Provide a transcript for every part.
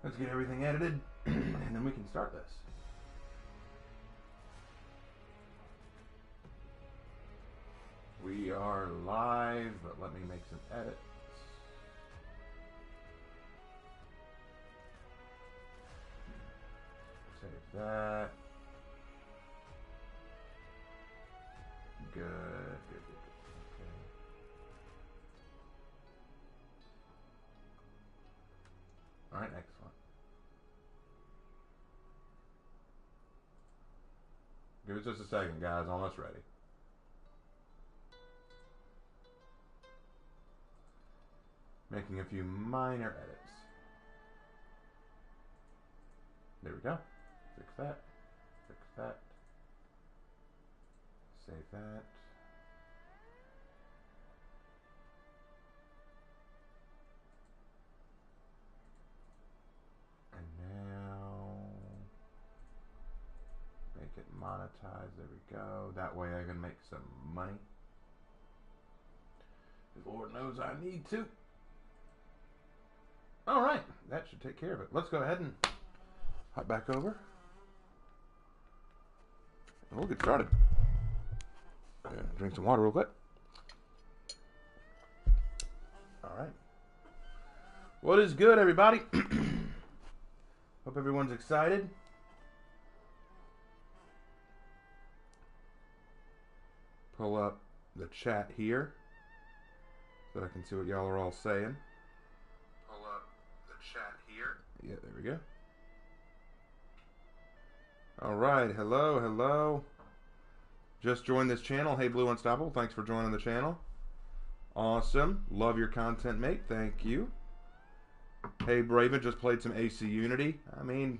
Let's get everything edited, and then we can start this. We are live, but let me make some edits. Save that. Good. Okay. All right, excellent. Give us just a second, guys. Almost ready. Making a few minor edits. There we go. Fix that. Fix that. Save that. And now make it monetize. There we go. That way I can make some money. The Lord knows I need to. All right, that should take care of it. Let's go ahead and hop back over. And we'll get started. Drink some water real quick. All right. What is good, everybody? Hope everyone's excited. Pull up the chat here so that I can see what y'all are all saying. Pull up the chat here. Yeah, there we go. All right, hello, hello. Just joined this channel. Hey, Blue Unstoppable, thanks for joining the channel. Awesome. Love your content, mate. Thank you. Hey, Braven, just played some AC Unity. I mean,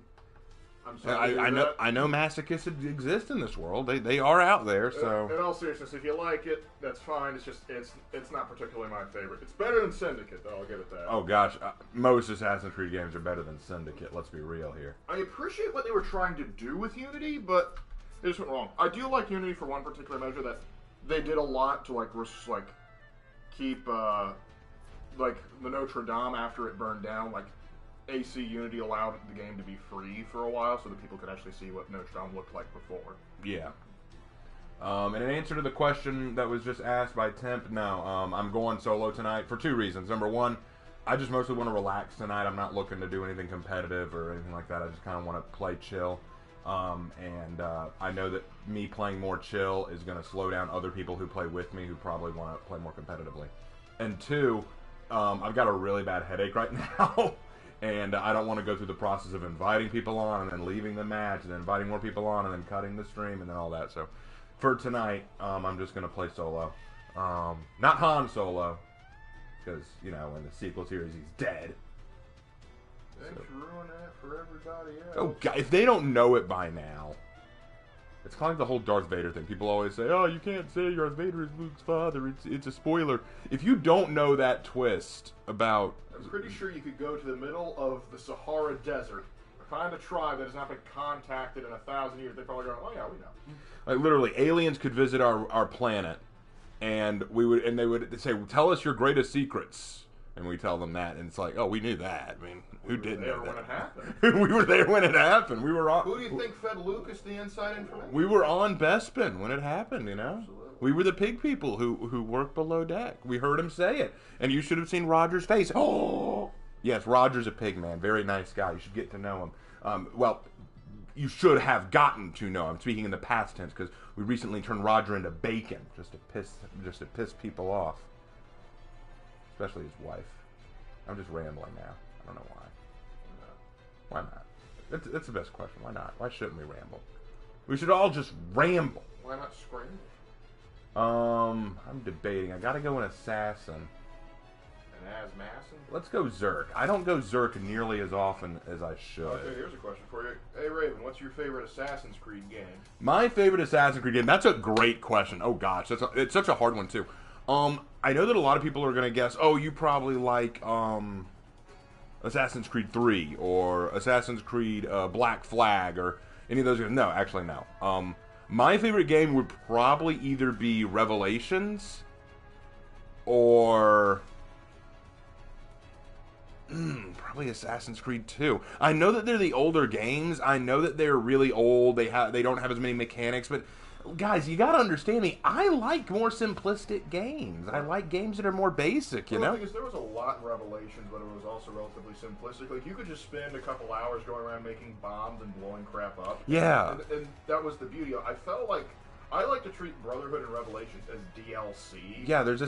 I know masochists exist in this world. They are out there. So in all seriousness, if you like it, that's fine. It's just it's not particularly my favorite. It's better than Syndicate, though. I'll give it that. Oh gosh, most Assassin's Creed games are better than Syndicate. Let's be real here. I appreciate what they were trying to do with Unity, but they just went wrong. I do like Unity for one particular measure that they did a lot to keep like the Notre Dame after it burned down. Like AC Unity allowed the game to be free for a while, so that people could actually see what Notre Dame looked like before. Yeah. And in answer to the question that was just asked by Temp, no, I'm going solo tonight for two reasons. Number one, I just mostly want to relax tonight. I'm not looking to do anything competitive or anything like that. I just kind of want to play chill. I know that me playing more chill is going to slow down other people who play with me who probably want to play more competitively. And two, I've got a really bad headache right now. And I don't want to go through the process of inviting people on and then leaving the match and then inviting more people on and then cutting the stream and then all that. So for tonight, I'm just going to play solo. Not Han Solo, because, you know, in the sequel series, he's dead. Thanks for ruining that for everybody else. Oh, God, if they don't know it by now. It's kind of like the whole Darth Vader thing. People always say, oh, you can't say Darth Vader is Luke's father. It's a spoiler. If you don't know that twist about... I'm pretty sure you could go to the middle of the Sahara Desert, find a tribe that has not been contacted in 1,000 years. They probably go, oh yeah, we know. Like literally, aliens could visit our planet, and they would say, tell us your greatest secrets. And we tell them that, and it's like, oh, we knew that. I mean, who didn't know that? We were there when it happened. We were there when it happened. We were on. Who do you think fed Lucas the inside information? We were on Bespin when it happened, you know? Absolutely. We were the pig people who worked below deck. We heard him say it. And you should have seen Roger's face. Oh! Yes, Roger's a pig man. Very nice guy. You should get to know him. Well, you should have gotten to know him. Speaking in the past tense, because we recently turned Roger into bacon just to piss people off. Especially his wife. I'm just rambling now. I don't know why. Why not? That's the best question. Why not? Why shouldn't we ramble? We should all just ramble. Why not scream? I'm debating. I gotta go an assassin. An Asmassin? Let's go Zerk. I don't go Zerk nearly as often as I should. Okay, here's a question for you. Hey, Raven, what's your favorite Assassin's Creed game? My favorite Assassin's Creed game? That's a great question. Oh, gosh. It's such a hard one, too. I know that a lot of people are going to guess, oh, you probably like Assassin's Creed 3 or Assassin's Creed Black Flag or any of those. No, actually, no. My favorite game would probably either be Revelations or Probably Assassin's Creed 2. I know that they're the older games. I know that they're really old. They don't have as many mechanics, but guys, you gotta understand me. I like more simplistic games. I like games that are more basic, you know? The thing is, there was a lot in Revelations, but it was also relatively simplistic. Like, you could just spend a couple hours going around making bombs and blowing crap up. Yeah. And that was the beauty. I felt like I like to treat Brotherhood and Revelations as DLC. Yeah, there's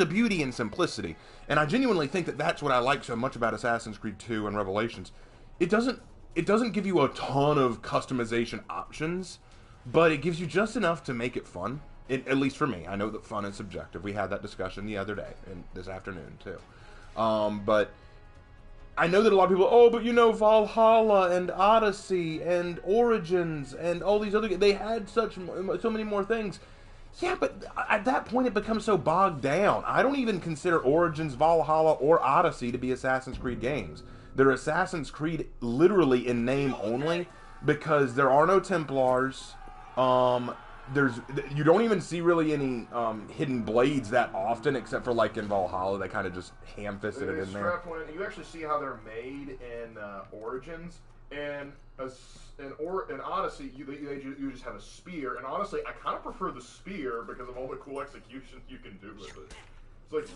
a beauty in simplicity, and I genuinely think that that's what I like so much about Assassin's Creed 2 and Revelations. It doesn't give you a ton of customization options, but it gives you just enough to make it fun. At least for me, I know that fun is subjective. We had that discussion the other day and this afternoon too. But I know that a lot of people, but you know, Valhalla and Odyssey and Origins and all these other, they had so many more things. Yeah, but at that point it becomes so bogged down. I don't even consider Origins, Valhalla, or Odyssey to be Assassin's Creed games. They're Assassin's Creed literally in name only because there are no Templars. You don't even see really any hidden blades that often, except for like in Valhalla, they kind of just ham-fisted it in there. You actually see how they're made in Origins, and in Odyssey, you just have a spear. And honestly, I kind of prefer the spear because of all the cool executions you can do with it. It's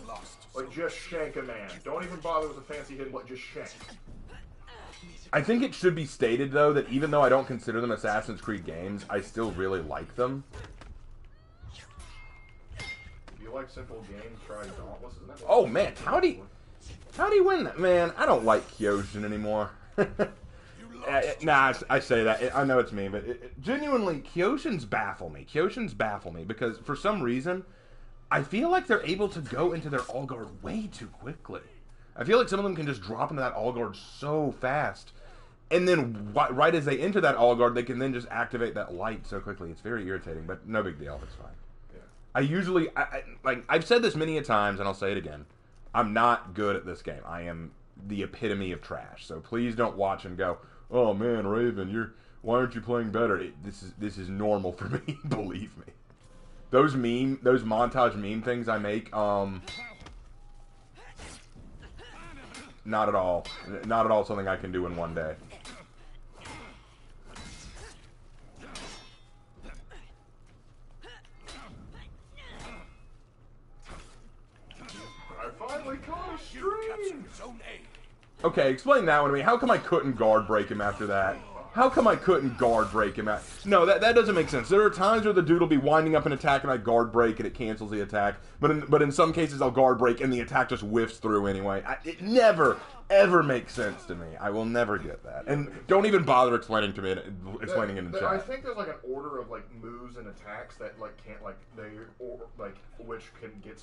like just shank a man. Don't even bother with a fancy hidden blade. Just shank. I think it should be stated, though, that even though I don't consider them Assassin's Creed games, I still really like them. If you like simple games, try Dauntless. Isn't that oh, man, how do you win that? Man, I don't like Kyoshin anymore. Nah, I say that. I know it's me, but genuinely, Kyoshins baffle me. Kyoshins baffle me because, for some reason, I feel like they're able to go into their Allguard way too quickly. I feel like some of them can just drop into that Allguard so fast. And then right as they enter that Allguard, they can then just activate that light so quickly. It's very irritating, but no big deal. It's fine. Yeah. I usually, I've said this many a times, and I'll say it again. I'm not good at this game. I am the epitome of trash. So please don't watch and go, oh man, Raven, why aren't you playing better? This is normal for me. Believe me. Those montage meme things I make, not at all something I can do in one day. I finally caught a stream! Okay, explain that one to me. How come I couldn't guard break him after that? How come I couldn't guard break him? No, that doesn't make sense. There are times where the dude will be winding up an attack and I guard break and it cancels the attack. But in some cases I'll guard break and the attack just whiffs through anyway. It never, ever makes sense to me. I will never get that. And don't even bother explaining it in the chat. I think there's like an order of like moves and attacks that which can get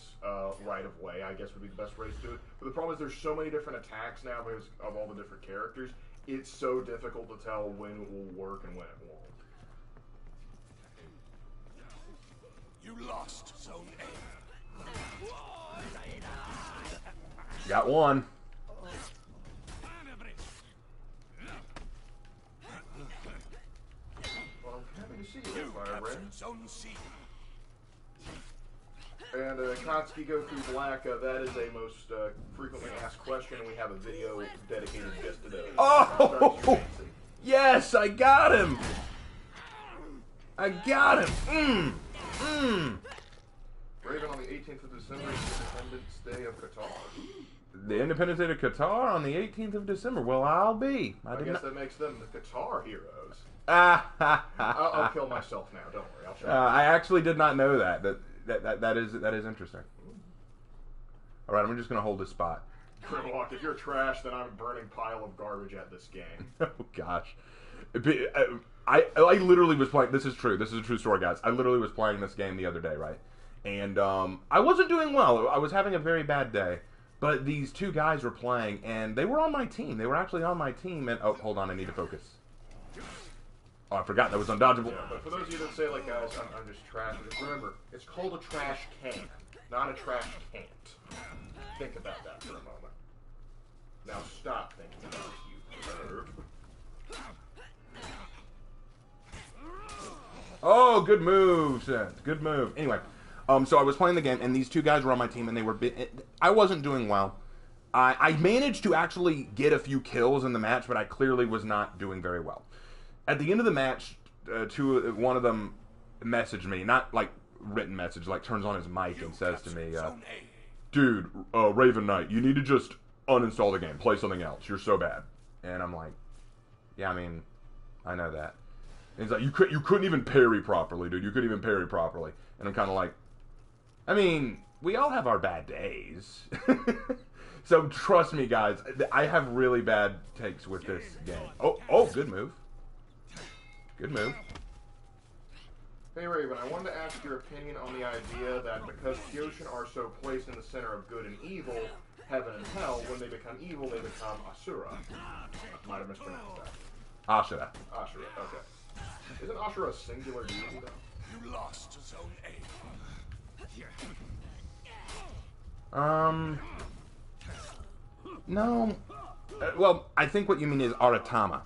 right of way, I guess would be the best way to do it. But the problem is there's so many different attacks now because of all the different characters. It's so difficult to tell when it will work and when it won't. You lost Zone A. Got one. Well, I'm happy to see you, Firebrand. Zone C. And Katsuki Goku Black, that is a most frequently asked question, and we have a video dedicated just to those. Oh! Yes, I got him! I got him! Raven on the 18th of December is Independence Day of Qatar. The Independence Day of Qatar on the 18th of December. Well, I'll be. I guess that makes them the Qatar heroes. I'll kill myself now, don't worry. I'll show you. I actually did not know that. That is interesting. All right, I'm just gonna hold this spot. Grimlock, if you're trash, then I'm a burning pile of garbage at this game. Oh gosh, I literally was playing. This is true. This is a true story, guys. I literally was playing this game the other day, right? And I wasn't doing well. I was having a very bad day. But these two guys were playing, and they were on my team. They were actually on my team. And oh, hold on, I need to focus. Oh, I forgot that was undodgeable. Yeah, but for those of you that say, like, guys, I'm just trash, just remember, it's called a trash can, not a trash can't. Think about that for a moment. Now stop thinking about it, you perv. Oh, good move, Seth. Good move. Anyway, so I was playing the game, and these two guys were on my team, and they were. I wasn't doing well, I managed to actually get a few kills in the match, but I clearly was not doing very well. At the end of the match, one of them messaged me, not like written message, like turns on his mic and says to me, dude, Raven Knight, you need to just uninstall the game, play something else, you're so bad. And I'm like, yeah, I mean, I know that. And he's like, you couldn't even parry properly, dude, you couldn't even parry properly. And I'm kind of like, I mean, we all have our bad days. So trust me, guys, I have really bad takes with this game. Oh, good move. Good move. Hey Raven, I wanted to ask your opinion on the idea that because Kyoshin are so placed in the center of good and evil, heaven and hell, when they become evil, they become Asura. I might have mispronounced that. Ashura. Ashura, okay. Isn't Ashura a singular deity, though? You lost Zone A. No. Well, I think what you mean is Aratama.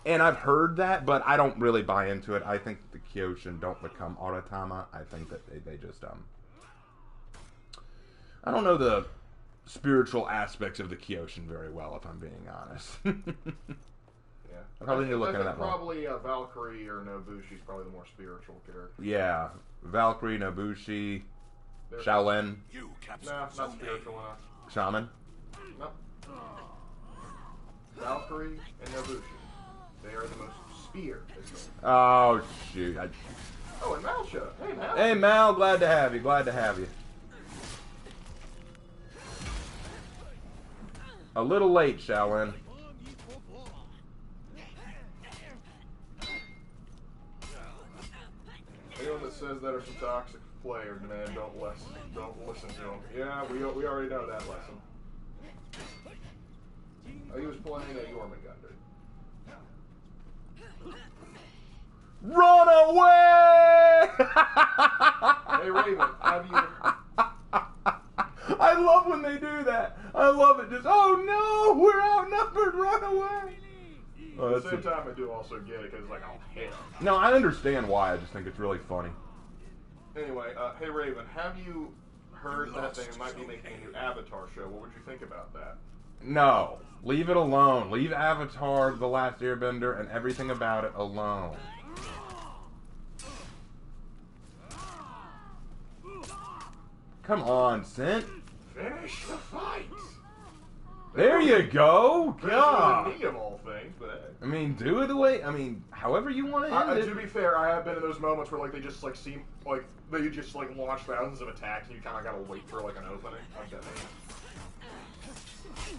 And I've heard that, but I don't really buy into it. I think the Kyoshin don't become Aratama. I think that they just, I don't know the spiritual aspects of the Kyoshin very well, if I'm being honest. Yeah. I probably need to look into that more. Probably Valkyrie or Nobushi's probably the more spiritual character. Yeah. Valkyrie, Nobushi, Shaolin. You captured Nah, not Zone spiritual enough. Shaman. No. Valkyrie and Nobushi. They are the most spear. Oh, shoot. Oh, and Mal showed up. Hey, Mal. Hey, Mal, glad to have you. Glad to have you. A little late, Shaolin. Anyone that says that are some toxic players, man, don't listen to them. Yeah, we already know that lesson. Oh, he was playing a Warmonger. Run away! Hey, Raven, have you... I love when they do that. I love it. Just, oh no, we're outnumbered. Run away. At the same time, I do also get it because it's like, oh, hell. No, I understand why. I just think it's really funny. Anyway, hey, Raven, have you heard that they might be making a new Avatar show? What would you think about that? No. Leave it alone. Leave Avatar, The Last Airbender, and everything about it alone. Come on, Sint. Finish the fight! There you go. God. Me of all things, but I mean, do it the way. I mean, however you want to end it. To be fair, I have been in those moments where like they just like seem like they just like launch thousands of attacks and you kind of gotta wait for like an opening. I've done that.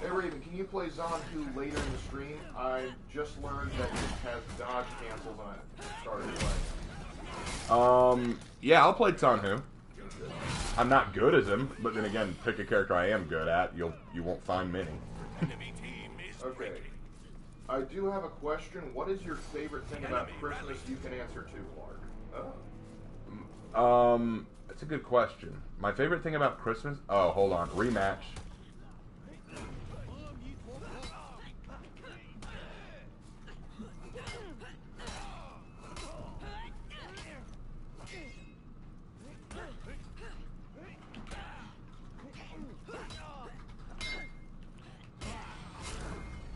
Hey Raven, can you play Zanhu later in the stream? I just learned that it has dodge cancels and I started playing. Yeah, I'll play Zanhu. I'm not good as him, but then again, pick a character I am good at. You won't find many. Enemy team is Okay. ready. I do have a question. What is your favorite thing about Christmas? You can answer too, Clark. That's a good question. My favorite thing about Christmas? Oh, hold on. Rematch.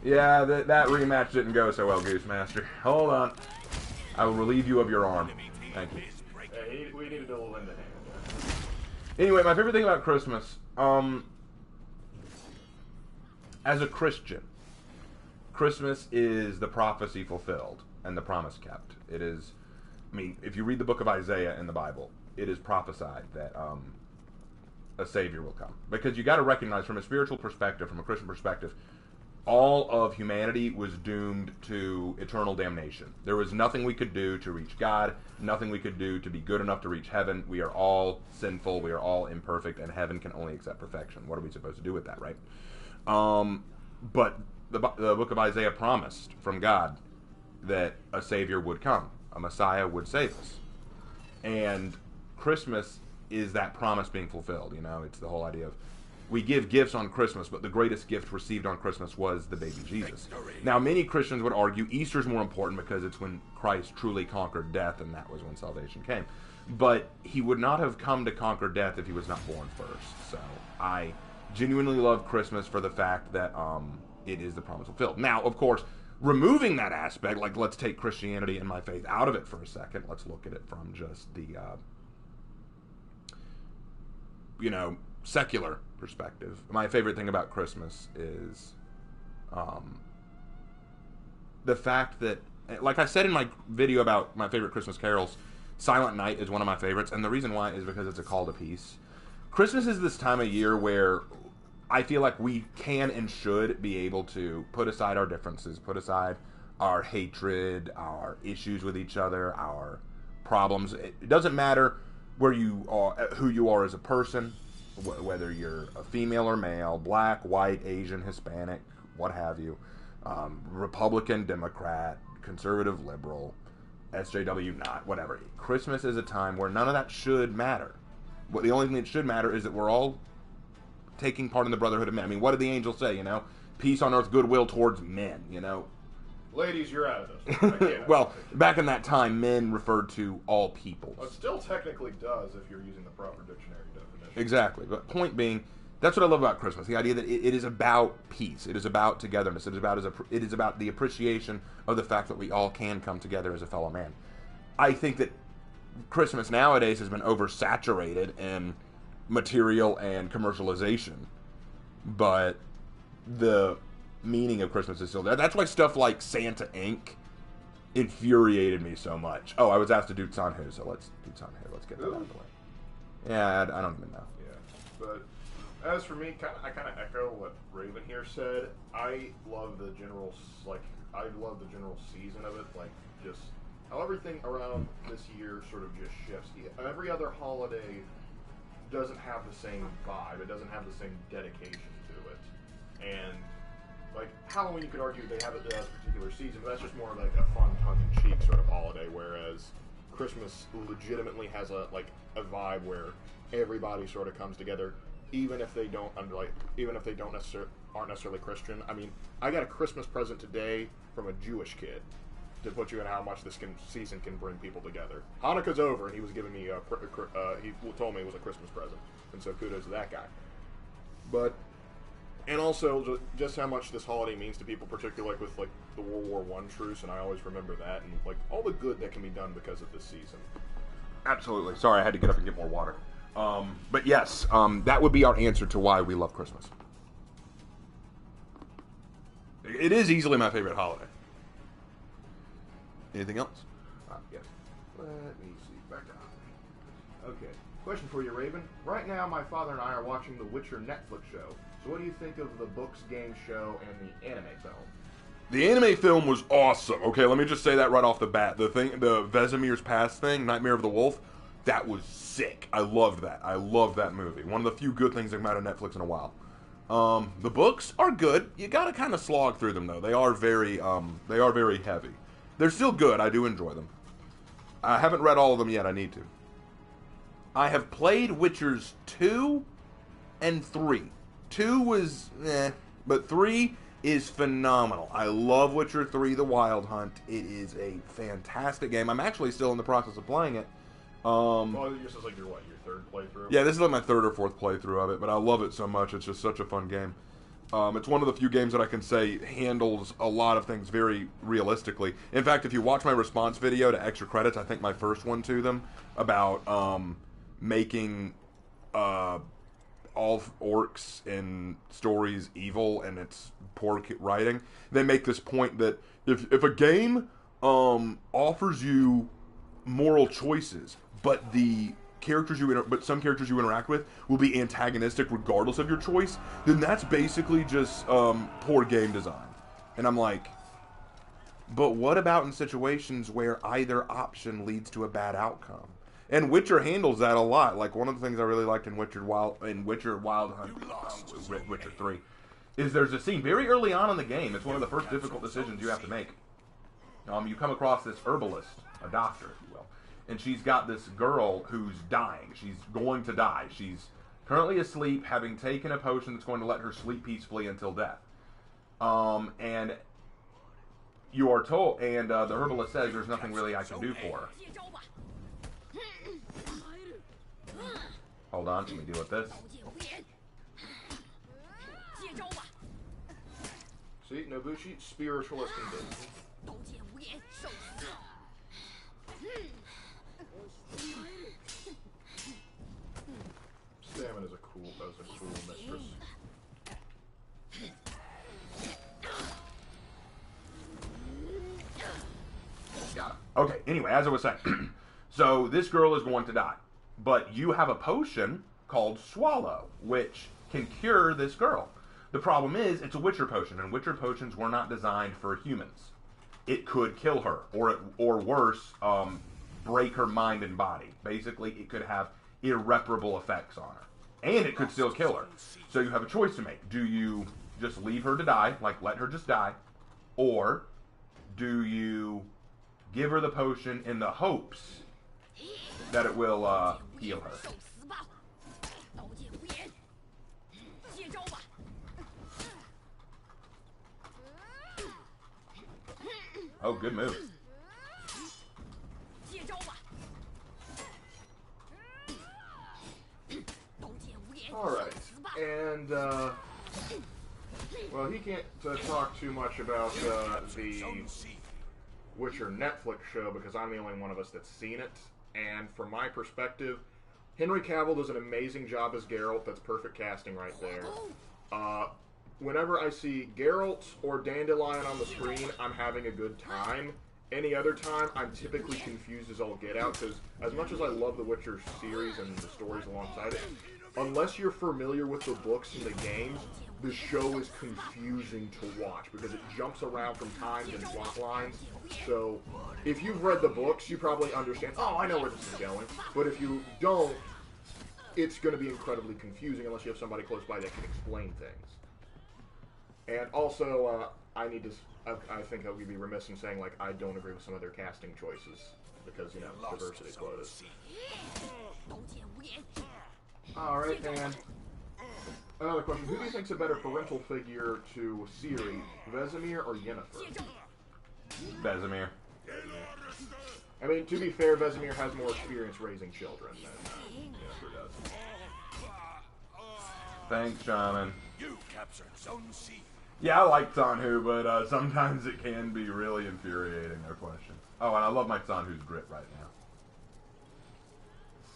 Yeah, that rematch didn't go so well, Goose Master. Hold on. I will relieve you of your arm. Thank you. Hey, we needed a little in the hand. Anyway, my favorite thing about Christmas, as a Christian, Christmas is the prophecy fulfilled and the promise kept. It is, I mean, if you read the book of Isaiah in the Bible, it is prophesied that a Savior will come. Because you got to recognize, from a spiritual perspective, from a Christian perspective, all of humanity was doomed to eternal damnation. There was nothing we could do to reach God, nothing we could do to be good enough to reach heaven. We are all sinful, we are all imperfect, and heaven can only accept perfection. What are we supposed to do with that, right? But the book of Isaiah promised from God that a Savior would come, a Messiah would save us. And Christmas is that promise being fulfilled. You know, it's the whole idea of, we give gifts on Christmas, but the greatest gift received on Christmas was the baby Jesus. Now, many Christians would argue Easter's more important because it's when Christ truly conquered death, and that was when salvation came. But he would not have come to conquer death if he was not born first. So I genuinely love Christmas for the fact that it is the promise fulfilled. Now, of course, removing that aspect, like let's take Christianity and my faith out of it for a second. Let's look at it from just the, secular perspective. My favorite thing about Christmas is the fact that, like I said in my video about my favorite Christmas carols, Silent Night is one of my favorites, and the reason why is because it's a call to peace. Christmas is this time of year where I feel like we can and should be able to put aside our differences, put aside our hatred, our issues with each other, our problems. It doesn't matter where you are, who you are as a person, whether you're a female or male, black, white, Asian, Hispanic, what have you, Republican, Democrat, conservative, liberal, SJW, not, whatever. Christmas is a time where none of that should matter. The only thing that should matter is that we're all taking part in the brotherhood of men. I mean, what did the angels say, Peace on earth, goodwill towards men, Ladies, you're out of this. Well, back in that time, men referred to all peoples. It still technically does if you're using the proper dictionary definition. Exactly. But point being, that's what I love about Christmas. The idea that it is about peace. It is about togetherness. It is about the appreciation of the fact that we all can come together as a fellow man. I think that Christmas nowadays has been oversaturated in material and commercialization, but the meaning of Christmas is still there. That's why stuff like Santa Inc. infuriated me so much. Oh, I was asked to do Sanhu, so let's do Sanhu. Let's get that out of the way. Yeah, I don't even know. Yeah, but as for me, I kind of echo what Raven here said. I love the general season of it. Like, just how everything around this year sort of just shifts. Every other holiday doesn't have the same vibe. It doesn't have the same dedication to it. And like Halloween, you could argue they have it as a particular season, but that's just more like a fun, tongue-in-cheek sort of holiday. Whereas Christmas legitimately has a vibe where everybody sort of comes together, even if they aren't necessarily Christian. I mean, I got a Christmas present today from a Jewish kid to put you in how much this season can bring people together. Hanukkah's over, and he was giving me he told me it was a Christmas present, and so kudos to that guy. And also just how much this holiday means to people, particularly with the World War I truce, and I always remember that, and all the good that can be done because of this season. Absolutely. Sorry, I had to get up and get more water. But yes, that would be our answer to why we love Christmas. It is easily my favorite holiday. Anything else? Yes. Let me see. Back down. Okay. Question for you, Raven. Right now, my father and I are watching the Witcher Netflix show. So what do you think of the books, game show, and the anime film? The anime film was awesome. Okay, let me just say that right off the bat. The Vesemir's Past thing, Nightmare of the Wolf, that was sick. I loved that. I loved that movie. One of the few good things that come out of Netflix in a while. The books are good. You gotta kind of slog through them though. They are very heavy. They're still good. I do enjoy them. I haven't read all of them yet. I need to. I have played Witchers 2 and 3. 2 was but 3 is phenomenal. I love Witcher 3: The Wild Hunt. It is a fantastic game. I'm actually still in the process of playing it. Well, this is your third playthrough? Yeah, this is my third or fourth playthrough of it, but I love it so much. It's just such a fun game. It's one of the few games that I can say handles a lot of things very realistically. In fact, if you watch my response video to Extra Credits, I think my first one to them, about making all orcs in stories evil and it's poor writing, they make this point that if a game offers you moral choices, but some characters you interact with will be antagonistic regardless of your choice, then that's basically just poor game design. And I'm like, but what about in situations where either option leads to a bad outcome? And Witcher handles that a lot. Like, one of the things I really liked in Witcher Wild Hunt, Witcher 3, is there's a scene very early on in the game. It's one of the first difficult decisions you have to make. You come across this herbalist, a doctor, if you will, and she's got this girl who's dying. She's going to die. She's currently asleep, having taken a potion that's going to let her sleep peacefully until death. And you are told, and the herbalist says there's nothing really I can do for her. Hold on, let me deal with this. See, Nobushi, spiritualist and business. Salmon is a cool mistress. Got it. Okay, anyway, as I was saying, so this girl is going to die. But you have a potion called Swallow, which can cure this girl. The problem is, it's a Witcher potion, and Witcher potions were not designed for humans. It could kill her, or worse, break her mind and body. Basically, it could have irreparable effects on her. And it could still kill her. So you have a choice to make. Do you just leave her to die, like let her just die? Or do you give her the potion in the hopes that it will heal her? Oh, good move. Alright, and, well, he can't talk too much about the Witcher Netflix show because I'm the only one of us that's seen it, and from my perspective, Henry Cavill does an amazing job as Geralt. That's perfect casting right there. Whenever I see Geralt or Dandelion on the screen, I'm having a good time. Any other time, I'm typically confused as all get out, because as much as I love the Witcher series and the stories alongside it, unless you're familiar with the books and the games, the show is confusing to watch, because it jumps around from times and plot lines. So, if you've read the books, you probably understand, oh, I know where this is going. But if you don't, it's going to be incredibly confusing unless you have somebody close by that can explain things. And also, I think I would be remiss in saying, like, I don't agree with some of their casting choices, because, you know, diversity quotas. Alright, and another question. Who do you think's a better parental figure to Ciri, Vesemir or Yennefer? Vesemir. I mean, to be fair, Vesemir has more experience raising children than Yennefer does. Thanks, Shaman. You captured Zone C. Yeah, I like Sanhu, but sometimes it can be really infuriating, no question. Oh, and I love my Sanhu's drip right now.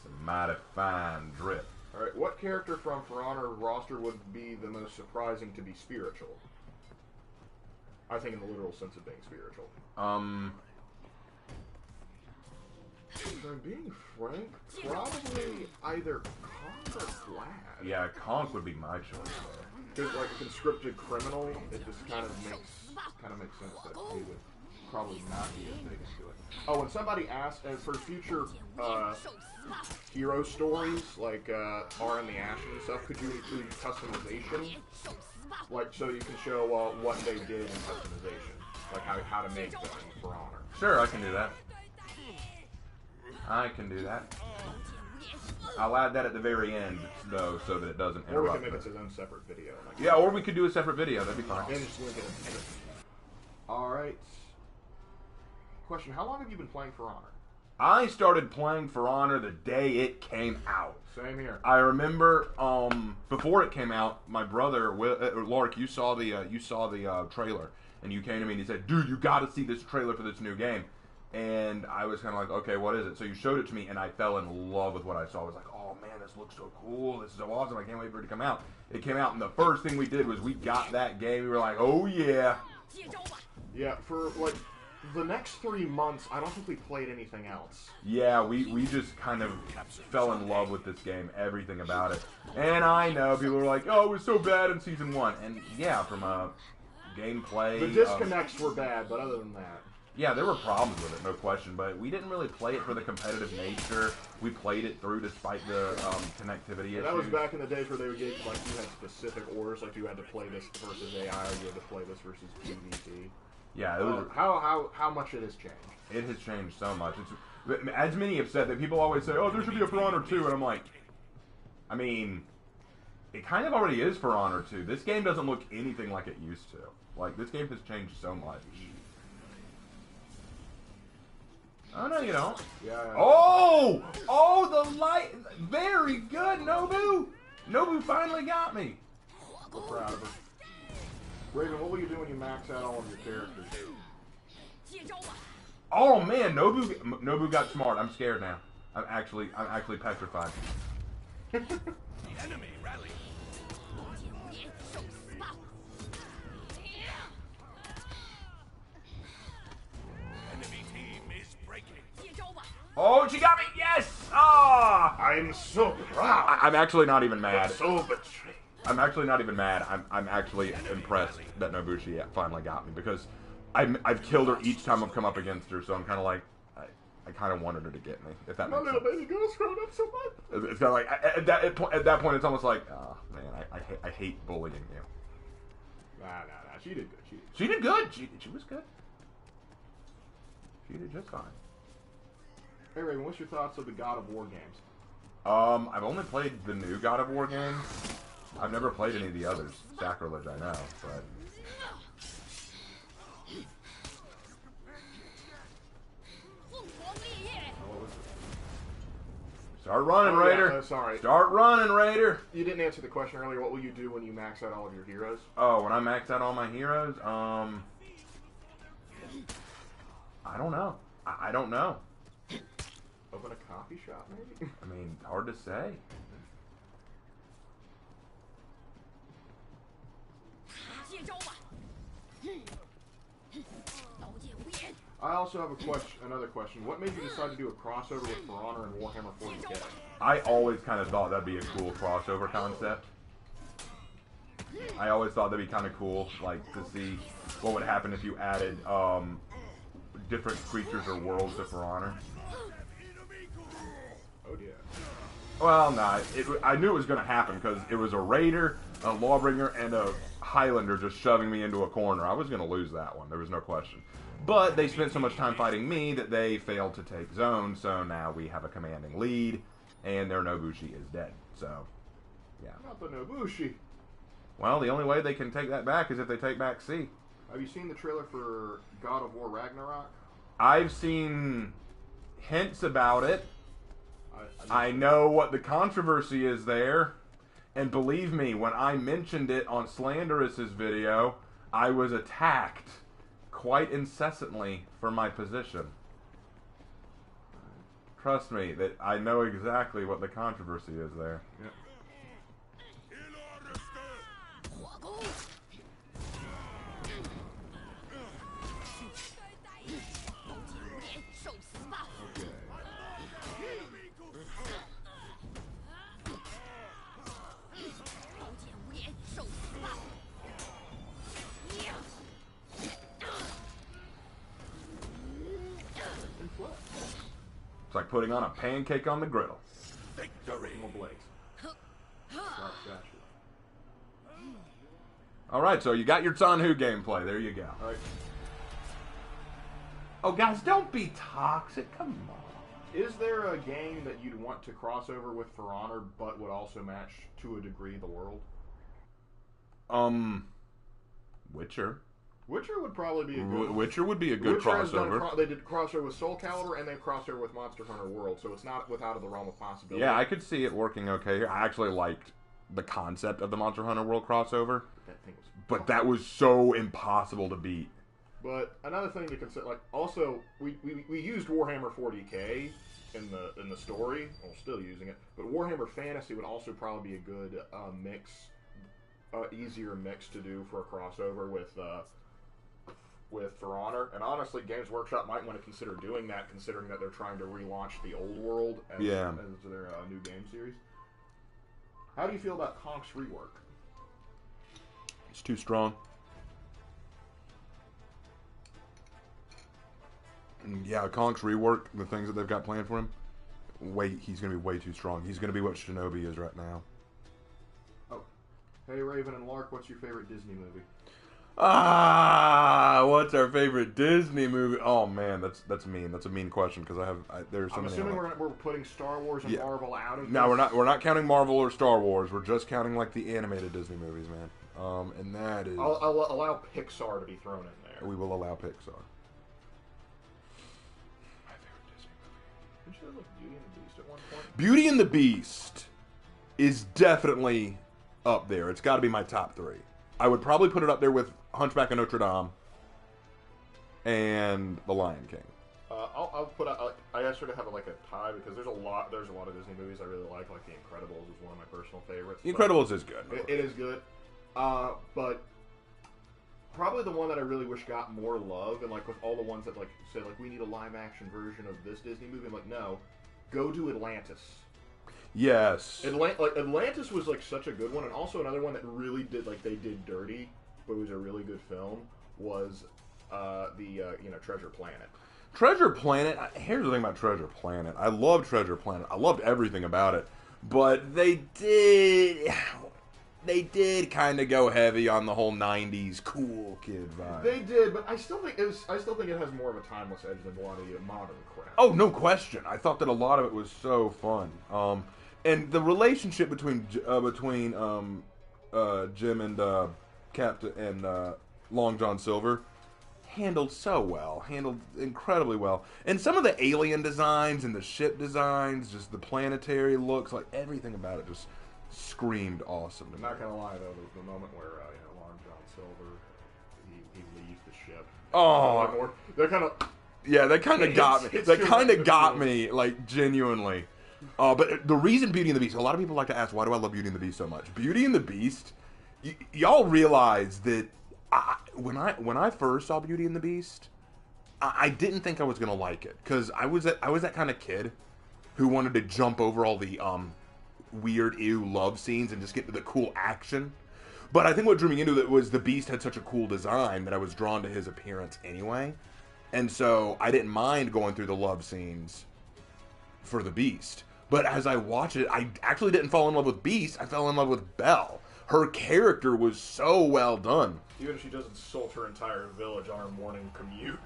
Some mighty fine drip. Alright, what character from For Honor roster would be the most surprising to be spiritual? I think in the literal sense of being spiritual. If I'm being frank, probably either Conk or Glad. Yeah, Conk would be my choice there. Because, like, a conscripted criminal, it just kind of makes sense that he would probably not be as big into it. Oh, and somebody asked, for future hero stories, like R in the Ashen and stuff, could you include customization? Like, so you can show what they did in customization. Like, how to make them For Honor. Sure, I can do that. I can do that. I'll add that at the very end, though, so that it doesn't interrupt. Or we can make it its own separate video. Like, yeah, or we could do a separate video. That'd be fine. And just link it in the Alright. Question, how long have you been playing For Honor? I started playing For Honor the day it came out. Same here. I remember before it came out, my brother Lark, you saw the trailer, and you came to me and you said, "Dude, you got to see this trailer for this new game." And I was kind of like, "Okay, what is it?" So you showed it to me, and I fell in love with what I saw. I was like, "Oh man, this looks so cool! This is so awesome! I can't wait for it to come out." It came out, and the first thing we did was we got that game. We were like, "Oh yeah!" Yeah, for like the next 3 months, I don't think we played anything else. Yeah, we just kind of fell in love with this game, everything about it. And I know people were like, "Oh, it was so bad in Season 1." And yeah, from a gameplay... The disconnects were bad, but other than that... Yeah, there were problems with it, no question, but we didn't really play it for the competitive nature. We played it through despite the connectivity issues. That was back in the days where they would give, like, you had specific orders, like you had to play this versus AI, or you had to play this versus PvP. Yeah, it was, how much it has changed. It has changed so much. It's, as many have said, that people always say, "Oh, there should be a For Honor 2," and I'm like, I mean, it kind of already is For Honor 2. This game doesn't look anything like it used to. Like, this game has changed so much. Oh, no, you don't. Yeah. Oh! Oh, the light! Very good, Nobu! Nobu finally got me. We're proud of him. Raven, what will you do when you max out all of your characters? Oh man, Nobu got smart. I'm scared now. I'm actually petrified. The enemy rally. Enemy team is breaking. Oh, she got me! Yes! Ah! I'm so proud. I'm actually not even mad. So betrayed. I'm actually not even mad. I'm actually impressed that Nobushi finally got me because I've killed her each time I've come up against her. So I'm kind of like I kind of wanted her to get me. If that My makes little sense. baby girl's grown up so much. It's kind of like at that point it's almost like oh man I hate bullying you. Nah. She did good. She did good. She was good. She did just fine. Hey Raven, what's your thoughts of the God of War games? I've only played the new God of War games. I've never played any of the others. Sacrilege, I know, but. Start running, Raider. Yeah, sorry. Start running, Raider. You didn't answer the question earlier. What will you do when you max out all of your heroes? Oh, when I max out all my heroes, I don't know. I don't know. Open a coffee shop, maybe? I mean, hard to say. I also have another question. What made you decide to do a crossover with For Honor and Warhammer 40k? I always kind of thought that'd be a cool crossover concept. I always thought that'd be kind of cool, like, to see what would happen if you added, different creatures or worlds to For Honor. Oh, yeah. Well, nah, I knew it was going to happen because it was a Raider, a Lawbringer, and a Highlander just shoving me into a corner. I was going to lose that one. There was no question. But they spent so much time fighting me that they failed to take zone, so now we have a commanding lead, and their Nobushi is dead. So, yeah. Not the Nobushi. Well, the only way they can take that back is if they take back C. Have you seen the trailer for God of War Ragnarok? I've seen hints about it. I know what the controversy is there. And believe me, when I mentioned it on Slanderous's video, I was attacked quite incessantly for my position. Trust me, that I know exactly what the controversy is there. Yep. It's like putting on a pancake on the griddle. Victory. More blades. Dark statue. Alright, so you got your Tanhu gameplay. There you go. Alright. Oh, guys, don't be toxic. Come on. Is there a game that you'd want to cross over with For Honor, but would also match, to a degree, the world? Witcher. Witcher would probably be a good Witcher would be a good Witcher has done crossover. they did crossover with Soul Calibur, and they've crossed over with Monster Hunter World, so it's not without of the realm of possibility. Yeah, I could see it working okay here. I actually liked the concept of the Monster Hunter World crossover, That thing was but that was so impossible to beat. But another thing to consider, like, also we used Warhammer 40k in the story. Well, still using it, but Warhammer Fantasy would also probably be a good mix, easier mix to do for a crossover with For Honor. And honestly, Games Workshop might want to consider doing that, considering that they're trying to relaunch the old world as their new game series. How do you feel about Conk's rework? It's too strong. Yeah, Conk's rework, the things that they've got planned for him, he's going to be way too strong. He's going to be what Shinobi is right now. Oh. Hey, Raven and Lark, what's your favorite Disney movie? What's our favorite Disney movie? Oh man, that's mean. That's a mean question because there's so I'm many. assuming we're putting Star Wars and Marvel out of No, this. we're not counting Marvel or Star Wars. We're just counting like the animated Disney movies, man. And that is. I'll allow Pixar to be thrown in there. We will allow Pixar. My favorite Disney movie. Didn't you have, like, Beauty and the Beast at one point? Beauty and the Beast is definitely up there. It's got to be my top 3. I would probably put it up there with Hunchback of Notre Dame and The Lion King. I'll put. I asked her to have like a tie because there's a lot of Disney movies I really like. Like The Incredibles is one of my personal favorites. The Incredibles is good. It is good, but probably the one that I really wish got more love, and like with all the ones that like say like we need a live action version of this Disney movie. I'm like, no, go do Atlantis. Yes. Atlantis was like such a good one, and also another one that really did like they did dirty, but it was a really good film. Was Treasure Planet. Treasure Planet. Here's the thing about Treasure Planet. I love Treasure Planet. I loved everything about it, but they did kind of go heavy on the whole '90s cool kid vibe. They did, but I still think it has more of a timeless edge than a lot of the modern crap. Oh, no question. I thought that a lot of it was so fun. And the relationship between Jim and Captain and Long John Silver handled incredibly well. And some of the alien designs and the ship designs, just the planetary looks, like everything about it just screamed awesome to me. I'm not gonna lie though, the moment where Long John Silver he leaves the ship. Oh, they're kind of that kind of got me. That kind of got me, like genuinely. But the reason Beauty and the Beast, a lot of people like to ask, why do I love Beauty and the Beast so much? Beauty and the Beast, y'all realize that when I first saw Beauty and the Beast, I didn't think I was gonna like it because I was that kind of kid who wanted to jump over all the weird love scenes and just get to the cool action. But I think what drew me into it was the Beast had such a cool design that I was drawn to his appearance anyway, and so I didn't mind going through the love scenes for the Beast. But as I watched it, I actually didn't fall in love with Beast. I fell in love with Belle. Her character was so well done. Even if she does insult her entire village on her morning commute.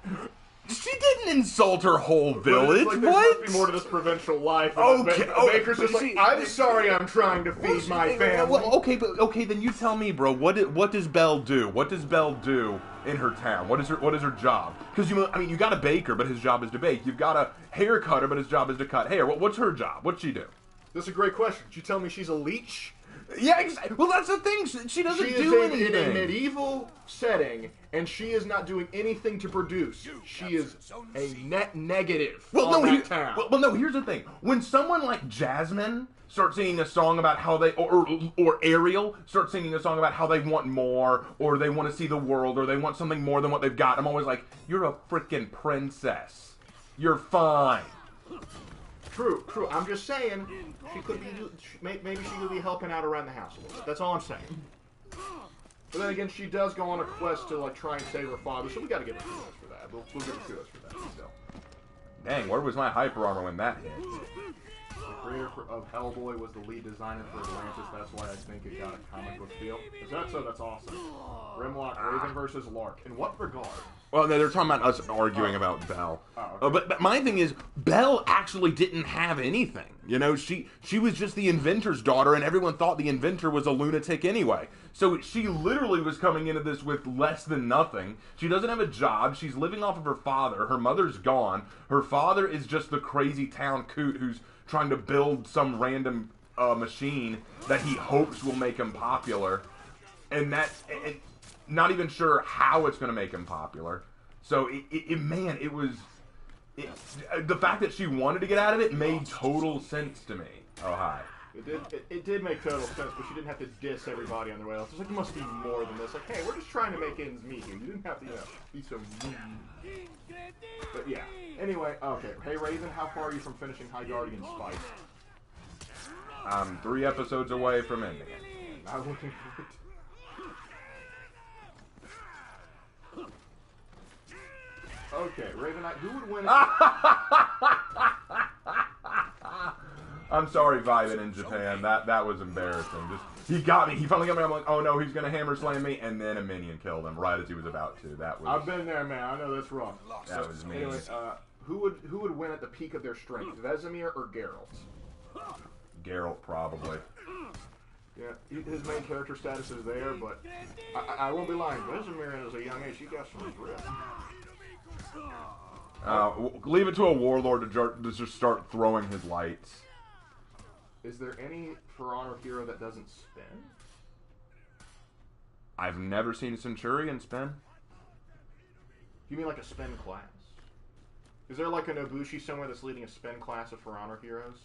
She didn't insult her whole village. Like, what? There must be more to this provincial life. Okay. The baker's just like, I'm sorry, I'm trying to feed my family. Well, okay, then you tell me, bro. What does Belle do? What does Belle do in her town? What is her job? Because you got a baker, but his job is to bake. You've got a hair cutter, but his job is to cut hair. What's her job? What's she do? That's a great question. Did you tell me she's a leech? Yeah, exactly. Well, that's the thing. She doesn't do anything. In a medieval setting, and she is not doing anything to produce. She is a net negative on that town. Well, no, here's the thing. When someone like Jasmine starts singing a song about how they, or Ariel starts singing a song about how they want more, or they want to see the world, or they want something more than what they've got, I'm always like, you're a freaking princess. You're fine. True. I'm just saying, she could be. Maybe she could be helping out around the house a little bit. That's all I'm saying. But then again, she does go on a quest to like try and save her father, so we got to give her kudos for that. We'll give her kudos for that. Still. Dang, where was my hyper armor when that hit? The creator of Hellboy was the lead designer for Atlantis. That's why I think it got a comic book feel. Is that so? That's awesome. Grimlock, Raven versus Lark. In what regard? Well, no, they're talking about us arguing about Belle. Oh, okay. But my thing is, Belle actually didn't have anything. She was just the inventor's daughter, and everyone thought the inventor was a lunatic anyway. So she literally was coming into this with less than nothing. She doesn't have a job. She's living off of her father. Her mother's gone. Her father is just the crazy town coot who's trying to build some random machine that he hopes will make him popular. And that's... not even sure how it's going to make him popular. So, the fact that she wanted to get out of it made total sense to me. Oh, hi. It did make total sense, but she didn't have to diss everybody on their way else. It's like, there must be more than this. Like, hey, we're just trying to make ends meet here. You didn't have to, be so mean. But yeah. Anyway, okay. Hey, Raven, how far are you from finishing High Guardian Spice? I'm 3 episodes away from ending it. Not looking forward to. Okay, Raven Knight, who would win? I'm sorry, Vivin in Japan. That was embarrassing. He got me. He finally got me. I'm like, oh no, he's gonna hammer slam me, and then a minion killed him right as he was about to. That was. I've been there, man. I know that's rough. That was me. Anyway, who would win at the peak of their strength, Vesemir or Geralt? Geralt, probably. Yeah, his main character status is there, but I won't be lying. Vesemir, as a young age, he got some grip. Leave it to a warlord to just start throwing his lights. Is there any For Honor hero that doesn't spin? I've never seen Centurion spin. You mean like a spin class? Is there like a Nobushi somewhere that's leading a spin class of For Honor heroes?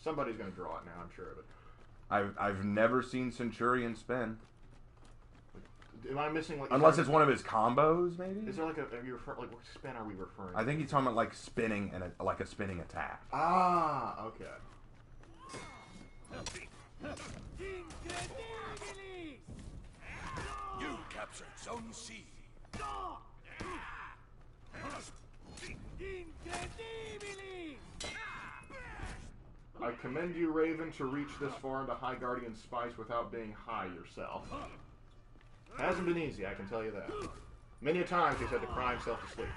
Somebody's gonna draw it now, I'm sure of it. I've never seen Centurion spin. Am I missing like? Unless it's one of his combos, maybe. Is there like a? Are you referring like what spin are we referring? I think he's talking about like spinning and like a spinning attack. Ah, okay. You captured Zone C. I commend you, Raven, to reach this far into High Guardian Spice without being high yourself. Hasn't been easy, I can tell you that. Many a times he's had to cry himself to sleep.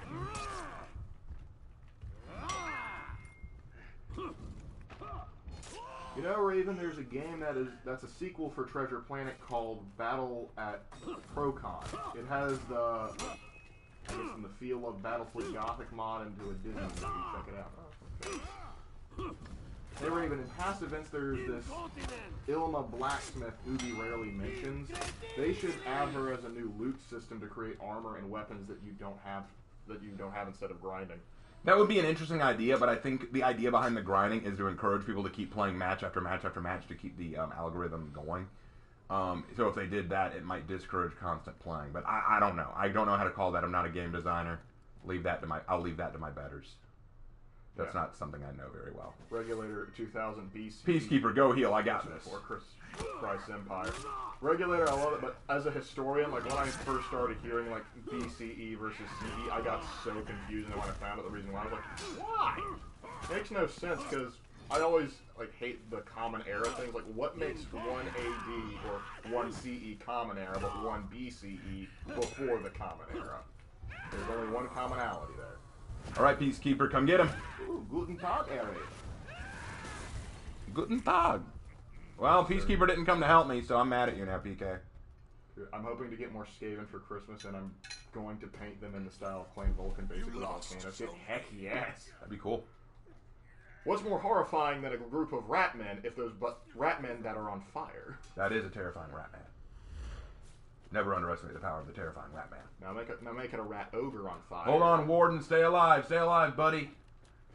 You know, Raven, there's a game that's a sequel for Treasure Planet called Battle at Procon. It has the, I guess, in the feel of Battlefleet Gothic mod into a Disney movie. Check it out. Oh, okay. Hey Raven, in past events there's this Ilma Blacksmith Ubi rarely mentions. They should add her as a new loot system to create armor and weapons that you don't have instead of grinding. That would be an interesting idea, but I think the idea behind the grinding is to encourage people to keep playing match after match after match to keep the algorithm going. So if they did that, it might discourage constant playing. But I don't know. I don't know how to call that. I'm not a game designer. I'll leave that to my betters. That's not something I know very well. Regulator 2000 BC. Peacekeeper, go heal. I got this. Before Christ's Empire. Regulator, I love it, but as a historian, like when I first started hearing like BCE versus CE, I got so confused, and when I found out the reason why, I was like, why? Makes no sense, because I always like hate the common era things. Like, what makes one AD or one CE common era, but one BCE before the common era? There's only one commonality there. All right, Peacekeeper, come get him. Ooh, Guten Tag, Eric. Guten Tag. Well, Peacekeeper didn't come to help me, so I'm mad at you now, PK. I'm hoping to get more Skaven for Christmas, and I'm going to paint them in the style of plain Vulcan, basically volcanoes. Heck yes! That'd be cool. What's more horrifying than a group of ratmen if those ratmen that are on fire? That is a terrifying rat man. Never underestimate the power of the terrifying rat man. Now make it a rat ogre on fire. Hold on, Warden. Stay alive. Stay alive, buddy.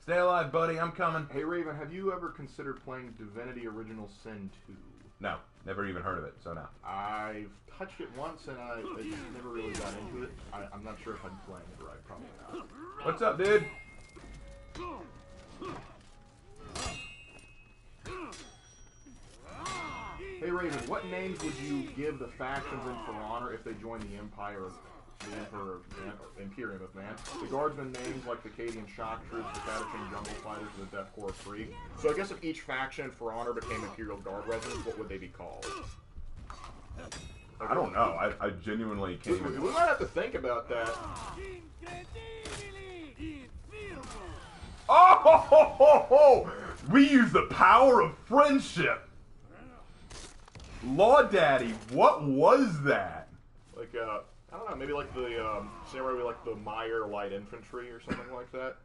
Stay alive, buddy. I'm coming. Hey, Raven, have you ever considered playing Divinity Original Sin 2? No. Never even heard of it, so no. I've touched it once, and I just never really got into it. I'm not sure if I'm playing it right. Probably not. What's up, dude? Hey, Raven, what names would you give the factions in For Honor if they joined the Empire, the Emperor, Imperium of Man? The Guardsmen names like the Cadian Shock Troops, the Catachin Jungle Fighters, and the Death Corps Free. So I guess if each faction in For Honor became Imperial Guard regiments, what would they be called? I don't know. I genuinely can't even... We might have to think about that. Oh, ho, ho, ho, ho. We use the power of friendship. Law Daddy, what was that? Like, I don't know, maybe like the, samurai with like the Meyer Light Infantry or something like that.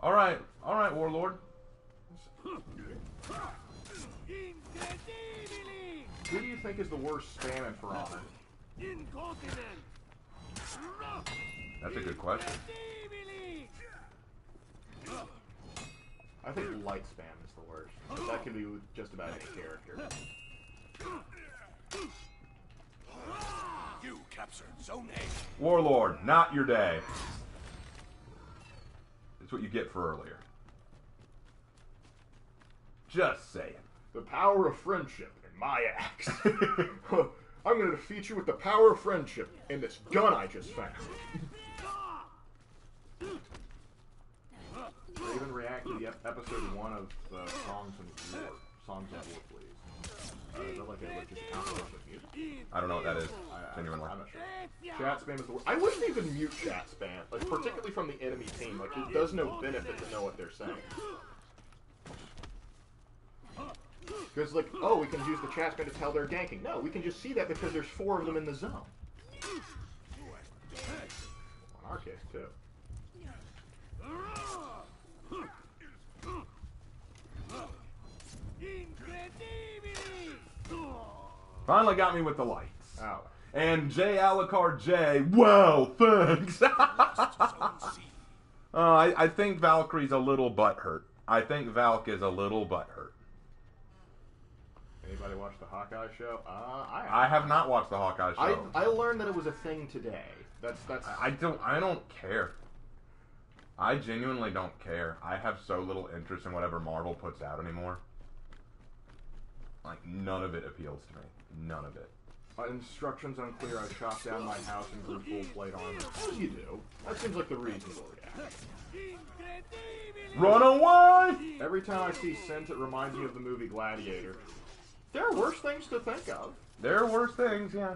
Alright, Warlord. Who do you think is the worst spam in For Honor? That's a good question. I think light spam is the worst. But that can be with just about any character. You captured Zone A. Warlord, not your day. That's what you get for earlier. Just saying. The power of friendship in my axe. I'm going to defeat you with the power of friendship in this gun I just found. Raven, react to the episode 1 of Songs of War. Songs of War, please. Is that like a just compilation of music? I don't know what that is. Genuinely. I'm not sure. Chat spam is the word. I wouldn't even mute chat spam, like particularly from the enemy team. Like it does no benefit to know what they're saying. Because like, oh, we can use the chat spam to tell they're ganking. No, we can just see that because there's 4 of them in the zone. In our case, too. Finally got me with the lights. Oh. And J Alucard J, well, thanks. I think Valkyrie's a little butthurt. I think Valk is a little butthurt. Anybody watch the Hawkeye show? I have not watched the Hawkeye show. I learned that it was a thing today. That's. I don't care. I genuinely don't care. I have so little interest in whatever Marvel puts out anymore. Like, none of it appeals to me. None of it. Instructions unclear. I chopped down my house and grew full plate armor. As you do. That seems like the reasonable reaction. Run away! Every time I see scent, it reminds me of the movie Gladiator. There are worse things to think of. There are worse things, yeah.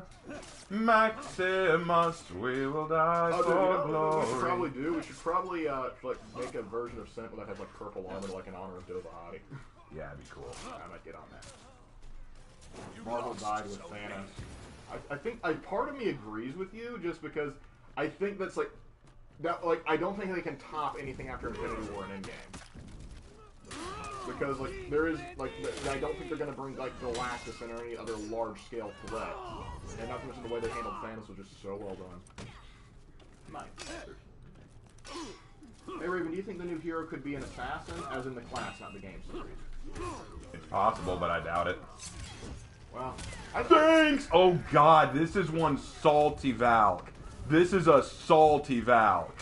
Maximus, we will die for glory. What we should probably do? We should probably like make a version of scent that has like purple armor, like in honor of Dovahati. Yeah, that'd be cool. I might get on that. Marvel died with Thanos. I think part of me agrees with you, just because I think that's like that. Like, I don't think they can top anything after Infinity War and Endgame. Because, like, there is, like, I don't think they're going to bring, like, Galactus or any other large-scale threat. And not to mention the way they handled Thanos was just so well done. Nice. Hey, Raven, do you think the new hero could be an assassin? As in the class, not the game series. It's possible, but I doubt it. Well, Thanks! Oh, God, this is one salty Valk. This is a salty Valk.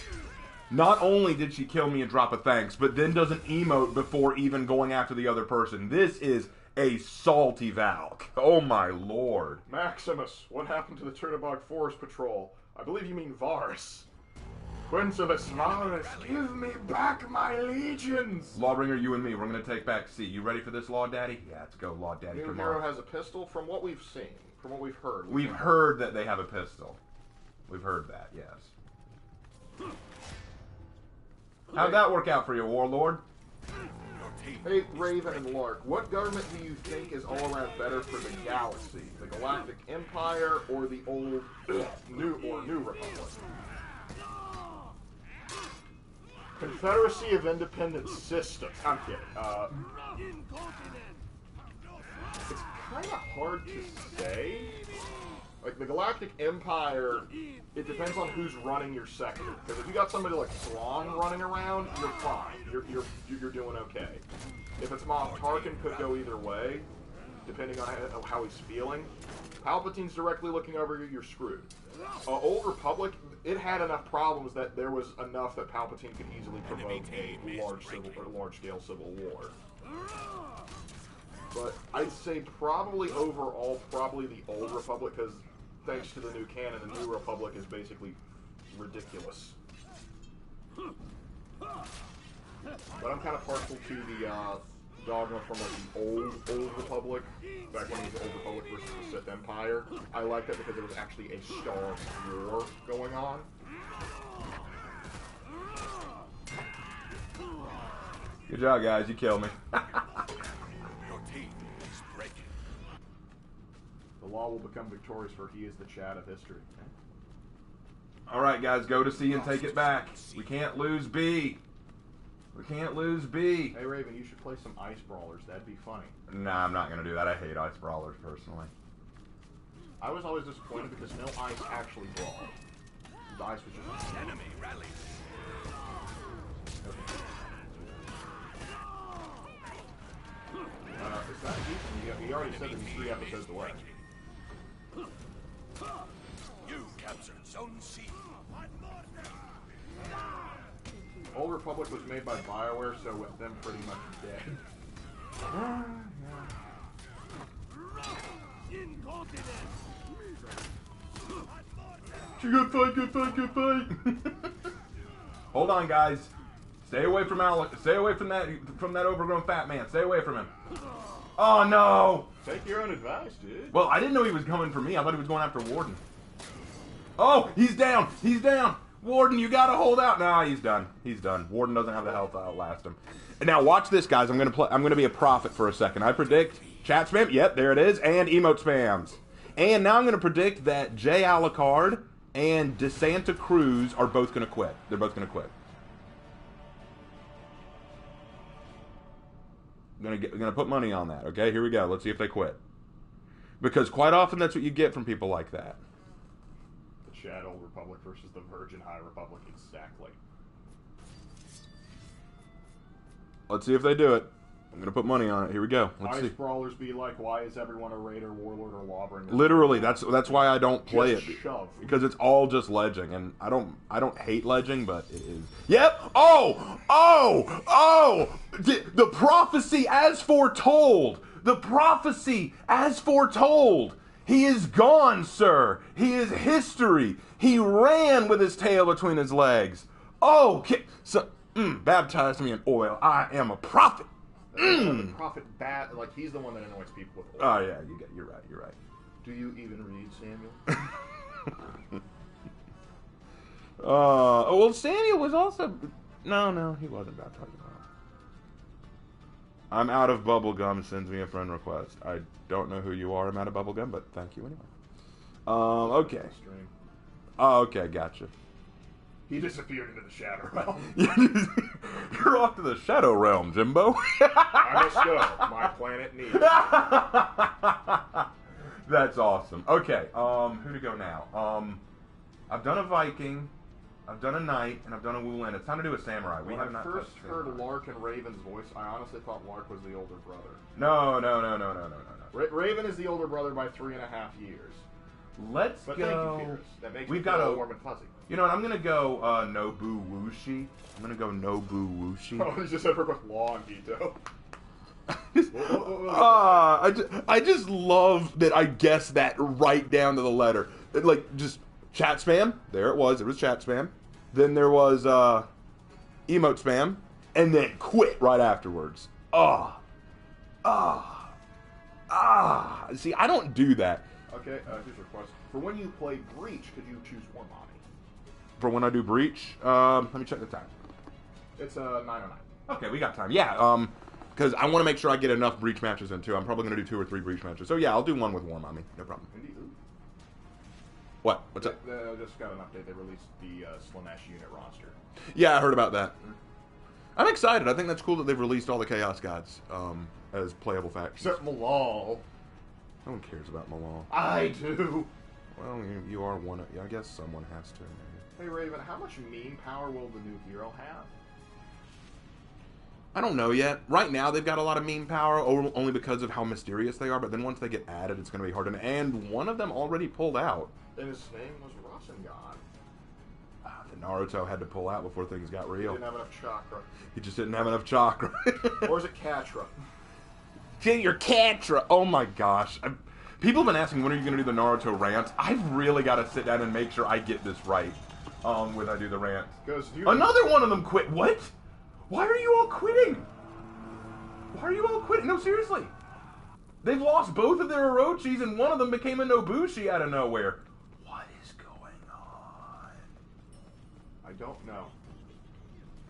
Not only did she kill me and drop a thanks, but then does an emote before even going after the other person. This is a salty Valk. Oh my lord. Maximus, what happened to the Turnabog Forest Patrol? I believe you mean Varus. Quintilis Varus, give me back my legions! Lawbringer, you and me, we're going to take back C. You ready for this, Law Daddy? Yeah, let's go, Law Daddy. New hero has a pistol, from what we've seen, from what we've heard. We've heard that they have a pistol. We've heard that, yes. How'd that work out for you, Warlord? Hey, Raven and Lark, what government do you think is all around better for the galaxy? The Galactic Empire or the old New Republic? Confederacy of Independent Systems. I'm kidding. It's kind of hard to say. Like, the Galactic Empire, it depends on who's running your sector. Because if you got somebody like Thrawn running around, you're fine. You're doing okay. If it's Moff Tarkin, could go either way, depending on how he's feeling. Palpatine's directly looking over you, you're screwed. Old Republic, it had enough problems that there was enough that Palpatine could easily provoke a large-scale civil war. But I'd say probably overall, probably the Old Republic, because thanks to the new canon, the New Republic is basically ridiculous. But I'm kind of partial to the dogma from like the old Republic, back when it was the Old Republic versus the Sith Empire. I liked that because there was actually a Star War going on. Good job, guys. You killed me. The law will become victorious, for he is the Chad of history. Alright, guys, go to C and take it back. We can't lose B. We can't lose B. Hey, Raven, you should play some Ice Brawlers. That'd be funny. Nah, I'm not going to do that. I hate Ice Brawlers, personally. I was always disappointed because no ice actually brawled. The ice was just... Enemy rally. Okay. It's not decent. You already said that he's 3 episodes away. You captured Zone C. Old Republic was made by BioWare, so with them pretty much dead. Good fight, good fight, good fight. Hold on, guys. Stay away from Alec. Stay away from that overgrown fat man. Stay away from him. Oh no! Take your own advice, dude. Well, I didn't know he was coming for me. I thought he was going after Warden. Oh, he's down. He's down. Warden, you gotta hold out. Nah, he's done. He's done. Warden doesn't have the health to outlast him. And now watch this, guys. I'm gonna be a prophet for a second. I predict chat spam. Yep, there it is, and emote spams. And now I'm gonna predict that J Alucard and DeSanta Cruz are both gonna quit. They're both gonna quit. I'm gonna put money on that. Okay, here we go. Let's see if they quit. Because quite often that's what you get from people like that. The Shadow Republic versus the Virgin High Republic, exactly. Let's see if they do it. I'm going to put money on it. Here we go. Let's Ice see. Brawlers be like, why is everyone a Raider, Warlord, or Lawbringer? Literally, that's why I don't play Just it. shove. Because it's all just ledging, and I don't hate ledging, but it is. Yep. Oh! The prophecy as foretold. The prophecy as foretold. He is gone, sir. He is history. He ran with his tail between his legs. Oh, so baptize me in oil. I am a prophet. The prophet like he's the one that annoys people with oil. Oh yeah, you're right. Do you even read Samuel? Well, Samuel was also... No, he wasn't baptized. I'm out of bubblegum, sends me a friend request. I don't know who you are, I'm out of bubblegum, but thank you anyway. Okay. Oh, okay, gotcha. He disappeared into the Shadow Realm. You're off to the Shadow Realm, Jimbo. I must go. My planet needs. That's awesome. Okay, who to go now? I've done a Viking, I've done a Knight, and I've done a Woolan. It's time to do a Samurai. When I first heard Lark and Raven's voice, I honestly thought Lark was the older brother. No. Raven is the older brother by 3.5 years. Let's but go. Thank you, Pierce. That makes We've me got feel a warm and fuzzy. You know what? I'm gonna go Nobu Wushi. I'm gonna go Nobu Wushi. Oh, you just said for with Law and Gito. I just love that I guessed that right down to the letter. Like, just chat spam. There it was. It was chat spam. Then there was emote spam. And then quit right afterwards. See, I don't do that. Okay, here's your question. For when you play Breach, could you choose Warmonger? For when I do Breach, let me check the time. It's 9:09. Okay, we got time. Yeah, because I want to make sure I get enough Breach matches in too. I'm probably going to do 2 or 3 Breach matches. So yeah, I'll do one with Warmonger. No problem. Indeed. What? What's up? They just got an update. They released the Slanesh unit roster. Yeah, I heard about that. I'm excited. I think that's cool that they've released all the Chaos Gods as playable factions. Except Malal. No one cares about Malal. I do. Well, you are one. I guess someone has to. Hey Raven, how much meme power will the new hero have? I don't know yet. Right now, they've got a lot of meme power, only because of how mysterious they are. But then once they get added, it's going to be hard. And one of them already pulled out. And his name was Rasengan. The Naruto had to pull out before things got real. He didn't have enough chakra. He just didn't have enough chakra. Or is it Katra? Get your Katra. Oh my gosh. People have been asking when are you going to do the Naruto rants. I've really got to sit down and make sure I get this right when I do the rant. Another one of them quit. What? Why are you all quitting? Why are you all quitting? No, seriously. They've lost both of their Orochis and one of them became a Nobushi out of nowhere. What is going on? I don't know.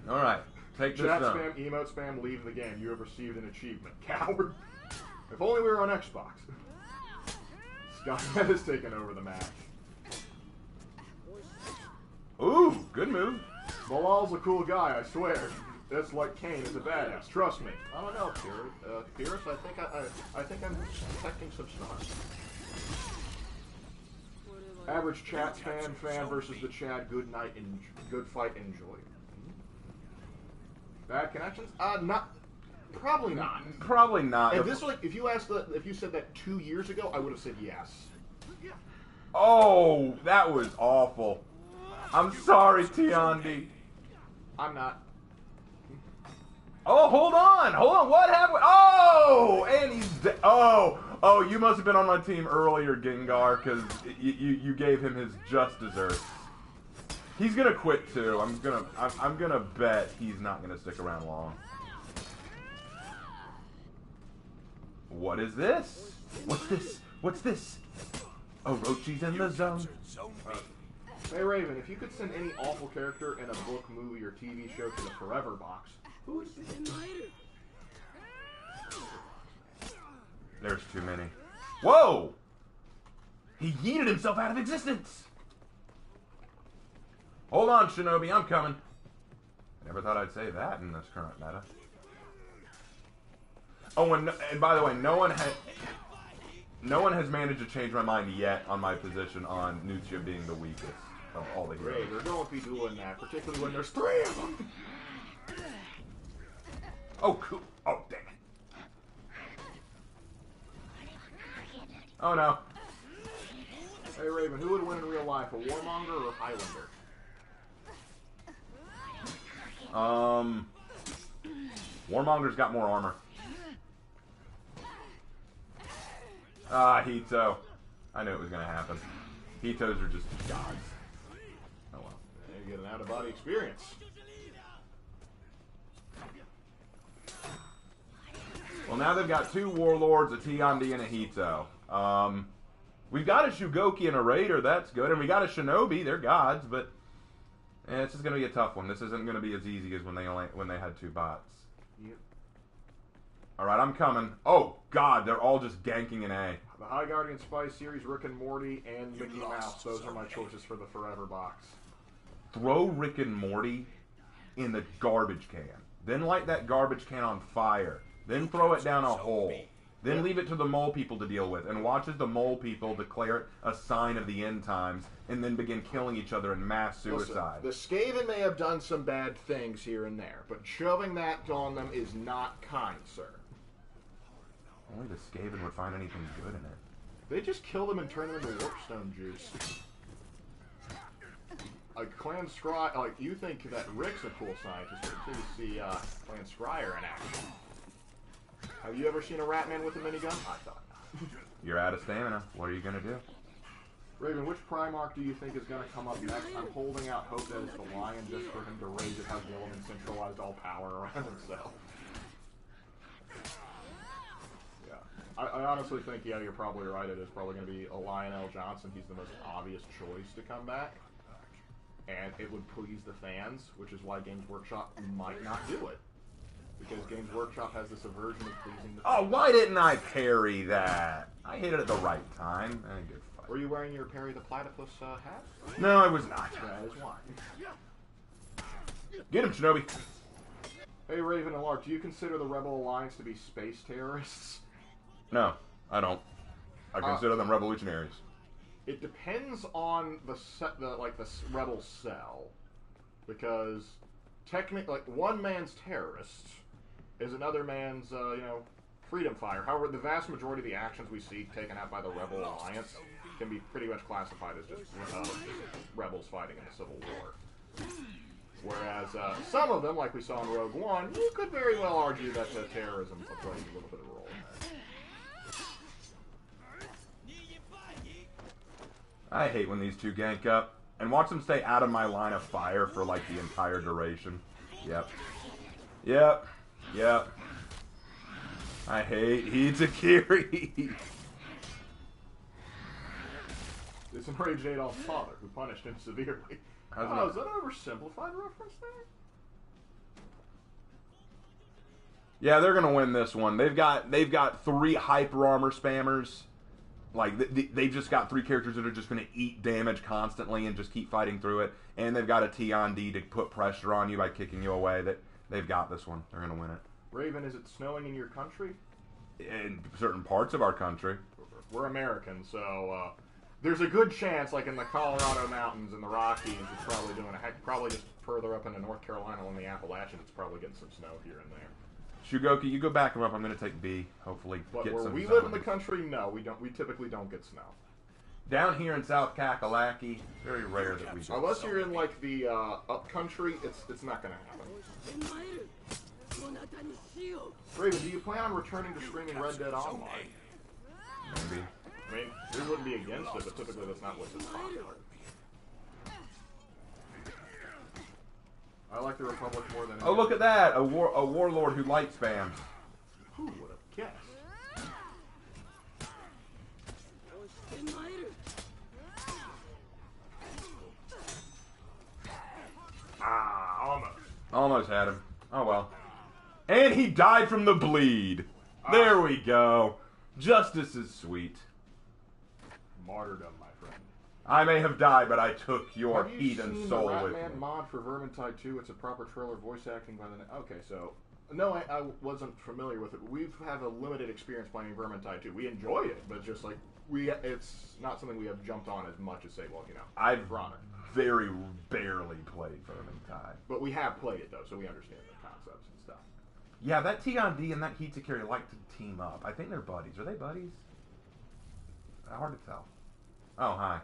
Alright, take this Chat down. spam, emote spam, leave the game. You have received an achievement. Coward. If only we were on Xbox. Skynet has taken over the match. Ooh, good move. Malal's a cool guy, I swear. That's like Kane is a badass. Trust me. I don't know, Pierce. I think I'm detecting some stars. Average chat fan versus the Chad. Good night and good fight. Enjoy. Bad connections? Probably not. Probably not. If this was if you said that 2 years ago, I would have said yes. Oh, that was awful. I'm sorry, Tiandi. I'm not. Oh, hold on. What happened? Oh, and he's oh, you must have been on my team earlier, Gengar, because you gave him his just desserts. He's gonna quit too. I'm gonna bet he's not gonna stick around long. What is this? What's this? Orochi's in the zone. Hey Raven, if you could send any awful character in a book, movie, or TV show to the Forever Box, who would it be? There's too many. Whoa! He yeeted himself out of existence! Hold on, Shinobi, I'm coming. I never thought I'd say that in this current meta. Oh, and by the way, no one had... No one has managed to change my mind yet on my position on Nuccia being the weakest of all the heroes. Great, they're going to be doing that, particularly when there's 3 of them. Oh, cool. Oh, dang it. Oh, no. Hey, Raven, who would win in real life, a Warmonger or a Highlander? Warmonger's got more armor. Ah, Hito. I knew it was going to happen. Hitos are just gods. Oh, well. You get an out-of-body experience. Well, now they've got 2 Warlords, a Tiandi, and a Hito. We've got a Shugoki and a Raider, that's good. And we got a Shinobi, they're gods, but it's just going to be a tough one. This isn't going to be as easy as when they had 2 bots. Yep. Alright, I'm coming. Oh, God, they're all just ganking an A. The High Guardian Spy series, Rick and Morty, and Mickey Mouse. Those are my choices for the Forever box. Throw Rick and Morty in the garbage can. Then light that garbage can on fire. Then throw it down a hole. Then leave it to the mole people to deal with. And watch as the mole people declare it a sign of the end times and then begin killing each other in mass suicide. Listen, the Skaven may have done some bad things here and there, but shoving that on them is not kind, sir. Only the Skaven would find anything good in it. They just kill them and turn them into warpstone juice. Like Clan Scry, like you think that Rick's a cool scientist, but until you see Clan Scryer in action. Have you ever seen a Ratman with a minigun? I thought not. You're out of stamina. What are you going to do? Raven, which Primarch do you think is going to come up next? I'm holding out hope that it's the Lion just for him to raise it, have Gilliman centralized all power around himself. I honestly think, yeah, you're probably right. It is probably going to be a Lionel Johnson. He's the most obvious choice to come back. And it would please the fans, which is why Games Workshop might not do it. Because Games Workshop has this aversion of pleasing the fans. Oh, why didn't I parry that? I hit it at the right time. Good fight. Were you wearing your Perry the Platypus hat? No, I was not. That is why. Get him, Shinobi. Hey, Raven and Lark, do you consider the Rebel Alliance to be space terrorists? No, I don't. I consider them revolutionaries. It depends on the rebel cell, because technically, like one man's terrorist is another man's, freedom fighter. However, the vast majority of the actions we see taken out by the Rebel Alliance can be pretty much classified as just rebels fighting in the Civil War. Whereas some of them, like we saw in Rogue One, you could very well argue that terrorism plays a little bit of a role in that. I hate when these 2 gank up. And watch them stay out of my line of fire for, like, the entire duration. Yep. Yep. Yep. I hate Hitakiri. It's enraged Adolf's father, who punished him severely. Is that an oversimplified reference there? Yeah, they're gonna win this one. They've got 3 hyper armor spammers. Like, they've just got 3 characters that are just going to eat damage constantly and just keep fighting through it. And they've got a T-on-D to put pressure on you by kicking you away. They've got this one. They're going to win it. Raven, is it snowing in your country? In certain parts of our country. We're Americans, so there's a good chance, like in the Colorado mountains and the Rockies, it's probably doing probably just further up into North Carolina on the Appalachians, it's probably getting some snow here and there. Shugoki, you go back him up. I'm going to take B. Hopefully, but get where some. We live in the country, no, we don't. We typically don't get snow. Down here in South Kakalaki, very rare that we get unless you're in like the up country, it's not going to happen. Raven, do you plan on returning to streaming Red Dead Online? Maybe. I mean, we wouldn't be against it, but typically that's not what's popular. I like the Republic more than. Oh, look at that! A warlord who light spams. Who would have guessed? Almost. Almost had him. Oh well. And he died from the bleed. There we go. Justice is sweet. Martyrdom, my friend. I may have died, but I took your heat and soul with me. Have you seen the Ratman mod for Vermintide 2? It's a proper trailer voice acting by the... Okay, so No, I wasn't familiar with it. We've had a limited experience playing Vermintide 2. We enjoy it, but it's just like it's not something we have jumped on as much as say, well, you know, I've Ronic. very barely played Vermintide. But we have played it though, so we understand the concepts and stuff. Yeah, that T&D and that Hitakiri like to team up. I think they're buddies. Are they buddies? Hard to tell. Oh, hi.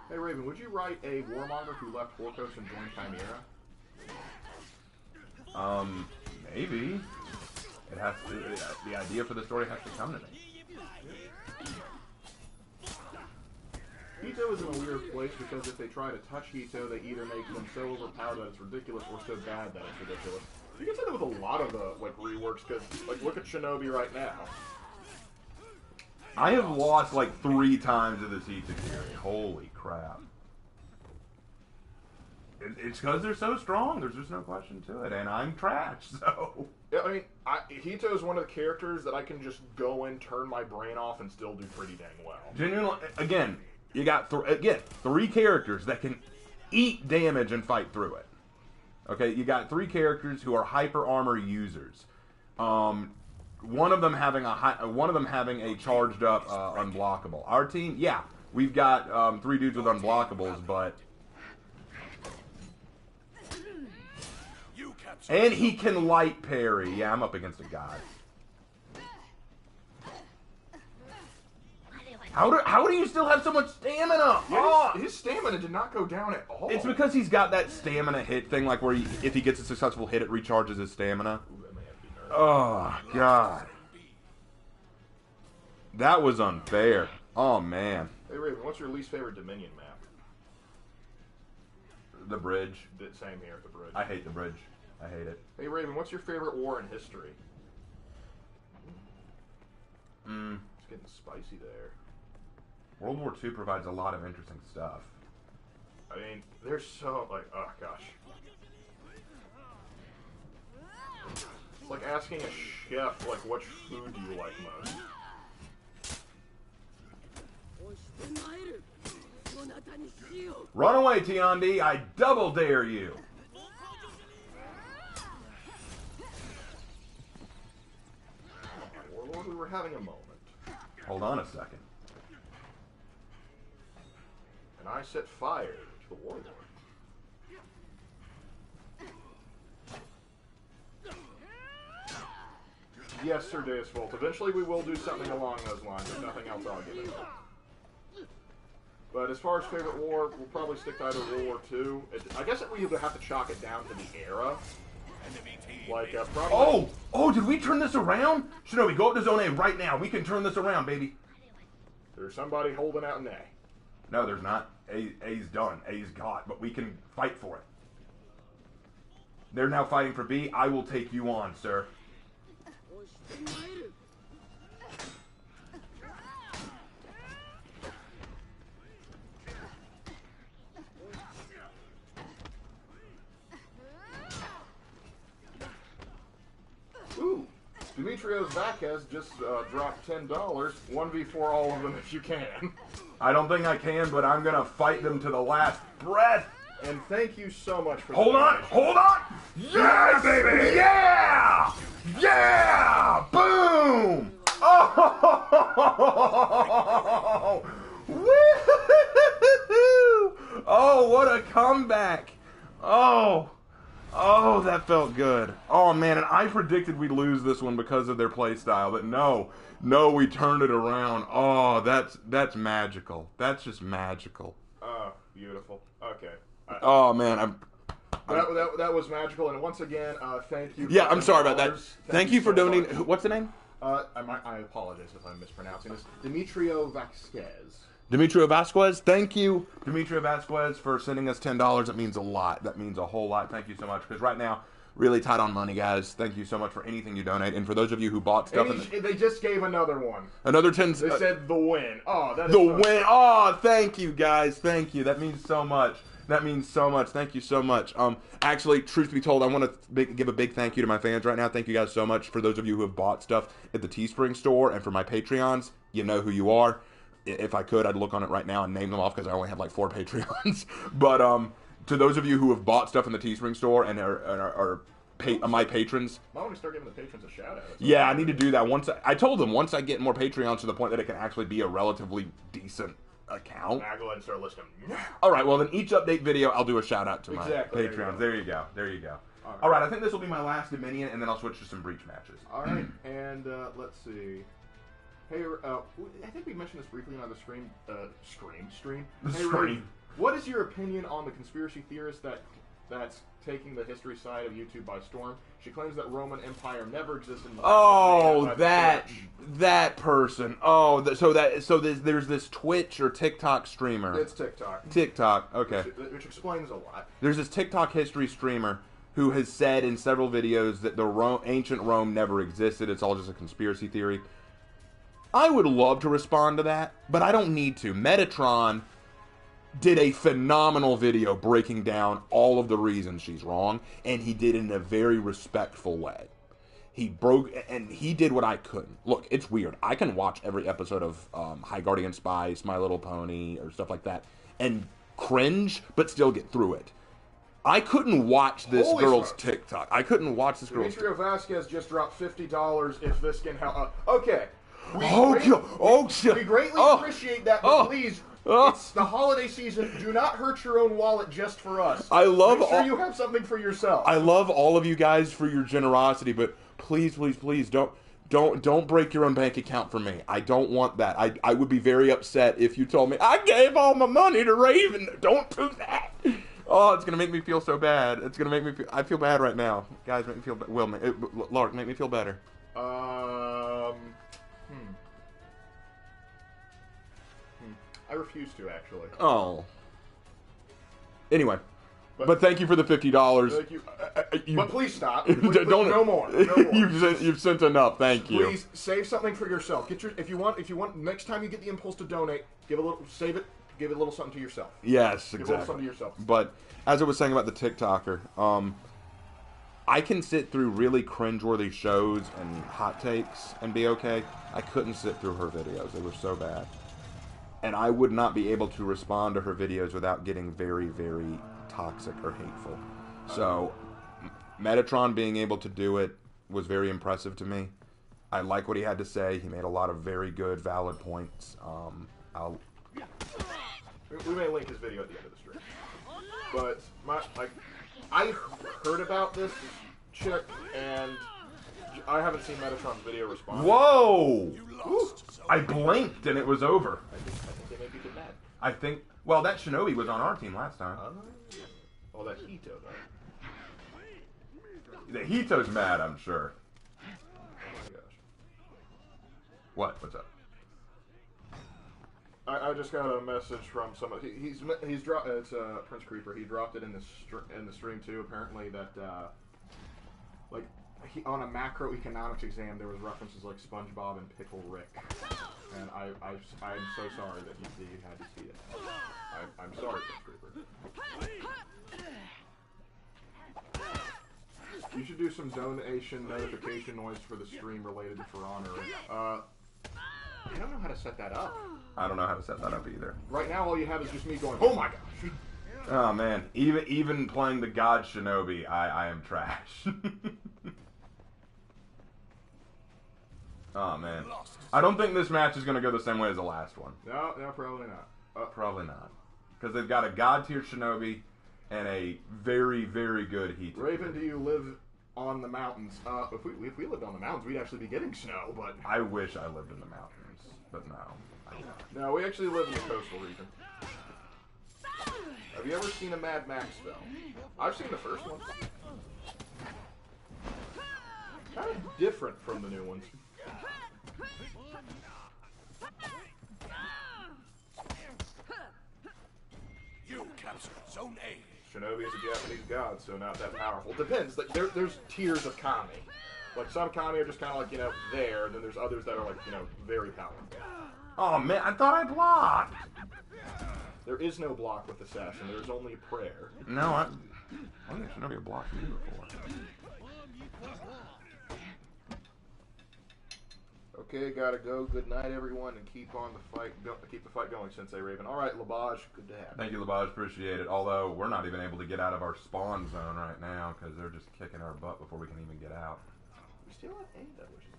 Hey Raven, would you write a Warmonger who left Orkos and joined Chimera? Maybe. It has to. The idea for the story has to come to me. Hito is in a weird place because if they try to touch Hito, they either make them so overpowered that it's ridiculous or so bad that it's ridiculous. You can say that with a lot of the like reworks, because like look at Shinobi right now. I have lost like 3 times to this Hitakiri. Holy crap. It's because they're so strong. There's just no question to it. And I'm trash, so... Yeah, I mean, Hito is one of the characters that I can just go in, turn my brain off, and still do pretty dang well. Genuinely, again, you got 3 characters that can eat damage and fight through it. Okay, you got 3 characters who are hyper armor users. One of them having a charged up unblockable. Our team, yeah, we've got 3 dudes with unblockables, but and he can light parry. Yeah, I'm up against a god. How do you still have so much stamina? Yeah, his stamina did not go down at all. It's because he's got that stamina hit thing, like where if he gets a successful hit, it recharges his stamina. Oh, God. That was unfair. Oh, man. Hey, Raven, what's your least favorite Dominion map? The bridge. Same here, the bridge. I hate the bridge. I hate it. Hey, Raven, what's your favorite war in history? It's getting spicy there. World War II provides a lot of interesting stuff. I mean, there's so, like, oh, gosh. It's like asking a chef, like, which food do you like most? Run away, T&D. I double dare you. Warlord, we were having a moment. Hold on a second. And I set fire to the Warlord. Yes, Sir Deus Volt. Eventually we will do something along those lines. If nothing else, I'll give it up. But as far as favorite war, we'll probably stick to either World War II. I guess we either have to chalk it down to the era. Like, probably... Oh, did we turn this around? Shinobi, go up to Zone A right now. We can turn this around, baby. There's somebody holding out an A. No, there's not. A's done. A's got, but we can fight for it. They're now fighting for B. I will take you on, sir. Ooh, Demetrios Vacquez just dropped $10. 1v4 all of them if you can. I don't think I can, but I'm gonna fight them to the last breath. And thank you so much for Hold on! Yeah, baby! Yeah! Yeah! Boom! Oh! Woo! Oh, what a comeback! Oh, that felt good. Oh man, and I predicted we'd lose this one because of their play style, but no, we turned it around. Oh, that's magical. That's just magical. Oh, beautiful. Okay. Oh man, that was magical, and once again, thank you. Yeah, I'm sorry about that. Thank you for donating. What's the name? I apologize if I'm mispronouncing this. Demetrio Vasquez. Demetrio Vasquez. Thank you, Demetrio Vasquez, for sending us $10. That means a lot. That means a whole lot. Thank you so much. Because right now, really tight on money, guys. Thank you so much for anything you donate. And for those of you who bought stuff, they just gave another one. Another 10. They said the win. Oh, that is the win. Oh, thank you, guys. Thank you. That means so much. That means so much. Thank you so much. Actually, truth be told, I want to give a big thank you to my fans right now. Thank you guys so much. For those of you who have bought stuff at the Teespring store, and for my Patreons, you know who you are. If I could, I'd look on it right now and name them off because I only have like 4 Patreons. But to those of you who have bought stuff in the Teespring store and are my patrons. Why don't we start giving the patrons a shout out? Yeah, I need to do that. I told them once I get more Patreons to the point that it can actually be a relatively decent account. Now go ahead and start listing them. All right, well then each update video I'll do a shout out to my Exactly. Patreons. There you go. There you go. All right, I think this will be my last Dominion, and then I'll switch to some Breach matches. All right, and let's see. Hey, I think we mentioned this briefly on the stream. Hey, Ray, what is your opinion on the conspiracy theorist that's taking the history side of YouTube by storm? She claims that Roman Empire never existed. That person. So there's this Twitch or TikTok streamer. It's TikTok. TikTok. Okay. Which explains a lot. There's this TikTok history streamer who has said in several videos that the ancient Rome never existed. It's all just a conspiracy theory. I would love to respond to that, but I don't need to. Metatron did a phenomenal video breaking down all of the reasons she's wrong, and he did it in a very respectful way. He did what I couldn't. Look, it's weird. I can watch every episode of High Guardian Spice, My Little Pony, or stuff like that, and cringe, but still get through it. I couldn't watch this girl's TikTok. I couldn't watch this girl's Demetrio Vasquez just dropped $50 if this can help. Okay. We greatly appreciate that, but please, it's the holiday season. Do not hurt your own wallet just for us. Make sure you have something for yourself. I love all of you guys for your generosity, but please don't break your own bank account for me. I don't want that. I would be very upset if you told me I gave all my money to Raven. Don't do that. Oh, it's gonna make me feel so bad. It's gonna make me feel. I feel bad right now, guys. Make me feel. Lark, make me feel better. I refuse to, actually. Oh. Anyway, but thank you for the $50. Thank you. But please stop. Please, no more. No more. You've sent enough. Thank you. Please save something for yourself. If you want. Next time you get the impulse to donate, save it. Give it a little something to yourself. Yes, exactly. Give a little something to yourself. But as I was saying about the TikToker, I can sit through really cringeworthy shows and hot takes and be okay. I couldn't sit through her videos. They were so bad. And I would not be able to respond to her videos without getting very, very toxic or hateful. So, Metatron being able to do it was very impressive to me. I like what he had to say. He made a lot of very good, valid points. We may link his video at the end of the stream. But, I heard about this chick, and I haven't seen Metatron's video respond. Whoa! I blinked and it was over. I think they may be mad. I think, well, that Shinobi was on our team last time. Oh, that Hito, though. The Hito's mad, I'm sure. Oh my gosh. What's up? I just got a message from somebody. He's dropped. It's Prince Creeper. He dropped it in the stream too. Apparently that on a macroeconomics exam there was references like SpongeBob and Pickle Rick, and I'm so sorry that you had to see it. I'm sorry, Prince Creeper. You should do some donation notification noise for the stream related to For Honor. I don't know how to set that up. I don't know how to set that up either. Right now, all you have is just me going, oh my gosh. Oh man, even playing the God Shinobi, I am trash. Oh man, I don't think this match is going to go the same way as the last one. No, probably not. Probably not, because they've got a God tier Shinobi and a very, very good Hito. Raven, do you live on the mountains? If we lived on the mountains, we'd actually be getting snow, but... I wish I lived in the mountains, but no. No, we actually live in the coastal region. Have you ever seen a Mad Max film? I've seen the first one. Kind of different from the new ones. You captured Zone A. Shinobi is a Japanese god, so not that powerful. Depends. Like, there's tiers of kami. Like, some kami are just kind of like, there, and then there's others that are like, very powerful. Oh man, I thought I blocked! There is no block with Assassin, there's only prayer. No, I think Shinobi blocked me before. Okay, gotta go. Good night, everyone, and keep on the fight. Keep the fight going, Sensei Raven. All right, Labaj, good to have you. Thank you, Labaj. Appreciate it. Although we're not even able to get out of our spawn zone right now because they're just kicking our butt before we can even get out. We still have A though, which is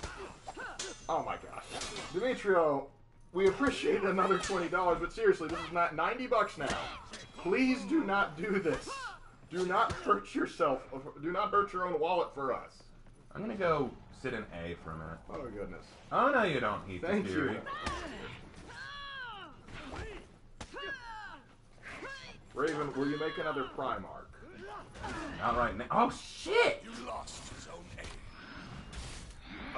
impressive. Oh my gosh, Demetrio, we appreciate another $20, but seriously, this is not $90 now. Please do not do this. Do not hurt yourself. Do not hurt your own wallet for us. I'm gonna go sit in A for a minute. Oh my goodness. Oh no, you don't, Heath. Thank you. Raven, will you make another Primarch? Not right now. Oh shit! You lost Zone A.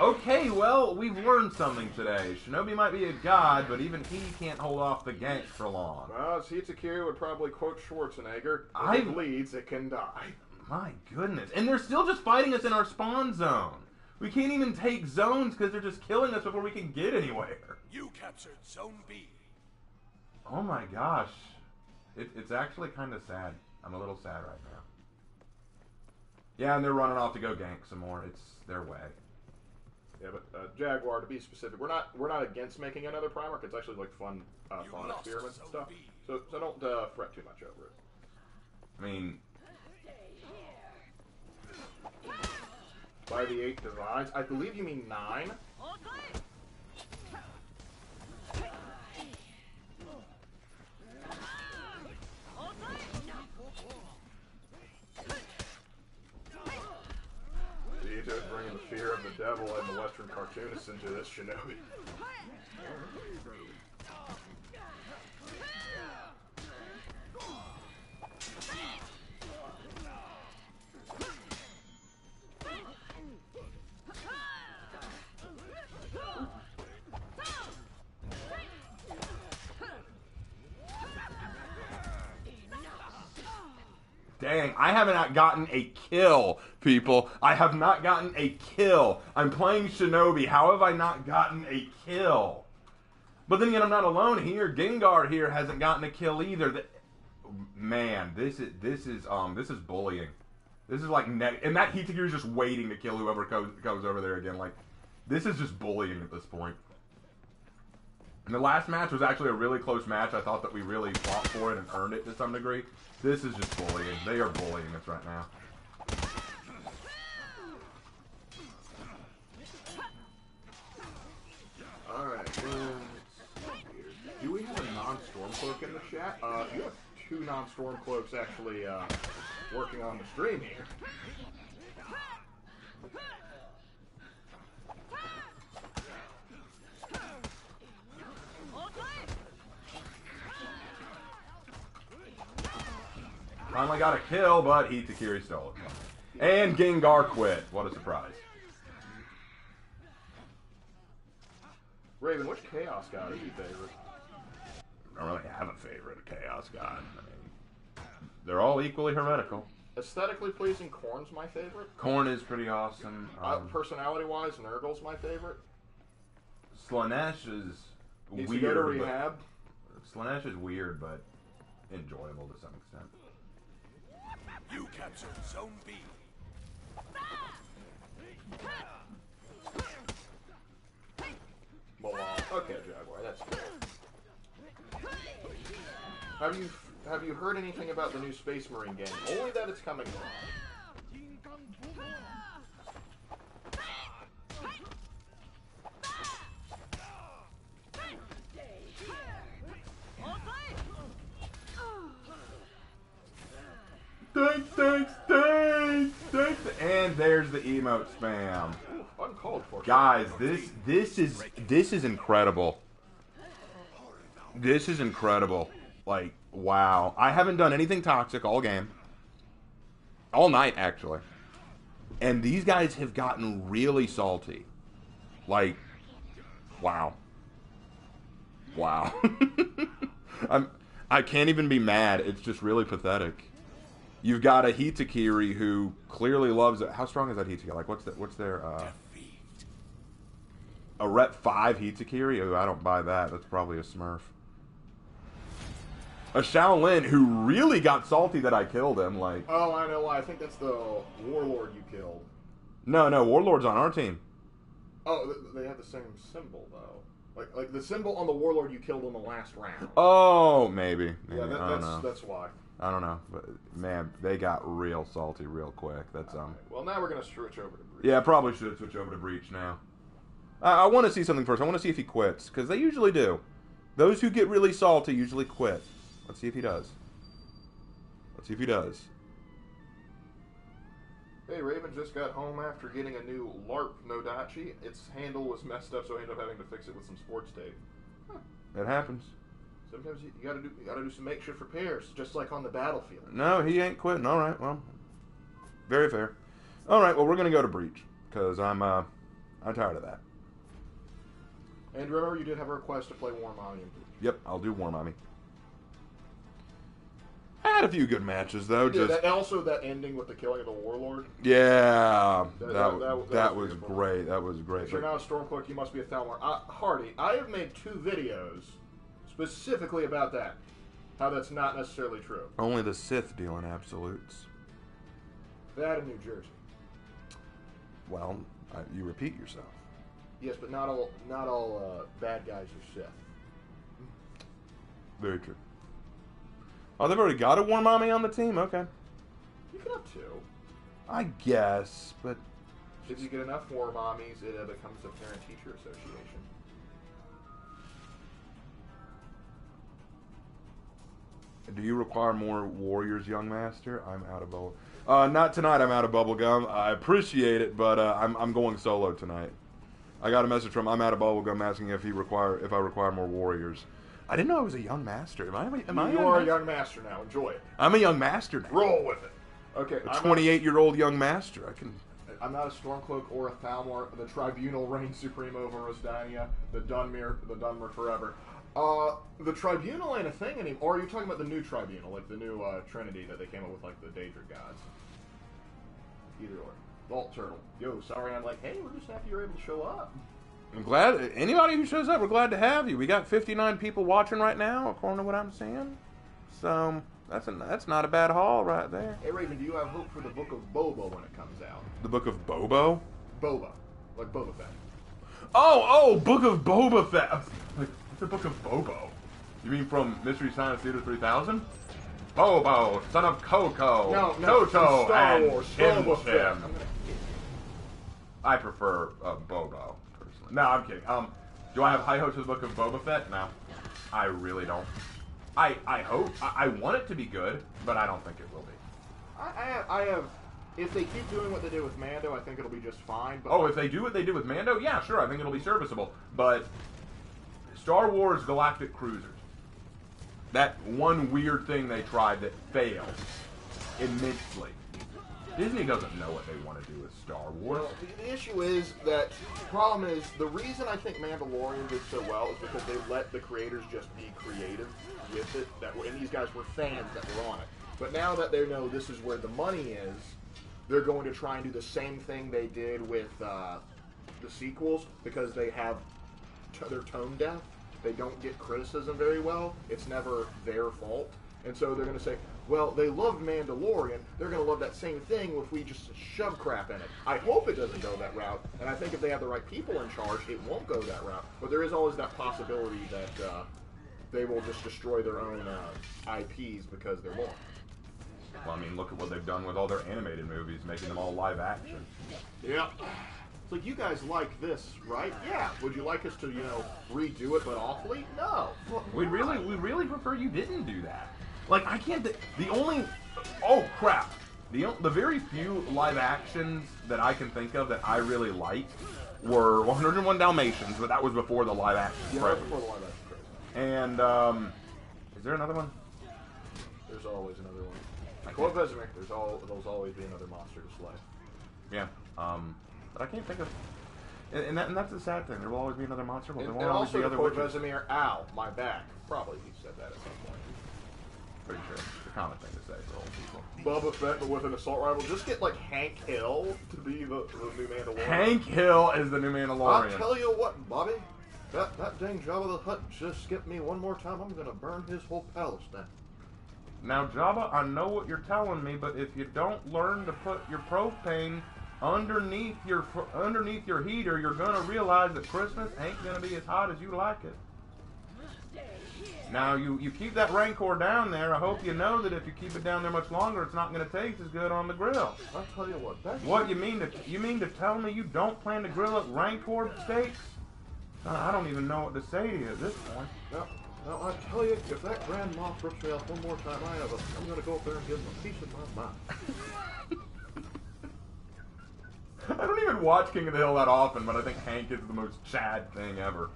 Okay, well, we've learned something today. Shinobi might be a god, but even he can't hold off the gank for long. Well, as Hitakiri would probably quote Schwarzenegger, if it bleeds, it can die. My goodness. And they're still just fighting us in our spawn zone. We can't even take zones because they're just killing us before we can get anywhere. You captured Zone B. Oh my gosh. It's actually kind of sad. I'm a little sad right now. Yeah, and they're running off to go gank some more. It's their way. Yeah, but Jaguar, to be specific, we're not against making another Primarch. It's actually like fun experiments and stuff. So don't fret too much over it. I mean, by the 8 divides, I believe you mean 9. Vito is bringing the fear of the devil and the Western cartoonists into this Shinobi. dang, I haven't gotten a kill, people. I have not gotten a kill. I'm playing Shinobi. How have I not gotten a kill? But then again, I'm not alone here. Gengar here hasn't gotten a kill either. Man, this is bullying. This is like and that Hitakiri's just waiting to kill whoever goes over there again. Like, this is just bullying at this point. And the last match was actually a really close match. I thought that we really fought for it and earned it to some degree. This is just bullying. They are bullying us right now. Alright, do we have a non-storm cloak in the chat? You have 2 non-storm cloaks actually working on the stream here. Finally got a kill, but Hitakiri stole it. And Gengar quit. What a surprise. Raven, which Chaos God is your favorite? I don't really have a favorite Chaos God. I mean, they're all equally heretical. Aesthetically pleasing, Korn's my favorite. Korn is pretty awesome. Personality-wise, Nurgle's my favorite. Slanesh is Needs weird. to go to rehab. Slanesh is weird, but enjoyable to some extent. You captured Zone B. Malone. Okay, Jaguar, that's good. Have you heard anything about the new Space Marine game? Only that it's coming along. Thanks. And there's the emote spam. Ooh, uncalled for. Guys, this is incredible. This is incredible. Like, wow. I haven't done anything toxic all game. All night, actually. And these guys have gotten really salty. Like, wow. Wow. I can't even be mad. It's just really pathetic. You've got a Hitakiri who clearly loves it. How strong is that Hitakiri? Like, what's their a Rep 5 Hitakiri? Oh, I don't buy that. That's probably a Smurf. A Shaolin who really got salty that I killed him. Like, oh, I know why. I think that's the Warlord you killed. No, Warlord's on our team. Oh, they have the same symbol though. Like the symbol on the warlord you killed in the last round. Oh, maybe. Yeah, I don't know. that's why. I don't know, but man, they got real salty real quick. That's Well, now we're gonna switch over to Breach. Yeah, probably should switch over to Breach now. I want to see something first. I want to see if he quits, because they usually do. Those who get really salty usually quit. Let's see if he does. Let's see if he does. Hey, Raven just got home after getting a new LARP Nodachi. Its handle was messed up, so I ended up having to fix it with some sports tape. Huh. It happens. Sometimes you gotta do some makeshift repairs, just like on the battlefield. No, he ain't quitting. All right, well, very fair. All right, well, we're gonna go to Breach because I'm tired of that. And remember, you did have a request to play Warmonger in Breach. Yep, I'll do Warmonger. I had a few good matches though. And also that ending with the killing of the warlord. Yeah, that was great. That was great. If you're not a Stormcloak, you must be a Thalmor. Hardy, I have made 2 videos specifically about that. How that's not necessarily true. Only the Sith deal in absolutes. That in New Jersey. Well, you repeat yourself. Yes, but not all bad guys are Sith. Very true. Oh, they've already got a Warmonger on the team? Okay. You can have 2. I guess, but... If you get enough Warmommies, it becomes a parent-teacher association. Do you require more warriors, young master? I'm out of bubble. Not tonight. I'm out of bubblegum. I appreciate it, but I'm going solo tonight. I got a message from I'm out of bubblegum asking if I require more warriors. I didn't know I was a young master. Am I? You are a young master now. Enjoy it. I'm a young master now. Roll with it. Okay. A 28-year-old young master. I'm not a Stormcloak or a Thalmor. The Tribunal reigns supreme over Rosdania. The Dunmer forever. The Tribunal ain't a thing anymore. Or are you talking about the new Tribunal, like the new Trinity that they came up with, like the Daedric gods? Either or. Vault Turtle. Yo, sorry, I'm like, hey, we're just happy you're able to show up. I'm glad. Anybody who shows up, we're glad to have you. We got 59 people watching right now, according to what I'm seeing. So that's not a bad haul right there. Hey, Raven, do you have hope for the Book of Boba when it comes out? The Book of Bobo? Boba, like Boba Fett. Oh, Book of Boba Fett. Like, what's the Book of Bobo? You mean from Mystery Science Theater 3000? Bobo, son of Coco, No, Toto, Star and Wars, Tim Boba Fett. Tim. I prefer Bobo, personally. No, I'm kidding. Do I have high hopes for the Book of Boba Fett? No, I really don't. I hope. I want it to be good, but I don't think it will be. I have. If they keep doing what they did with Mando, I think it'll be just fine. But if they do what they did with Mando, yeah, sure, I think it'll be serviceable. But Star Wars Galactic Cruisers, that one weird thing they tried that failed immensely. Disney doesn't know what they want to do with Star Wars. Well, the issue is that the problem is the reason I think Mandalorian did so well is because they let the creators just be creative with it. And these guys were fans that were on it. But now that they know this is where the money is, they're going to try and do the same thing they did with the sequels because they have they're tone deaf. They don't get criticism very well. It's never their fault. And so they're going to say, well, they loved Mandalorian. They're going to love that same thing if we just shove crap in it. I hope it doesn't go that route. And I think if they have the right people in charge, it won't go that route. But there is always that possibility that they will just destroy their own IPs because they're more. Well, I mean, look at what they've done with all their animated movies, making them all live action. Yeah. It's like, you guys like this, right? Yeah. Would you like us to, redo it but awfully? No. We really prefer you didn't do that. Like, I can't. The only. Oh crap! The very few live actions that I can think of that I really liked were 101 Dalmatians, but that was before the live action. Yeah, that was before the live action craze. And is there another one? There's always another one. Quote Vesemir, there's always be another monster to slay. Yeah. But I can't think of. And that's the sad thing. There will always be another monster. But there won't and always also be to other quote witches. Vesemir, ow, my back. Probably he said that at some point. Pretty sure. It's a common thing to say for old people. Boba Fett, but with an assault rifle. Just get like Hank Hill to be the new Mandalorian. Hank Hill is the new Mandalorian. I'll tell you what, Bobby. That dang Jabba the Hutt just skipped me one more time. I'm gonna burn his whole palace down. Now, Jabba, I know what you're telling me, but if you don't learn to put your propane underneath your heater, you're gonna realize that Christmas ain't gonna be as hot as you like it. Now, you keep that Rancor down there. I hope you know that if you keep it down there much longer, it's not going to taste as good on the grill. I'll tell you what. What, you mean to tell me you don't plan to grill up Rancor steaks? I don't even know what to say to you at this point. No, I tell you, if that Grand Moff rips me off one more time, I'm going to go up there and give him a piece of my mind. I don't even watch King of the Hill that often, but I think Hank is the most Chad thing ever.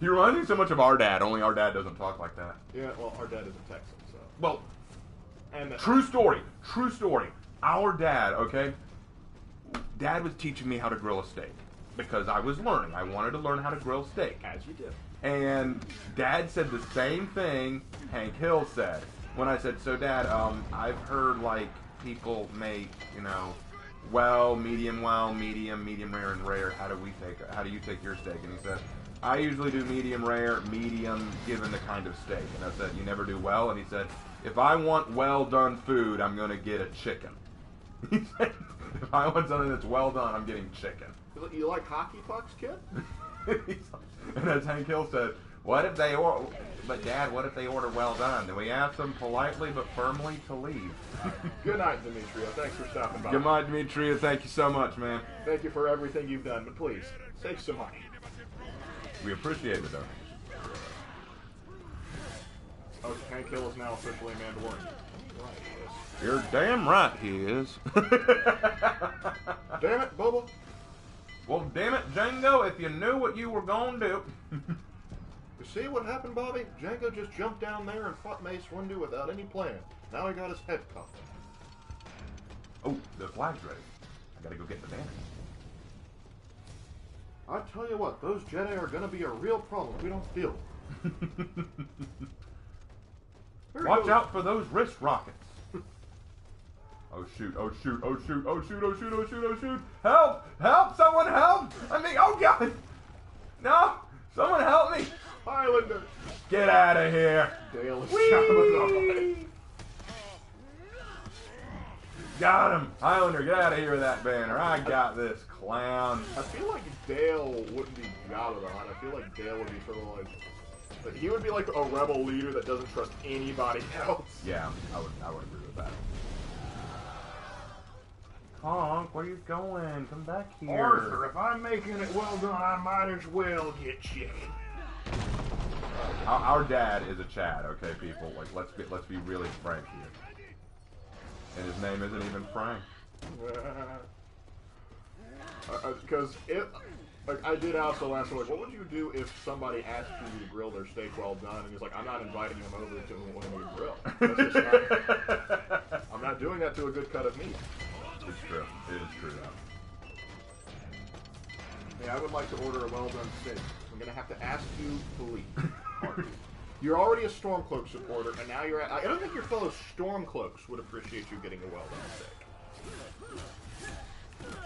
He reminds me so much of our dad, only our dad doesn't talk like that. Yeah, well, our dad is a Texan, so. Well, and true story. Our dad, okay? Dad was teaching me how to grill a steak because I was learning. I wanted to learn how to grill steak. As you do. And Dad said the same thing Hank Hill said. When I said, so Dad, I've heard, like, people make, medium, rare, and rare. How do you take your steak? And he said, I usually do medium rare, medium, given the kind of steak. And I said, you never do well? And he said, if I want well done food, I'm going to get a chicken. He said, if I want something that's well done, I'm getting chicken. You like hockey pucks, kid? And as Hank Hill said, what if they order well done? Do we ask them politely but firmly to leave? Good night, Demetrio. Thanks for stopping by. Good night, Demetrio. Thank you so much, man. Thank you for everything you've done, but please, save some money. We appreciate it, though. Oh, Hank Hill is now officially a Mandalorian. Right, yes. You're damn right he is. Damn it, Bubba. Well, damn it, Django, if you knew what you were going to do. You see what happened, Bobby? Django just jumped down there and fought Mace Windu without any plan. Now he got his head cuffed. Oh, the flag's ready. I gotta go get the banner. I tell you what, those Jedi are gonna be a real problem if we don't deal with them. Watch out for those wrist rockets. Oh shoot, oh shoot, oh shoot, oh shoot, oh shoot, oh shoot, oh shoot. Help! Help! Someone help! Oh god! No! Someone help me! Highlander! Get out of here! Dale is shot. Got him! Highlander, get out of here with that banner. I got this, clown. I feel like Dale wouldn't be Jabba the Hutt. I feel like Dale would be sort of like... He would be like a rebel leader that doesn't trust anybody else. Yeah, I would agree with that. Honk, where you going? Come back here. Arthur, if I'm making it well done, I might as well get chicken. Our dad is a Chad, okay, people? Like, let's be really frank here. And his name isn't even Frank. Because I did ask the last one, like, what would you do if somebody asked you to grill their steak well done? And he's like, I'm not inviting him over to when we grill. That's just not, I'm not doing that to a good cut of meat. It's true. It is true, though. Hey, I would like to order a well done steak. I'm going to have to ask you to leave. You're already a Stormcloak supporter, and now you're I don't think your fellow Stormcloaks would appreciate you getting a well done steak.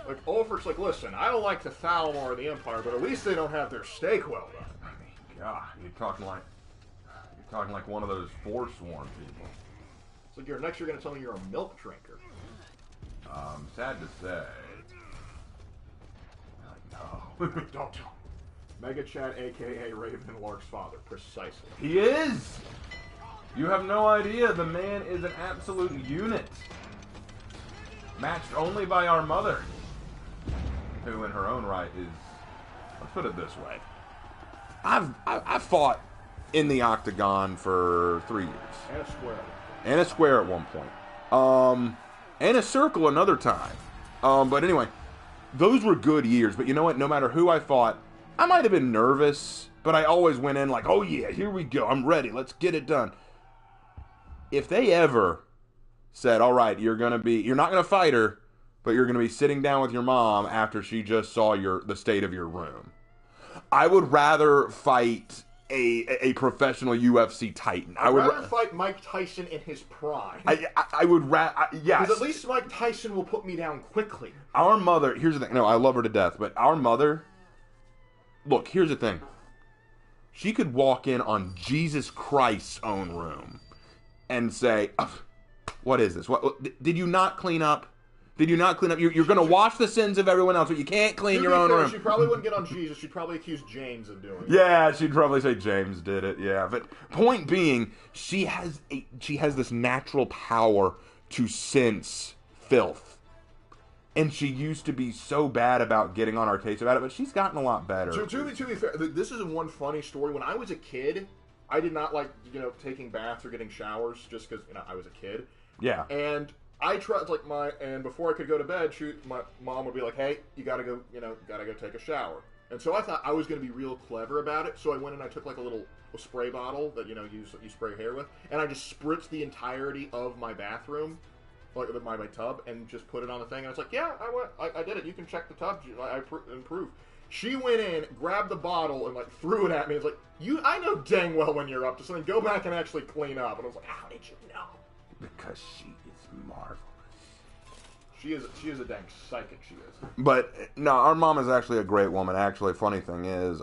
Like, Ulfric's like, listen, I don't like the Thalmor or the Empire, but at least they don't have their steak well done. I mean, God, you're talking like one of those Forsworn people. It's like next you're going to tell me you're a milk drinker. Sad to say. No. Don't tell me. Mega Chad, a.k.a. Raven and Lark's father. Precisely. He is! You have no idea. The man is an absolute unit. Matched only by our mother. Who, in her own right, is... Let's put it this way. I've fought in the Octagon for 3 years. And a square. And a square at one point. And a circle another time. But anyway, those were good years. But you know what? No matter who I fought, I might have been nervous, but I always went in like, oh yeah, here we go. I'm ready. Let's get it done. If they ever said, all right, you're not going to fight her, but you're going to be sitting down with your mom after she just saw the state of your room, I would rather fight a professional UFC titan. I would rather fight Mike Tyson in his prime. I would rather, yes. Because at least Mike Tyson will put me down quickly. Our mother, here's the thing. No, I love her to death, but our mother, look, here's the thing. She could walk in on Jesus Christ's own room and say, oh, what is this? What did you not clean up? They do not clean up. You're going to wash the sins of everyone else, but you can't clean your own room. She probably wouldn't get on Jesus. She'd probably accuse James of doing it. Yeah, she'd probably say James did it. Yeah, but point being, she has this natural power to sense filth. And she used to be so bad about getting on our case about it, but she's gotten a lot better. To be fair, this is one funny story. When I was a kid, I did not like, taking baths or getting showers just because, I was a kid. Yeah. And I tried, and before I could go to bed, my mom would be like, hey, you gotta go take a shower. And so I thought I was going to be real clever about it, so I went and I took like a little spray bottle that, you spray hair with, and I just spritzed the entirety of my bathroom, like my tub, and just put it on the thing, and I was like, yeah, I did it, you can check the tub, I improved. She went in, grabbed the bottle, and threw it at me. It's like, I know dang well when you're up to something, go back and actually clean up. And I was like, how did you know? Because she is marvelous. She is a dang psychic, she is. But, no, our mom is actually a great woman. Actually, funny thing is,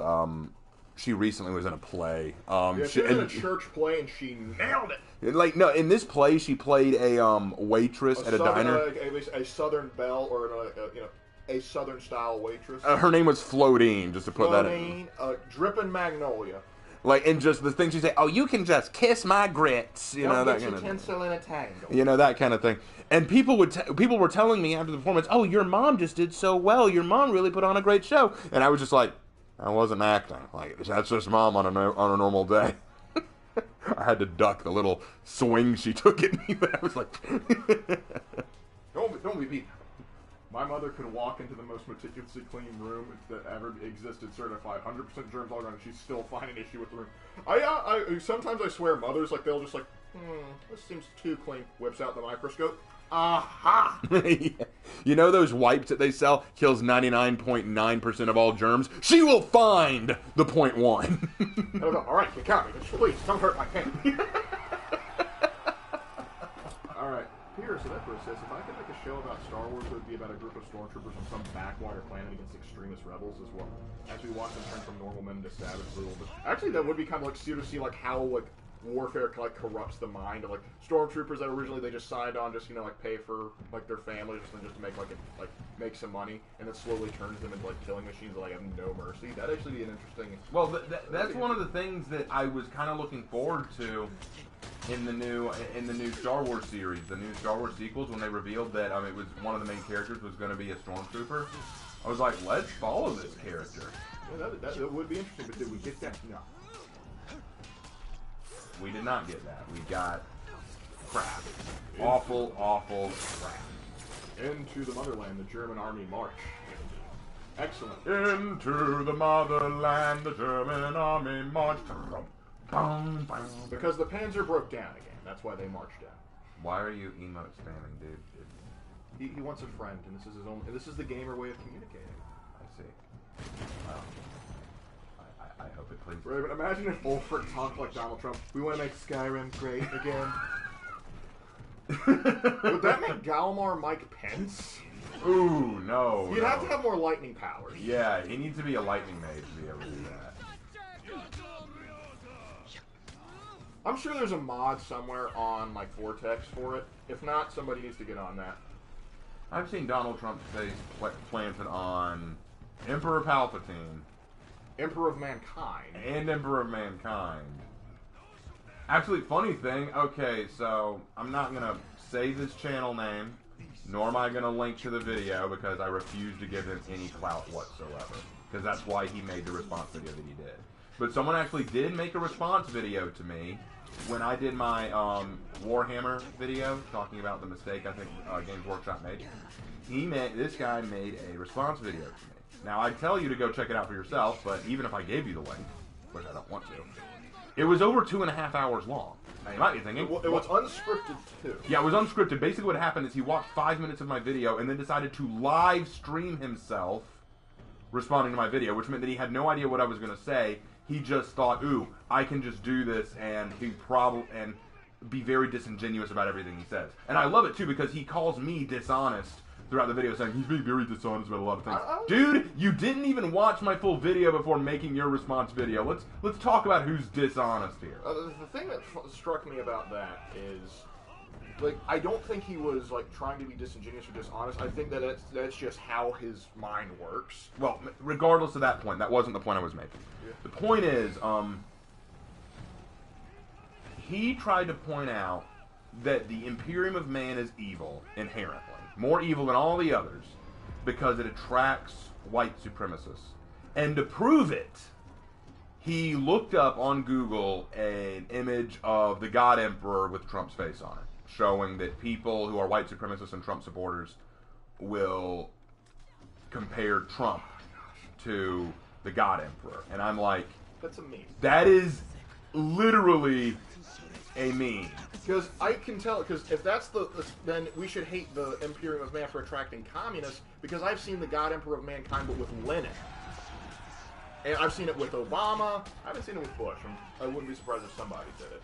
she recently was in a play. She was in a church play, and she nailed it. No, in this play, she played a waitress at a diner. A Southern belle, or, a Southern-style waitress. Her name was Flodine, just to put that in. Drippin' Magnolia. And just the thing she'd say, oh, you can just kiss my grits, that kind of thing. Tinsel in a tangle. That kind of thing. And people were telling me after the performance, oh, your mom just did so well. Your mom really put on a great show. And I was just like, I wasn't acting. That's just mom on a normal day. I had to duck the little swing she took at me, but I was like, don't be beat. My mother could walk into the most meticulously clean room that ever existed, certified, 100% germs all around, and she'd still find an issue with the room. Sometimes I swear mothers, they'll just this seems too clean, whips out the microscope. Aha! Yeah. Those wipes that they sell kills 99.9% of all germs? She will find the 0.1. All right, you got me. Please, don't hurt my pen. All right. Peter Sedepro says, if I could make a show about Star Wars, it would be about a group of stormtroopers on some backwater planet against extremist rebels as well. As we watch them turn from normal men to savage rule. But actually, that would be kind of to see how warfare corrupts the mind of stormtroopers that originally they just signed on just pay for their families just to make some money, and then slowly turns them into killing machines that have no mercy. That'd actually be an interesting. Well, that's one of the things that I was kind of looking forward to. In the new Star Wars series, the new Star Wars sequels, when they revealed that it was one of the main characters was going to be a stormtrooper, I was like, let's follow this character. Yeah, that would be interesting, but did we get that? No. We did not get that. We got crap. Awful crap. Into the motherland, the German army march. Excellent. Into the motherland, the German army march. Because the Panzer broke down again. That's why they marched down. Why are you emote spamming, dude? He wants a friend, and this is his own. This is the gamer way of communicating. I see. I hope it pleases. Right, but imagine if Ulfric talked like Donald Trump. We want to make Skyrim great again. Would that make Galmar Mike Pence? Ooh, no. He'd have to have more lightning powers. Yeah, he needs to be a lightning mage to be able to do that. I'm sure there's a mod somewhere on Vortex for it. If not, somebody needs to get on that. I've seen Donald Trump's face planted on Emperor Palpatine, Emperor of Mankind, and Emperor of Mankind. Actually, funny thing. Okay, so I'm not gonna say this channel name, nor am I gonna link to the video because I refuse to give him any clout whatsoever. Because that's why he made the response video that he did. But someone actually did make a response video to me when I did my Warhammer video talking about the mistake I think Games Workshop made. This guy made a response video to me. Now I'd tell you to go check it out for yourself, but even if I gave you the link, which I don't want to, it was over 2.5 hours long. Now you might be thinking, it was unscripted too. Yeah, it was unscripted. Basically, what happened is he watched 5 minutes of my video and then decided to live stream himself responding to my video, which meant that he had no idea what I was going to say. He just thought, ooh, I can just do this, and and be very disingenuous about everything he says. And I love it, too, because he calls me dishonest throughout the video, saying he's being very dishonest about a lot of things. Dude, you didn't even watch my full video before making your response video. Let's talk about who's dishonest here. The thing that struck me about that is like, I don't think he was like trying to be disingenuous or dishonest. I think that that's just how his mind works. Well, regardless of that point, that wasn't the point I was making. Yeah. The point is, he tried to point out that the Imperium of Man is evil inherently, more evil than all the others, because it attracts white supremacists. And to prove it, he looked up on Google an image of the God Emperor with Trump's face on it, showing that people who are white supremacists and Trump supporters will compare Trump to the God Emperor. And I'm like, that's a meme. that is literally a meme. Because I can tell, because if that's then we should hate the Imperium of Man for attracting communists, because I've seen the God Emperor of Mankind, but with Lenin. And I've seen it with Obama. I haven't seen it with Bush. I wouldn't be surprised if somebody did it.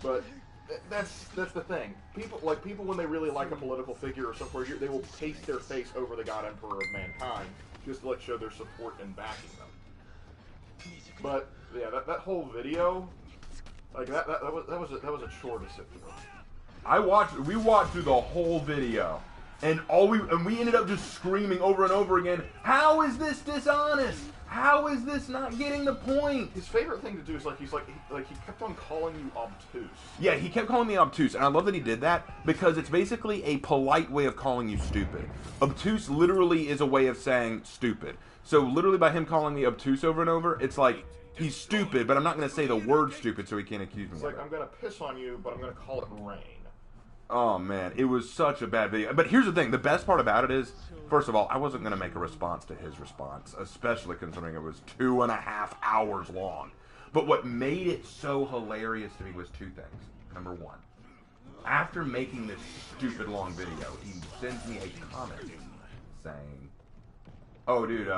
But that's the thing. People when they really like a political figure or somewhere, they will paste their face over the God Emperor of Mankind just to show their support and backing them. But yeah, that whole video, like that was a chore to sit through. We watched through the whole video, and we ended up just screaming over and over again, how is this dishonest? How is this not getting the point? His favorite thing to do is he kept on calling you obtuse. Yeah, he kept calling me obtuse, and I love that he did that because it's basically a polite way of calling you stupid. Obtuse literally is a way of saying stupid. So literally by him calling me obtuse over and over, it's like, he's stupid, but I'm not going to say the word stupid so he can't accuse me. It's like, I'm going to piss on you, but I'm going to call it rain. Oh, man, it was such a bad video. But here's the thing. The best part about it is, first of all, I wasn't going to make a response to his response, especially considering it was 2.5 hours long. But what made it so hilarious to me was two things. Number one, after making this stupid long video, he sends me a comment saying, oh, dude,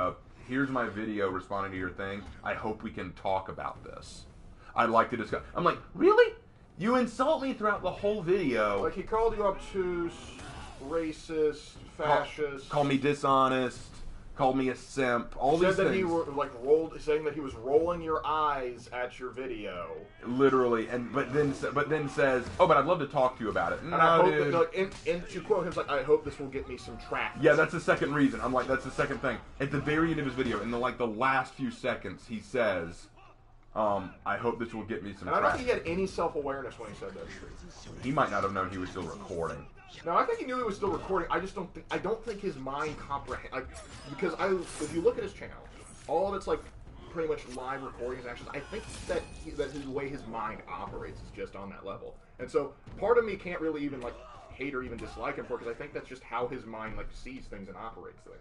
here's my video responding to your thing. I hope we can talk about this. I'd like to discuss. I'm like, really? You insult me throughout the whole video. Like, he called you obtuse, racist, fascist. Called me dishonest. Called me a simp. All these things. Saying that he was rolling your eyes at your video. Literally, but then says, "Oh, but I'd love to talk to you about it." And I hope that, and to quote him, he's like, "I hope this will get me some traffic." Yeah, that's the second reason. I'm like, that's the second thing. At the very end of his video, in the last few seconds, he says, I hope this will get me some traffic. I don't think he had any self-awareness when he said that. He might not have known he was still recording. No, I think he knew he was still recording. I don't think his mind comprehend. Because if you look at his channel, all of it's pretty much live recordings and actions. I think that the way his mind operates is just on that level. And so part of me can't really even hate or even dislike him for it, because I think that's just how his mind sees things and operates things.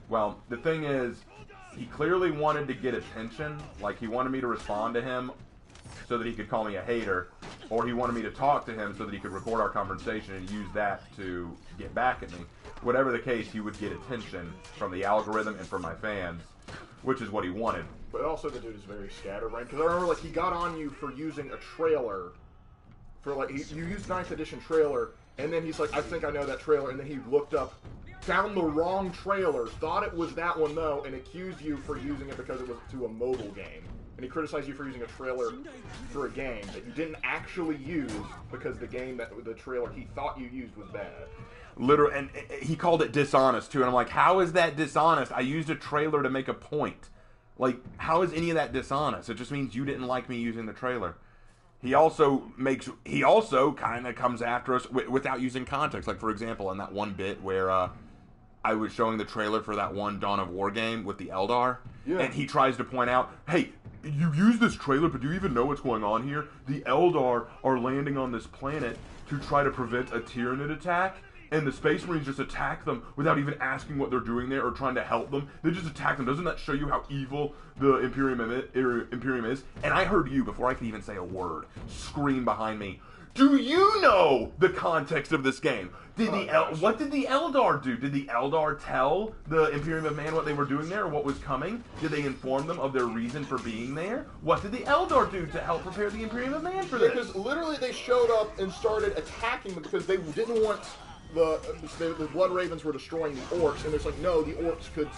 Well, the thing is, he clearly wanted to get attention. He wanted me to respond to him so that he could call me a hater, or he wanted me to talk to him so that he could record our conversation and use that to get back at me. Whatever the case, he would get attention from the algorithm and from my fans, which is what he wanted. But also the dude is very scatterbrained, because I remember he got on you for using a trailer for you used 9th edition trailer, and then he's like, I think I know that trailer, and then he looked up, found the wrong trailer, thought it was that one though, and accused you for using it because it was to a mobile game. And he criticized you for using a trailer for a game that you didn't actually use because the trailer he thought you used was bad. Literally, and he called it dishonest too, and I'm like, how is that dishonest? I used a trailer to make a point. How is any of that dishonest? It just means you didn't like me using the trailer. He also kind of comes after us without using context. For example, in that one bit where I was showing the trailer for that one Dawn of War game with the Eldar, and he tries to point out, hey, you use this trailer, but do you even know what's going on here? The Eldar are landing on this planet to try to prevent a Tyrannid attack, and the Space Marines just attack them without even asking what they're doing there or trying to help them. They just attack them. Doesn't that show you how evil the Imperium is? And I heard you, before I could even say a word, scream behind me, do you know the context of this game? What did the Eldar do? Did the Eldar tell the Imperium of Man what they were doing there or what was coming? Did they inform them of their reason for being there? What did the Eldar do to help prepare the Imperium of Man for this? Because literally they showed up and started attacking them because they didn't want the Blood Ravens were destroying the orcs, and there's like, no, the orcs could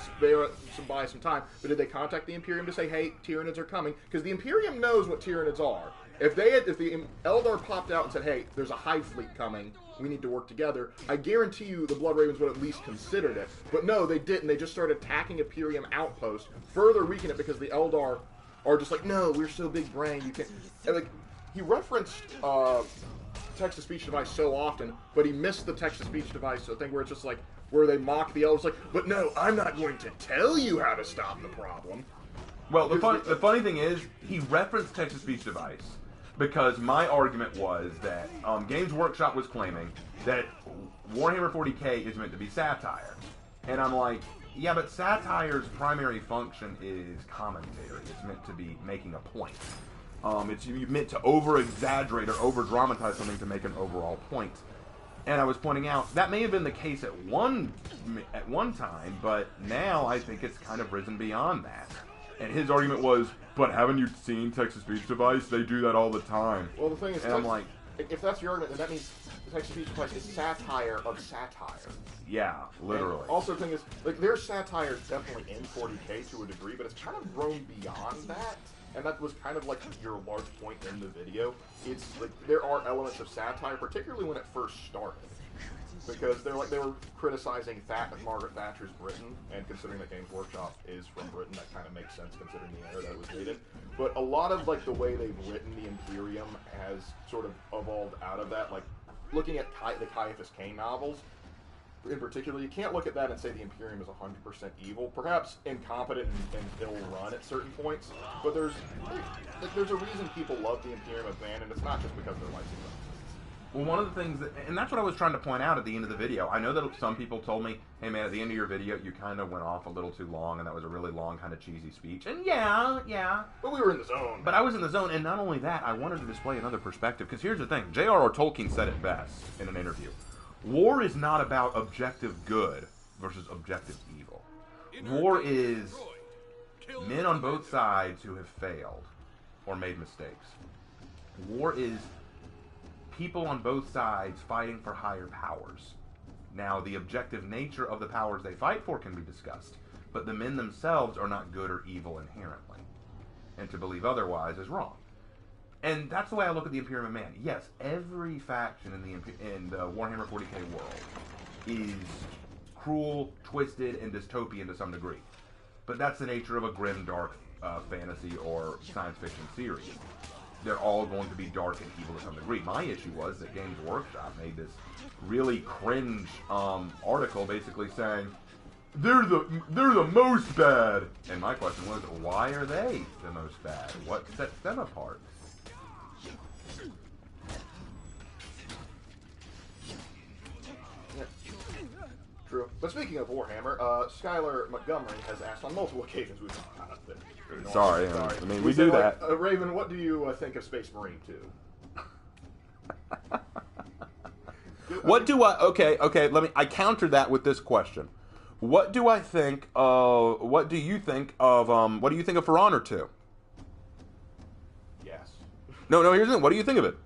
buy some time. But did they contact the Imperium to say, hey, Tyrannids are coming? Because the Imperium knows what Tyrannids are. If the Eldar popped out and said, hey, there's a hive fleet coming, we need to work together, I guarantee you the Blood Ravens would at least considered it. But no, they didn't. They just started attacking Imperium outposts, further weakening it because the Eldar are just like, no, we're so big brain, you can't. And like, he referenced text-to-speech device so often, but he missed the text-to-speech device thing where it's just like, where they mock the Eldars, like, but no, I'm not going to tell you how to stop the problem. Well, the funny thing is, he referenced text-to-speech device because my argument was that Games Workshop was claiming that Warhammer 40k is meant to be satire. And I'm like, yeah, but satire's primary function is commentary. It's meant to be making a point. It's meant to over-exaggerate or over-dramatize something to make an overall point. And I was pointing out, that may have been the case at one time, but now I think it's kind of risen beyond that. And his argument was, but haven't you seen text-to-speech device? They do that all the time. Well, the thing is, and I'm like, if that's your argument, then that means the text-to-speech device is satire of satire. Yeah, literally. And also, the thing is, like, there's satire definitely in 40k to a degree, but it's kind of grown beyond that. And that was kind of like your large point in the video. It's like there are elements of satire, particularly when it first started, because they were criticizing Margaret Thatcher's Britain, and considering that Games Workshop is from Britain, that kind of makes sense considering the era that it was made in. But a lot of like the way they've written the Imperium has sort of evolved out of that. Like looking at the Caiaphas Cain novels. In particular, you can't look at that and say the Imperium is 100% evil. Perhaps incompetent and ill-run at certain points, but there's a reason people love the Imperium as man, and it's not just because they're lightsabers. Well, one of the things, and that's what I was trying to point out at the end of the video. I know that some people told me, hey man, at the end of your video, you kind of went off a little too long, and that was a really long, kind of cheesy speech. And yeah. But we were in the zone. But I was in the zone, and not only that, I wanted to display another perspective, because here's the thing. J.R.R. Tolkien said it best in an interview. War is not about objective good versus objective evil. War is men on both sides who have failed or made mistakes. War is people on both sides fighting for higher powers. Now, the objective nature of the powers they fight for can be discussed, but the men themselves are not good or evil inherently. And to believe otherwise is wrong. And that's the way I look at the Imperium of Man. Yes, every faction in the Warhammer 40k world is cruel, twisted, and dystopian to some degree. But that's the nature of a grim, dark fantasy or science fiction series. They're all going to be dark and evil to some degree. My issue was that Games Workshop made this really cringe article basically saying, they're the most bad. And my question was, why are they the most bad? What sets them apart? True. But speaking of Warhammer, Skylar Montgomery has asked on multiple occasions. Sorry. I mean, we do that. Raven, what do you think of Space Marine 2? What do I... Okay, I counter that with this question. What do I think of... What do you think of For Honor 2? Yes. No, here's the thing. What do you think of it?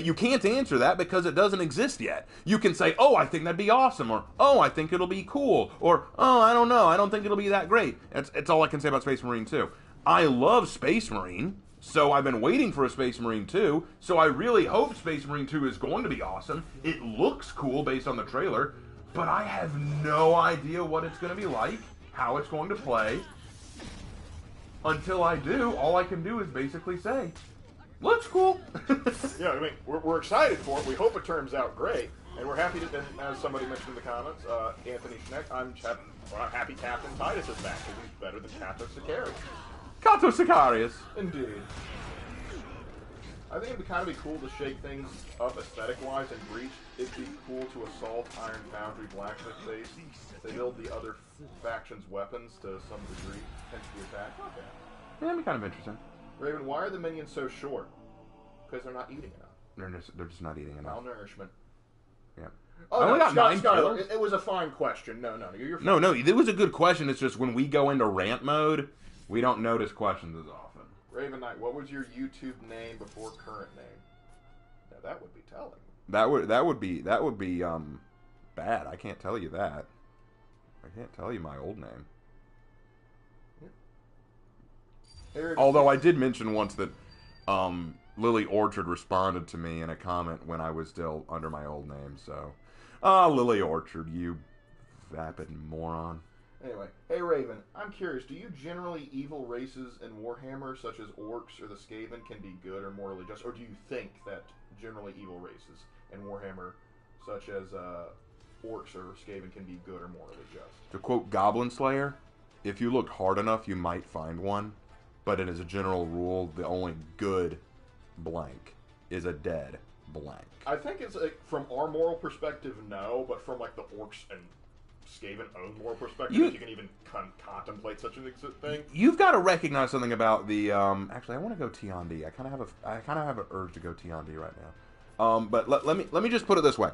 You can't answer that because it doesn't exist yet. You can say, oh, I think that'd be awesome, or, oh, I think it'll be cool, or, oh, I don't know, I don't think it'll be that great. It's all I can say about Space Marine 2. I love Space Marine, so I've been waiting for a Space Marine 2, so I really hope Space Marine 2 is going to be awesome. It looks cool based on the trailer, but I have no idea what it's going to be like, how it's going to play. Until I do, all I can do is basically say, looks cool. Yeah, I mean, we're excited for it. We hope it turns out great. And we're happy to, as somebody mentioned in the comments, Anthony Schneck, I'm happy Captain Titus is back. He's better than Cato Sicarius. Cato Sicarius. Indeed. I think it'd kind of be cool to shake things up aesthetic-wise and Breach. It'd be cool to assault Iron Foundry Blacksmith base. They build the other faction's weapons to some degree, potentially attack. Okay. Yeah, that'd be kind of interesting. Raven, why are the minions so short? Because they're not eating enough. They're just not eating enough. Malnourishment. Yeah. Oh, I only got 9 kills. It was a fine question. No, you're fine. No, it was a good question. It's just when we go into rant mode, we don't notice questions as often. Raven Knight, what was your YouTube name before current name? Now that would be telling. That would be bad. I can't tell you that. I can't tell you my old name. Although I did mention once that Lily Orchard responded to me in a comment when I was still under my old name. So, Lily Orchard, you vapid moron. Anyway, hey Raven, I'm curious, do you generally evil races in Warhammer, such as orcs or the Skaven, can be good or morally just? Or do you think that generally evil races in Warhammer, such as orcs or Skaven, can be good or morally just? To quote Goblin Slayer, if you look hard enough, you might find one. But it is a general rule, the only good blank is a dead blank. I think it's, from our moral perspective, no, but from, like, the orcs and Skaven own moral perspective, if you can even contemplate such a thing. You've got to recognize something about the. Actually, I want to go T-on-D. I kind of have an urge to go T-on-D right now. But let me just put it this way: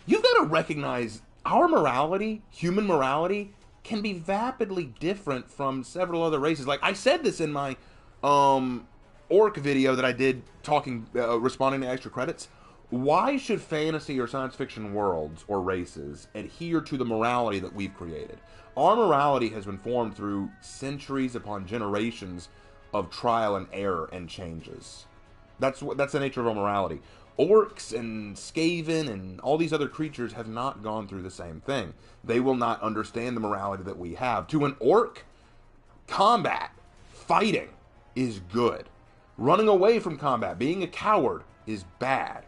you've got to recognize our morality, human morality, can be vapidly different from several other races. Like I said this in my orc video that I did responding to extra credits. Why should fantasy or science fiction worlds or races adhere to the morality that we've created? Our morality has been formed through centuries upon generations of trial and error and changes. That's the nature of our morality. Orcs and Skaven and all these other creatures have not gone through the same thing. They will not understand the morality that we have. To an orc, combat, fighting is good. Running away from combat, being a coward is bad.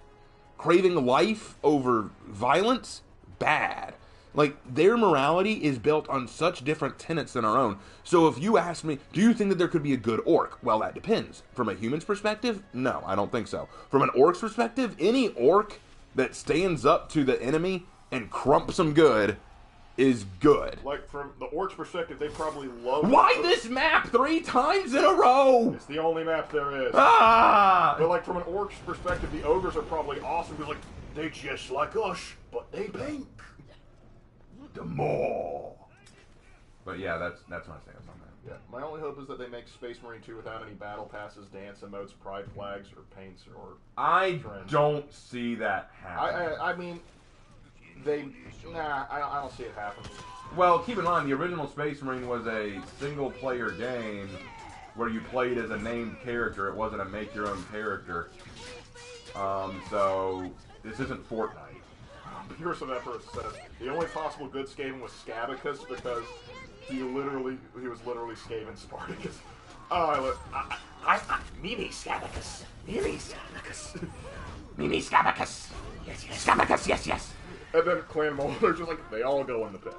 Craving life over violence, bad. Like, their morality is built on such different tenets than our own. So if you ask me, do you think that there could be a good orc? Well, that depends. From a human's perspective, no, I don't think so. From an orc's perspective, any orc that stands up to the enemy and crumps them good is good. Like, from the orc's perspective, they probably love... Why this map 3 times in a row? It's the only map there is. Ah! But, like, from an orc's perspective, the ogres are probably awesome because, like, they just like us, but they pink. The more. But yeah, that's my stance on that. Yeah, my only hope is that they make Space Marine 2 without any battle passes, dance emotes, pride flags, or paints, or... I trends. don't see that happening. I mean... I don't see it happen. Well, keep in mind, the original Space Marine was a single-player game where you played as a named character. It wasn't a make-your-own character. So, this isn't Fortnite. Here's what Emperor says. The only possible good Skaven was Scabicus because he was literally Skaven Spartacus. Mimi Scabicus. Mimi Scabicus. Mimi Scabicus! Yes, yes. Scabicus, yes, yes. And then Clan Molders just like, they all go in the pit.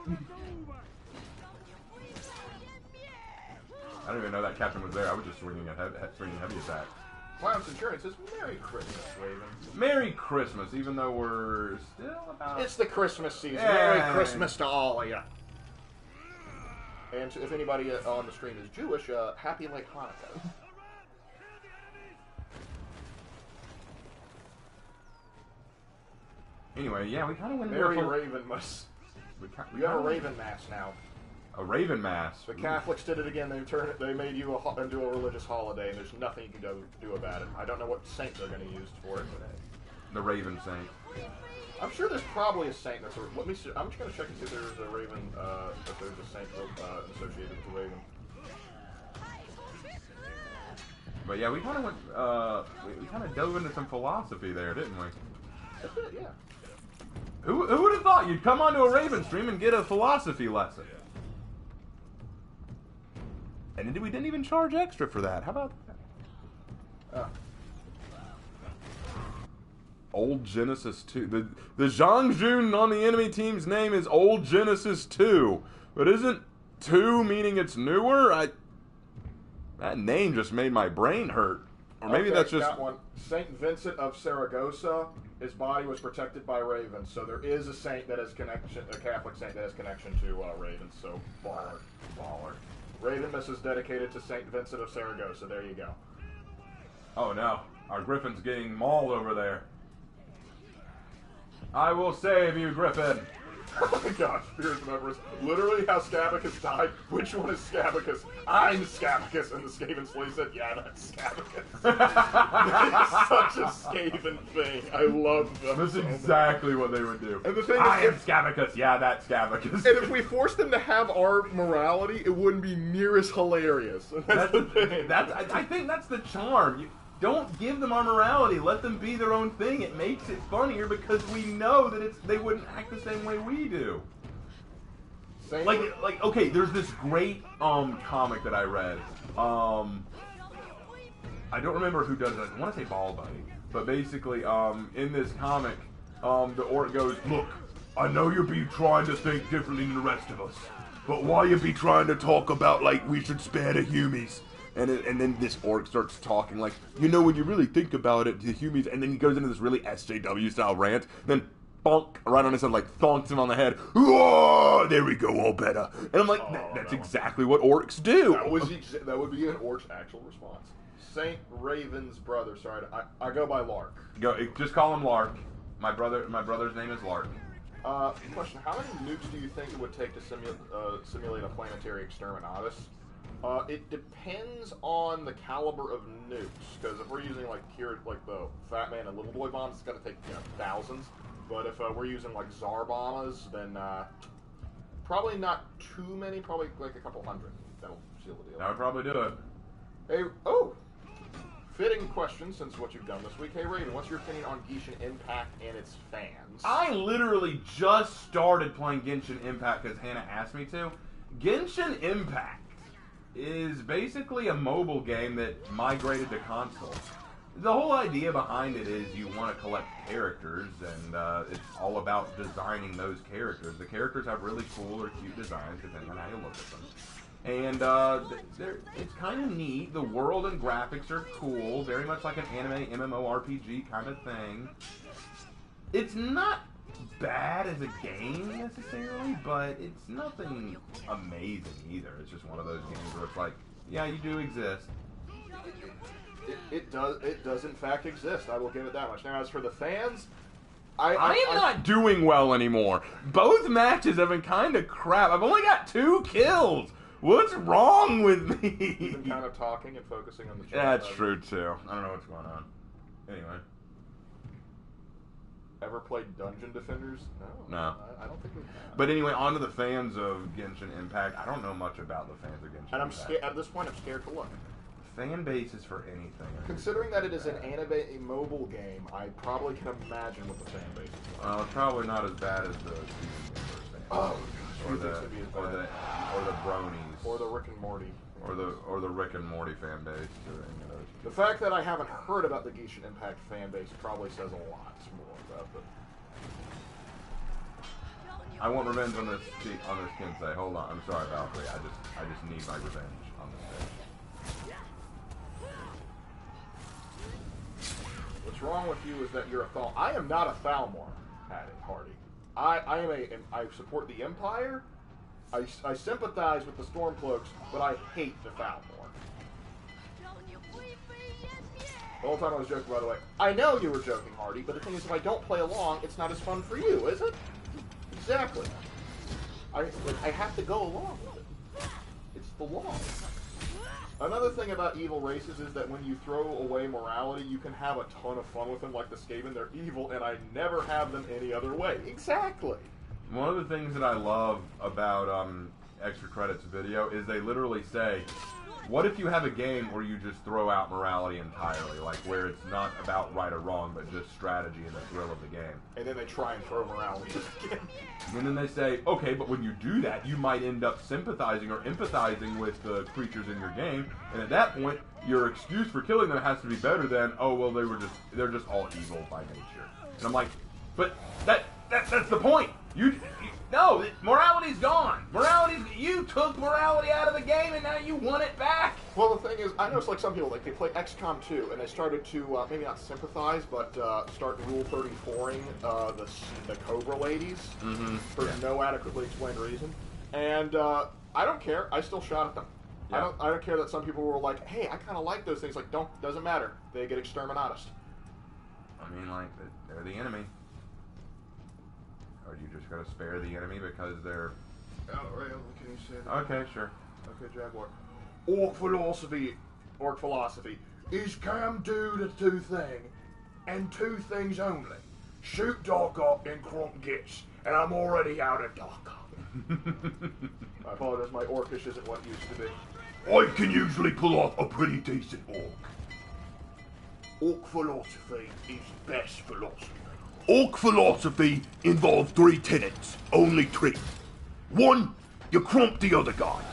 I didn't even know that captain was there. I was just swinging heavy attack. Clown Centurion says, Merry Christmas, Raven. Merry Christmas, even though we're still about... It's the Christmas season. Yeah. Merry Christmas to all of you. And if anybody on the stream is Jewish, happy late Hanukkah. Anyway, yeah, we kind of went Merry Raven must... You have a Raven Mass now. A Raven Mass. The Catholics did it again. They made you into a religious holiday, and there's nothing you can do about it. I don't know what saint they're going to use for it today. The Raven Saint. I'm sure there's probably a saint that's... Let me see. I'm just going to check and see if there's a Raven... if there's a saint associated with the Raven. But yeah, we kind of went... we kind of dove into some philosophy there, didn't we? That's it, yeah. Who would have thought you'd come onto a Raven stream and get a philosophy lesson? And we didn't even charge extra for that. How about that? Old Genesis 2. The Zhang Jun on the enemy team's name is Old Genesis 2. But isn't 2 meaning it's newer? That name just made my brain hurt. Or maybe that's just... Got one. Saint Vincent of Saragossa. His body was protected by ravens, so there is a saint that has connection, a Catholic saint that has connection to ravens. So baller. Ravenmas is dedicated to Saint Vincent of Saragossa. There you go. Oh no, our Griffin's getting mauled over there. I will save you, Griffin. Oh my gosh, Fears of Everest. Literally how Scabicus died. Which one is Scabicus? I'm Scabicus. And the Skaven slave said, yeah, that's Scabicus. It's such a Skaven thing. I love them. That's exactly what they would do. And the thing I am is, Scabicus. Yeah, that's Scabicus. and if we forced them to have our morality, it wouldn't be near as hilarious. And that's the thing. I think that's the charm. You don't give them our morality. Let them be their own thing. It makes it funnier because we know that they wouldn't act the same way we do. Same Like okay, there's this great comic that I read. I don't remember who does it. I want to say Ball Buddy, but basically, in this comic, the orc goes, "Look, I know you be trying to think differently than the rest of us, but why you be trying to talk about like we should spare the humies?" And then this orc starts talking like, you know, when you really think about it, the humies, and then he goes into this really SJW style rant, then bonk, right on his head, like thonks him on the head. Whoa, there we go, all better. And I'm like, that's exactly what orcs do. That would be an orc's actual response. Saint Raven's brother. Sorry, I go by Lark. Just call him Lark. My brother's name is Lark. Question: how many nukes do you think it would take to simulate a planetary exterminatus? It depends on the caliber of nukes. Because if we're using like the Fat Man and Little Boy bombs, it's going to take thousands. But if we're using like Tsar bombers, then probably not too many. Probably like a couple hundred. That'll seal the deal. That would probably do it. Hey, fitting question since what you've done this week. Hey Raven, what's your opinion on Genshin Impact and its fans? I literally just started playing Genshin Impact because Hannah asked me to. Genshin Impact is basically a mobile game that migrated to console. The whole idea behind it is you want to collect characters, and it's all about designing those characters. The characters have really cool or cute designs, depending on how you look at them. And it's kind of neat. The world and graphics are cool, very much like an anime MMORPG kind of thing. It's not bad as a game necessarily, but it's nothing amazing either. It's just one of those games where it's like, yeah, you do exist. It does in fact exist. I will give it that much. Now, as for the fans, I am not doing well anymore. Both matches have been kind of crap. I've only got 2 kills. What's wrong with me? You've been kind of talking and focusing on the chat. Yeah, that's true too. I don't know what's going on. Anyway. Ever played Dungeon Defenders? No. I don't think we have. But anyway, on to the fans of Genshin Impact. I don't know much about the fans of Genshin And I'm Impact. scared. At this point, I'm scared to look. Fan bases for anything. Considering that it is a mobile game, I probably can imagine what the fan base is like. Well, it's probably not as bad as the Season Gamers fans. Oh, or the bronies. Or the Rick and Morty. Or the Rick and Morty fan base. Or any of those. The fact that I haven't heard about the Genshin Impact fan base probably says a lot more about it. I want revenge on this Kinsei. Hold on. I'm sorry, Valkyrie. I just need my revenge on this bitch. What's wrong with you is that you're a Thal. I am not a Thalmor, Hardy. I support the Empire. I sympathize with the Stormcloaks, but I hate the Thalmor. The whole time I was joking, by the way. I know you were joking, Hardy, but the thing is, if I don't play along, it's not as fun for you, is it? Exactly. I have to go along with it. It's the law. Another thing about evil races is that when you throw away morality, you can have a ton of fun with them, like the Skaven. They're evil, and I never have them any other way. Exactly. One of the things that I love about Extra Credits video is they literally say, what if you have a game where you just throw out morality entirely, like where it's not about right or wrong, but just strategy and the thrill of the game? And then they try and throw morality again. And then they say, okay, but when you do that, you might end up sympathizing or empathizing with the creatures in your game, and at that point, your excuse for killing them has to be better than, oh, well, they're just all evil by nature. And I'm like, but that's the point. No, morality's gone. You took morality out of the game, and now you want it back. Well, the thing is, I noticed like some people, like they play XCOM 2, and they started to maybe not sympathize, but start Rule 34ing the Cobra ladies for no adequately explained reason. And I don't care. I still shot at them. Yeah. I don't care that some people were like, hey, I kind of like those things. Like, doesn't matter. They get exterminatus. I mean, like, they're the enemy. Are you just gonna spare the enemy because they're... Oh, right, can you say that? Okay, sure. Okay, Jaguar. Orc philosophy is come do the two thing, and two things only. Shoot Doc up and Crump gets, and I'm already out of Doc up. I apologize, my orcish isn't what it used to be. I can usually pull off a pretty decent orc. Orc philosophy is best philosophy. Orc philosophy involves 3 tenets, only 3. 1, you crump the other guys.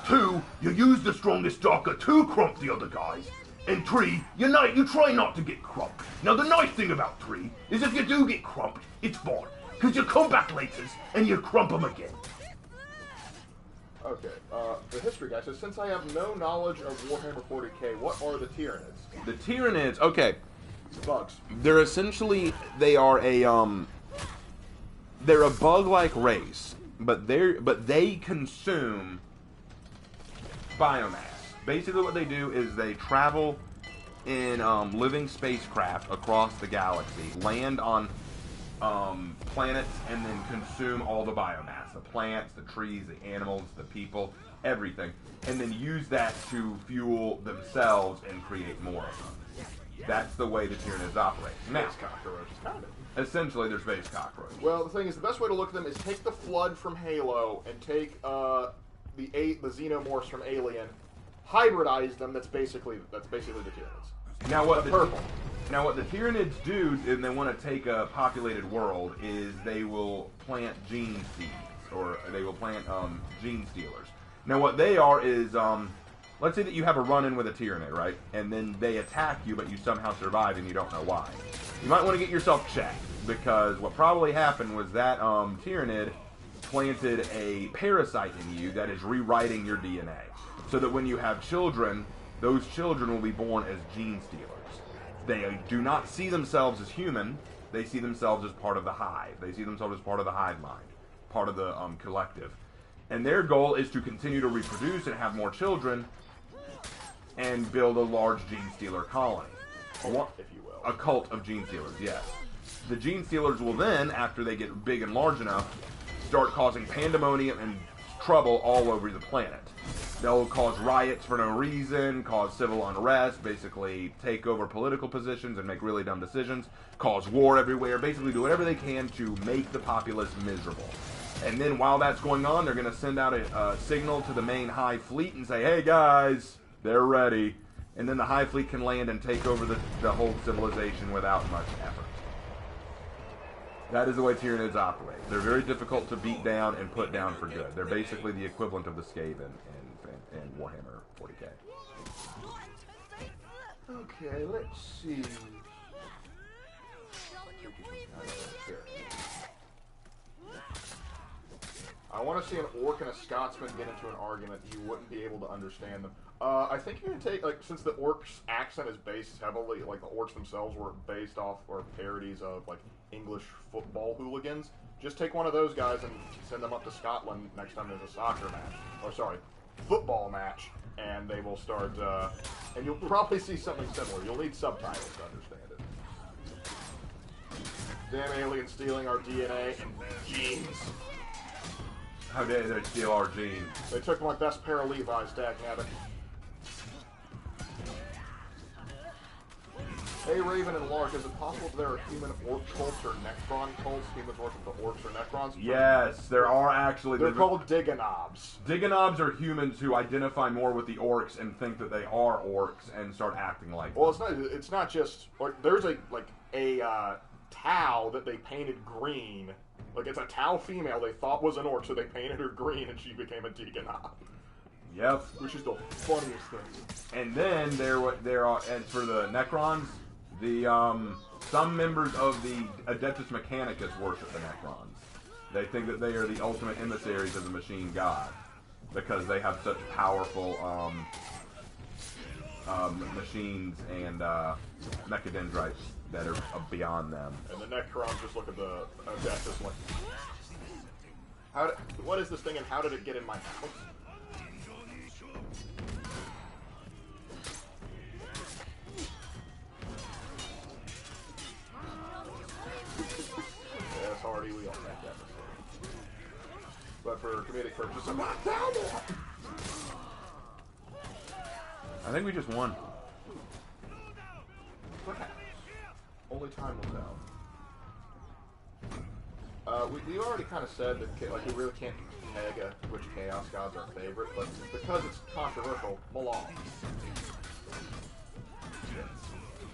2, you use the strongest Docker to crump the other guys. And 3, you try not to get crumped. Now the nice thing about 3 is if you do get crumped, it's fun. Because you come back later and you crump them again. Okay, the history guy says, since I have no knowledge of Warhammer 40k, what are the Tyrannids? The Tyrannids, okay. Bugs. They're essentially, they are they're a bug-like race, but they consume biomass. Basically what they do is they travel in living spacecraft across the galaxy, land on planets, and then consume all the biomass. The plants, the trees, the animals, the people, everything. And then use that to fuel themselves and create more of them. That's the way the Tyrannids operate. Now, Space cockroaches, kind of. essentially they're space cockroaches. Well, the thing is, the best way to look at them is take the Flood from Halo and take the Xenomorphs from Alien, hybridize them. That's basically the Tyrannids. Now what the purple. Now what the Tyrannids do, and they want to take a populated world, is they will plant gene seeds, or they will plant gene stealers. Now what they are is, let's say that you have a run-in with a Tyrannid, right? And then they attack you, but you somehow survive and you don't know why. You might want to get yourself checked, because what probably happened was that Tyrannid planted a parasite in you that is rewriting your DNA. So that when you have children, those children will be born as gene stealers. They do not see themselves as human. They see themselves as part of the hive. They see themselves as part of the hive mind, part of the collective. And their goal is to continue to reproduce and have more children and build a large gene stealer colony. If you will. A cult of gene stealers, yes. The gene stealers will then, after they get big and large enough, start causing pandemonium and trouble all over the planet. They'll cause riots for no reason, cause civil unrest, basically take over political positions and make really dumb decisions, cause war everywhere, basically do whatever they can to make the populace miserable. And then while that's going on, they're going to send out a signal to the main Hive Fleet and say, hey guys, they're ready. And then the Hive Fleet can land and take over the whole civilization without much effort. That is the way Tyrannids operate. They're very difficult to beat down and put down for good. They're basically the equivalent of the Skaven in Warhammer 40k. Okay, let's see. I want to see an orc and a Scotsman get into an argument. You wouldn't be able to understand them. I think you can take, like, since the orc's accent is based heavily, like, the orcs themselves were based off, or parodies of, like, English football hooligans, just take one of those guys and send them up to Scotland next time there's a soccer match. Or, sorry, football match, and they will start, and you'll probably see something similar. You'll need subtitles to understand it. Damn aliens stealing our DNA and genes. How dare they steal our genes? They took my best pair of Levi's, dagnabbit. Hey, Raven and Lark, is it possible that there are human orc cults or Necron cults? Humans worship the orcs or Necrons? Yes, there are actually. They're called Digonobs. Digonobs are humans who identify more with the orcs and think that they are orcs and start acting like them. Well, it's not just, like, there's a Tau that they painted green. Like, it's a Tau female they thought was an orc, so they painted her green and she became a Digonob. Yep. Which is the funniest thing. And then there are, and for the Necrons, some members of the Adeptus Mechanicus worship the Necrons. They think that they are the ultimate emissaries of the machine god because they have such powerful machines and mechadendrites that are beyond them. And the Necrons just look at the Adeptus like, what is this thing and how did it get in my house? Yes, Hardy, we all make that for comedic purposes. I think we just won. What happens? Only time will tell. We already kind of said that like we really can't peg which Chaos God's our favorite, but because it's controversial, Malal.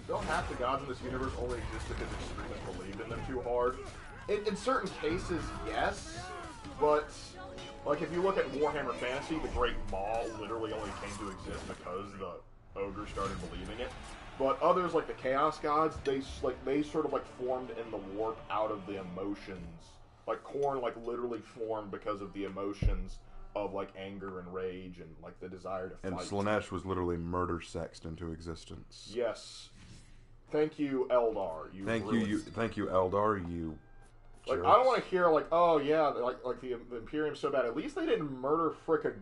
Don't half the gods in this universe only exist because extremists believed in them too hard? In certain cases, yes, but like if you look at Warhammer Fantasy, the Great Maul literally only came to exist because the ogre started believing it. But others like the Chaos Gods, they sort of like formed in the warp out of the emotions. Like Khorne like literally formed because of the emotions of like anger and rage and like the desire to fight. And Slaanesh was literally murder sexed into existence. Yes. Thank you, Eldar. Thank you, Eldar. You. Like jerks. I don't want to hear like, oh yeah, like the Imperium's so bad. At least they didn't murder a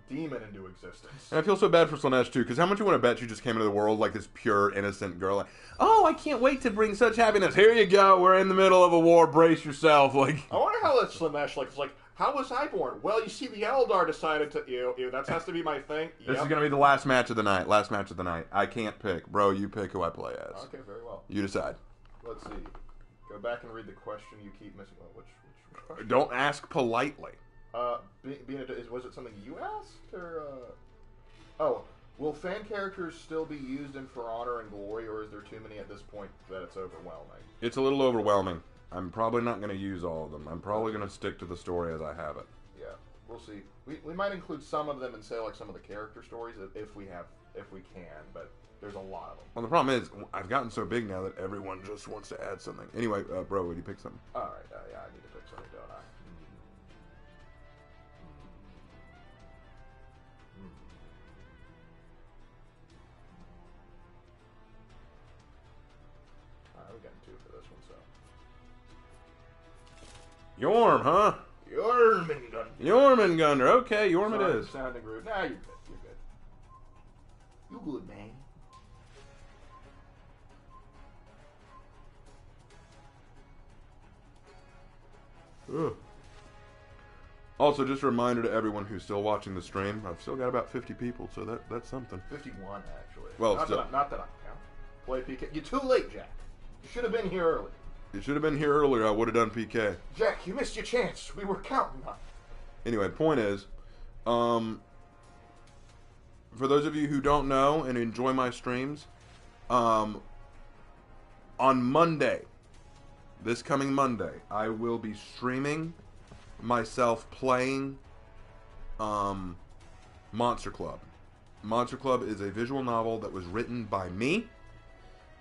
demon into existence. And I feel so bad for Slaanesh too, because how much you want to bet you just came into the world like this pure, innocent girl? Like, oh, I can't wait to bring such happiness. Here you go. We're in the middle of a war. Brace yourself. Like, I wonder how that Slaanesh like. How was I born? Well, you see, the Eldar decided to. That has to be my thing. Yep. This is gonna be the last match of the night. Last match of the night. I can't pick, bro. You pick who I play as. Okay, very well. You decide. Let's see. Go back and read the question you keep missing. Which question? Don't ask politely. Was it something you asked or? Oh, will fan characters still be used in For Honor and Glory, or is there too many at this point that it's overwhelming? It's a little overwhelming. I'm probably not going to use all of them. I'm probably going to stick to the story as I have it. Yeah, we'll see. We might include some of them and say like some of the character stories if we can, but there's a lot of them. Well, the problem is I've gotten so big now that everyone just wants to add something. Anyway, bro, would you pick something? All right, yeah, I need to pick something, don't I? All right, we're getting two for this one, so. Yorm, huh? Jormungandr. Jormungandr. Okay, Yorm Sorry, it is. Sounding rude. Nah, you're good. You're good. You good, man. Ugh. Also, just a reminder to everyone who's still watching the stream, I've still got about 50 people, so that's something. 51, actually. Well, not still. that I count. Play PK. You're too late, Jack. You should have been here early. You should have been here earlier. I would have done PK. Jack, you missed your chance. We were counting on it. Anyway, point is, for those of you who don't know and enjoy my streams, on Monday, this coming Monday, I will be streaming myself playing Monster Club. Monster Club is a visual novel that was written by me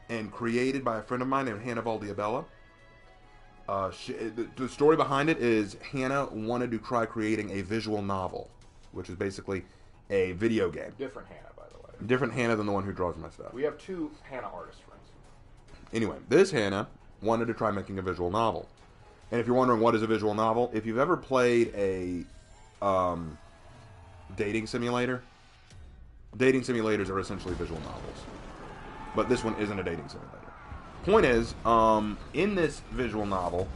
and created by a friend of mine named Hannah Valdiabella. The story behind it is Hannah wanted to try creating a visual novel, which is basically a video game. Different Hannah, by the way. Different Hannah than the one who draws my stuff. We have two Hannah artist friends. Anyway, this Hannah wanted to try making a visual novel. And if you're wondering what is a visual novel, if you've ever played a dating simulator, dating simulators are essentially visual novels. But this one isn't a dating simulator. Point is, in this visual novel,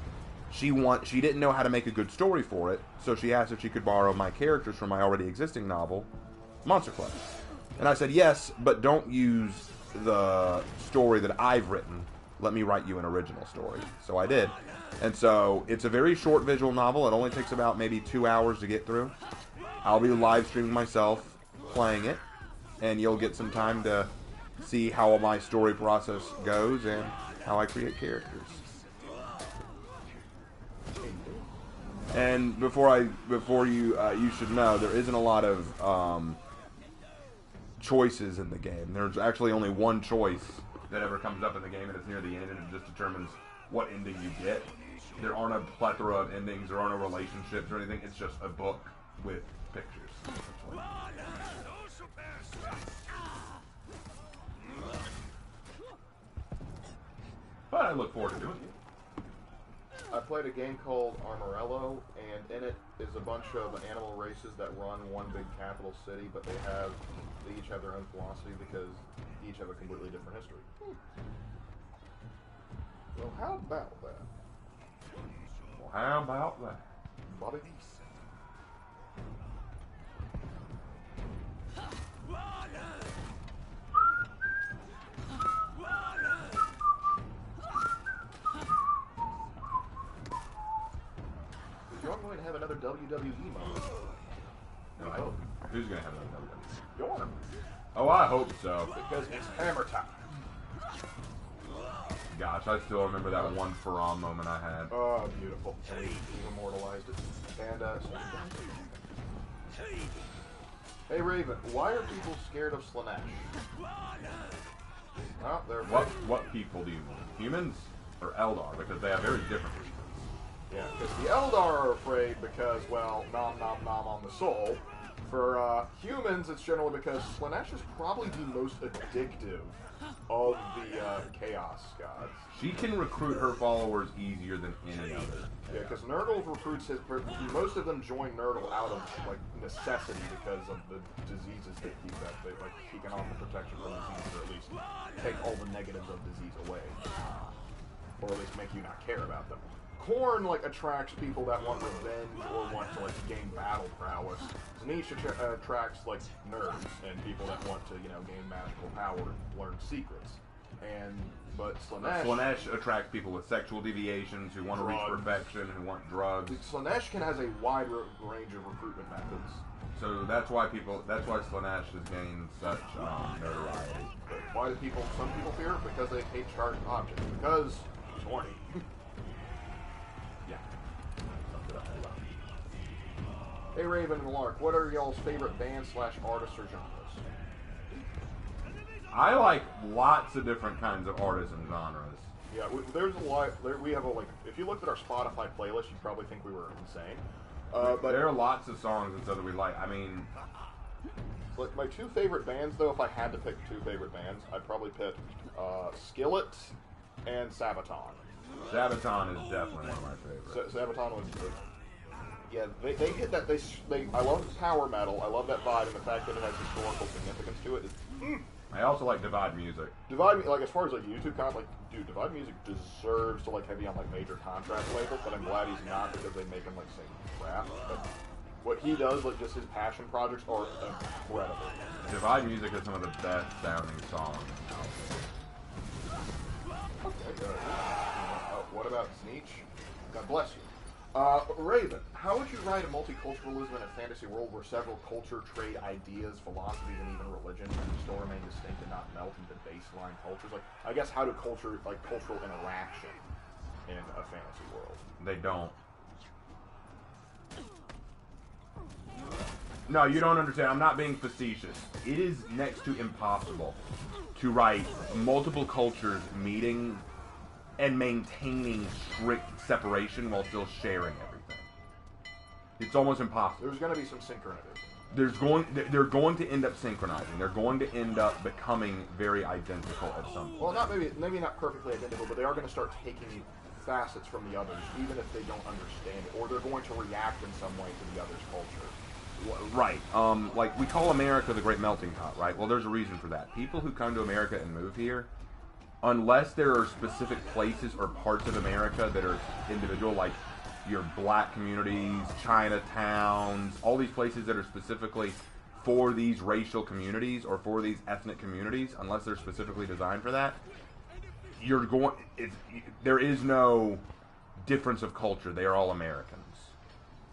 she didn't know how to make a good story for it, so she asked if she could borrow my characters from my already existing novel, Monster Club. And I said, yes, but don't use the story that I've written. Let me write you an original story. So I did. And so it's a very short visual novel. It only takes about maybe 2 hours to get through. I'll be live streaming myself playing it, and you'll get some time to see how my story process goes and how I create characters. And before you should know, there isn't a lot of choices in the game. There's actually only one choice that ever comes up in the game, and it's near the end, and it just determines what ending you get. There aren't a plethora of endings. There aren't no relationships or anything. It's just a book with pictures. Essentially. But I look forward to doing it. I played a game called Armorello, and in it is a bunch of animal races that run one big capital city, but they each have their own philosophy because each have a completely different history. Well, how about that? Well, how about that? Bobby? You're going to have another WWE moment. No, who's gonna have another WWE? You want him. Oh, I hope so. Because it's hammer time. Gosh, I still remember that one Faram moment I had. Oh, beautiful. And he immortalized it. And, hey, Raven, why are people scared of Slanesh? Oh, they're What people do you mean? Humans or Eldar? Because they have very different reasons. Yeah, because the Eldar are afraid because, well, nom nom nom on the soul. For humans, it's generally because Slanesh is probably the most addictive of the Chaos gods. She can recruit her followers easier than any other. Yeah, because Nurgle recruits his. Most of them join Nurgle out of like necessity because of the diseases that keep that. They like keeping on the protection from disease, or at least take all the negatives of disease away, or at least make you not care about them. Khorne like attracts people that want revenge or want to like gain battle prowess. Tzeentch attracts like nerds and people that want to gain magical power, learn secrets. But Slanesh attracts people with sexual deviations who want to reach perfection, who want drugs. Slanesh has a wide range of recruitment methods. So that's why Slanesh has gained such notoriety. But why do some people fear it? Because they hate sharp objects. Because he's horny. Hey Raven and Lark, what are y'all's favorite bands / artists or genres? I like lots of different kinds of artists and genres. Yeah, there's a lot. We have if you looked at our Spotify playlist, you'd probably think we were insane. But there are lots of songs and stuff that we like. I mean, like my two favorite bands, though, if I had to pick two favorite bands, I'd probably pick Skillet and Sabaton. Sabaton is definitely one of my favorites. Sabaton was good. Yeah, they hit that. I love power metal. I love that vibe, and the fact that it has historical significance to it. I also like Divide Music. Divide, like as far as like YouTube content, like dude, Divide Music deserves to like have you on like major contract labels, but I'm glad he's not because they make him like sing crap. But what he does, like just his passion projects, are incredible. Divide Music is some of the best sounding songs out there. Okay, good. What about Tzeentch? God bless you. Raven, how would you write a multiculturalism in a fantasy world where several culture, trade, ideas, philosophies, and even religion still remain distinct and not melt into baseline cultures? Like, I guess how do cultural interaction in a fantasy world? They don't. No, you don't understand. I'm not being facetious. It is next to impossible to write multiple cultures meeting and maintaining strict separation while still sharing everything. It's almost impossible. There's going to be some synchronity. They're going to end up synchronizing. They're going to end up becoming very identical at some point. Well, maybe not perfectly identical, but they are going to start taking facets from the others, even if they don't understand it, or they're going to react in some way to the other's culture. Right. Like we call America the Great Melting Pot, right? Well, there's a reason for that. People who come to America and move here, unless there are specific places or parts of America that are individual, like your black communities, Chinatowns, all these places that are specifically for these racial communities or for these ethnic communities, unless they're specifically designed for that, there is no difference of culture. They are all Americans.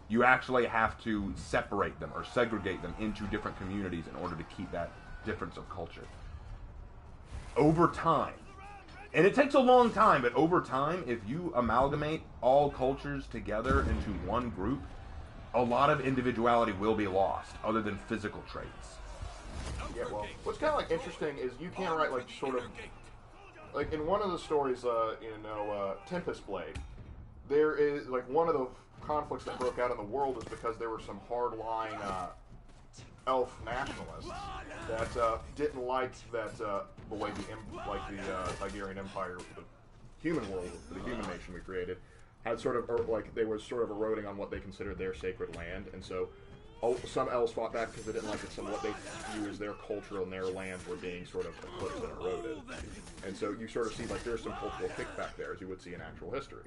You actually have to separate them or segregate them into different communities in order to keep that difference of culture. Over time, and it takes a long time, but over time, if you amalgamate all cultures together into one group, a lot of individuality will be lost, other than physical traits. Yeah, well, what's kind of like interesting is you can't write like sort of like in one of the stories, Tempest Blade. There is like one of the conflicts that broke out in the world is because there were some hardline elf nationalists that didn't like that the way the Tigerian Empire, the human world, the human nation we created, had sort of they were sort of eroding on what they considered their sacred land, and so some elves fought back because they didn't like it. Some what they view as their culture and their lands were being sort of eclipsed and eroded, and so you sort of see like there's some cultural kickback there as you would see in actual history.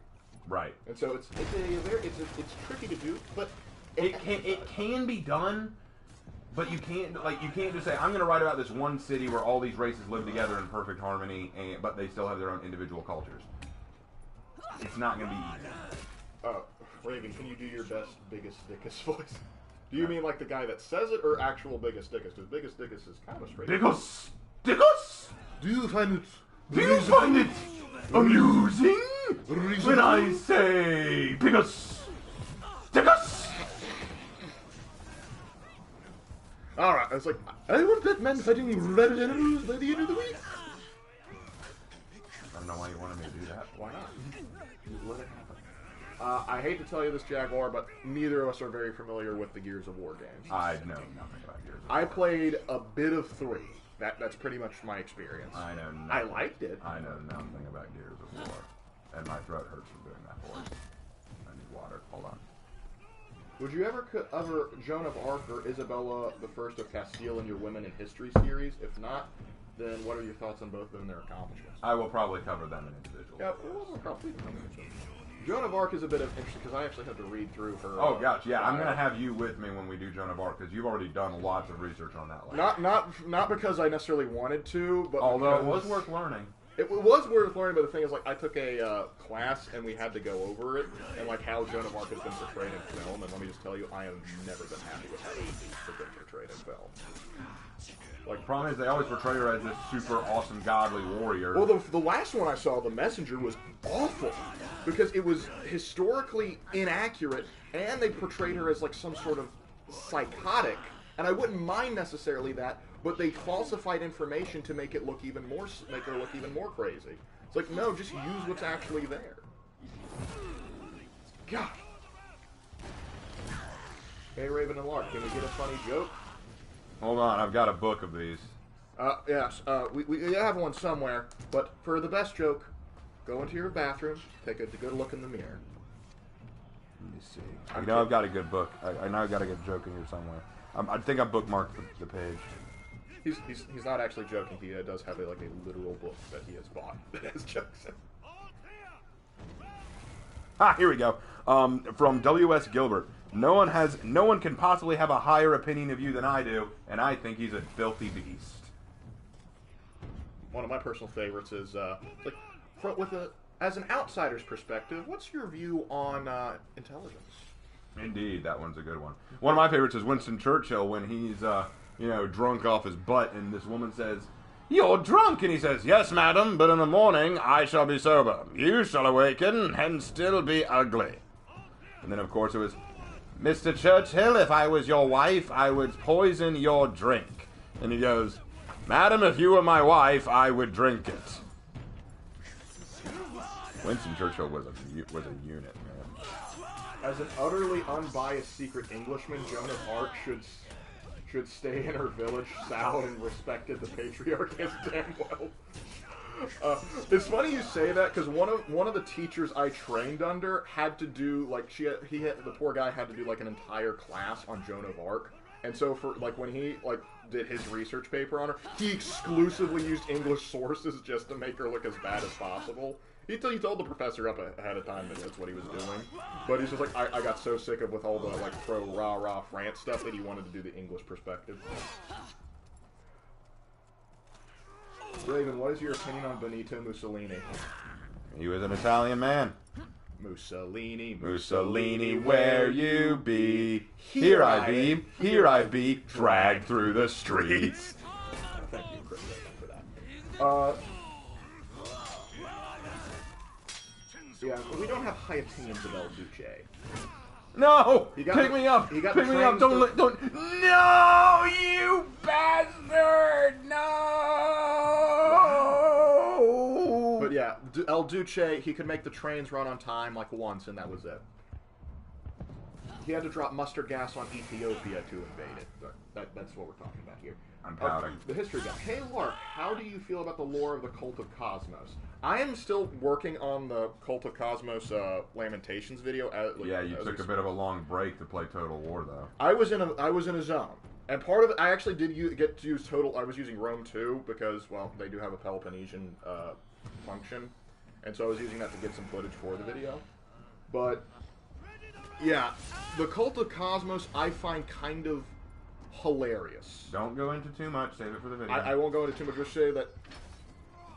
Right. And so it's tricky to do, but it can be done. But you can't just say I'm going to write about this one city where all these races live together in perfect harmony, but they still have their own individual cultures. It's not going to be easy. Reagan, can you do your best Biggest Dickus voice? Do you mean like the guy that says it, or actual Biggest Dickus? Because Biggest Dickus is kind of straight. Biggest Dickus? Do you find it? Do you find it amusing when I say Biggest Dickus? Alright, I was like, I want that man fighting red animals by the end of the week. I don't know why you wanted me to do that. Why not? Let it happen. I hate to tell you this, Jaguar, but neither of us are very familiar with the Gears of War games. I know nothing about Gears of War. I played a bit of 3. That's pretty much my experience. I know nothing. I liked it. I know nothing about Gears of War. And my throat hurts from doing that voice. I need water. Hold on. Would you ever cover Joan of Arc or Isabella the First of Castile in your Women in History series? If not, then what are your thoughts on both of them and their accomplishments? I will probably cover them in individual. Yeah, we'll probably cover them. Joan of Arc is a bit of interesting because I actually have to read through her. Oh gosh, yeah, I'm gonna have you with me when we do Joan of Arc because you've already done lots of research on that. Not because I necessarily wanted to, but although it was worth learning. It was worth learning, but the thing is, like, I took a class and we had to go over it and like how Joan of Arc has been portrayed in film. And let me just tell you, I have never been happy with how it's been portrayed in film. Like, the problem is they always portray her as this super awesome godly warrior. Well, the last one I saw, The Messenger, was awful because it was historically inaccurate, and they portrayed her as like some sort of psychotic. And I wouldn't mind necessarily that, but they falsified information to make it look even more, make her look even more crazy. It's like, no, just use what's actually there. God. Hey, Raven and Lark, can we get a funny joke? Hold on, I've got a book of these. Yes, we have one somewhere, but for the best joke, go into your bathroom, take a good look in the mirror. Let me see. I know I've got a good book. I know I've got a good joke in here somewhere. I think I bookmarked the page. He's not actually joking. He does have a literal book that he has bought that has jokes in. Ah, here we go. From W.S. Gilbert. No one can possibly have a higher opinion of you than I do, and I think he's a filthy beast. One of my personal favorites is as an outsider's perspective, what's your view on intelligence? Indeed, that one's a good one. One of my favorites is Winston Churchill when he's drunk off his butt, and this woman says, "You're drunk," and he says, "Yes, madam, but in the morning I shall be sober. You shall awaken and still be ugly." And then, of course, it was, "Mr. Churchill, if I was your wife, I would poison your drink." And he goes, "Madam, if you were my wife, I would drink it." Winston Churchill was a unit, man. As an utterly unbiased secret Englishman, Joan of Arc should stay in her village, soured and respected the patriarch as damn well. It's funny you say that because one of the teachers I trained under had to do the poor guy had to do an entire class on Joan of Arc, and so for when he did his research paper on her, he exclusively used English sources just to make her look as bad as possible. He told the professor up ahead of time that that's what he was doing, but he's just I got so sick of with all the pro rah France stuff that he wanted to do the English perspective. Raven, what is your opinion on Benito Mussolini? He was an Italian man. Mussolini, where you be? Here I be, dragged through the streets. Thank you, Chris, for that. Yeah, we don't have high opinions of El Duce. No! Pick me up! Pick me up! Don't! No! You bastard! No! But yeah, El Duce, he could make the trains run on time once, and that was it. He had to drop mustard gas on Ethiopia to invade it. That's what we're talking about here. I'm pouting. The history guy. Hey, Lark, how do you feel about the lore of the Cult of Cosmos? I am still working on the Cult of Cosmos Lamentations video. Yeah, you took a bit of a long break to play Total War, though. I was in a zone, and part of it, I actually did get to use Total. I was using Rome 2 because, well, they do have a Peloponnesian function, and so I was using that to get some footage for the video. But yeah, the Cult of Cosmos I find kind of hilarious. Don't go into too much. Save it for the video. I won't go into too much. Just say that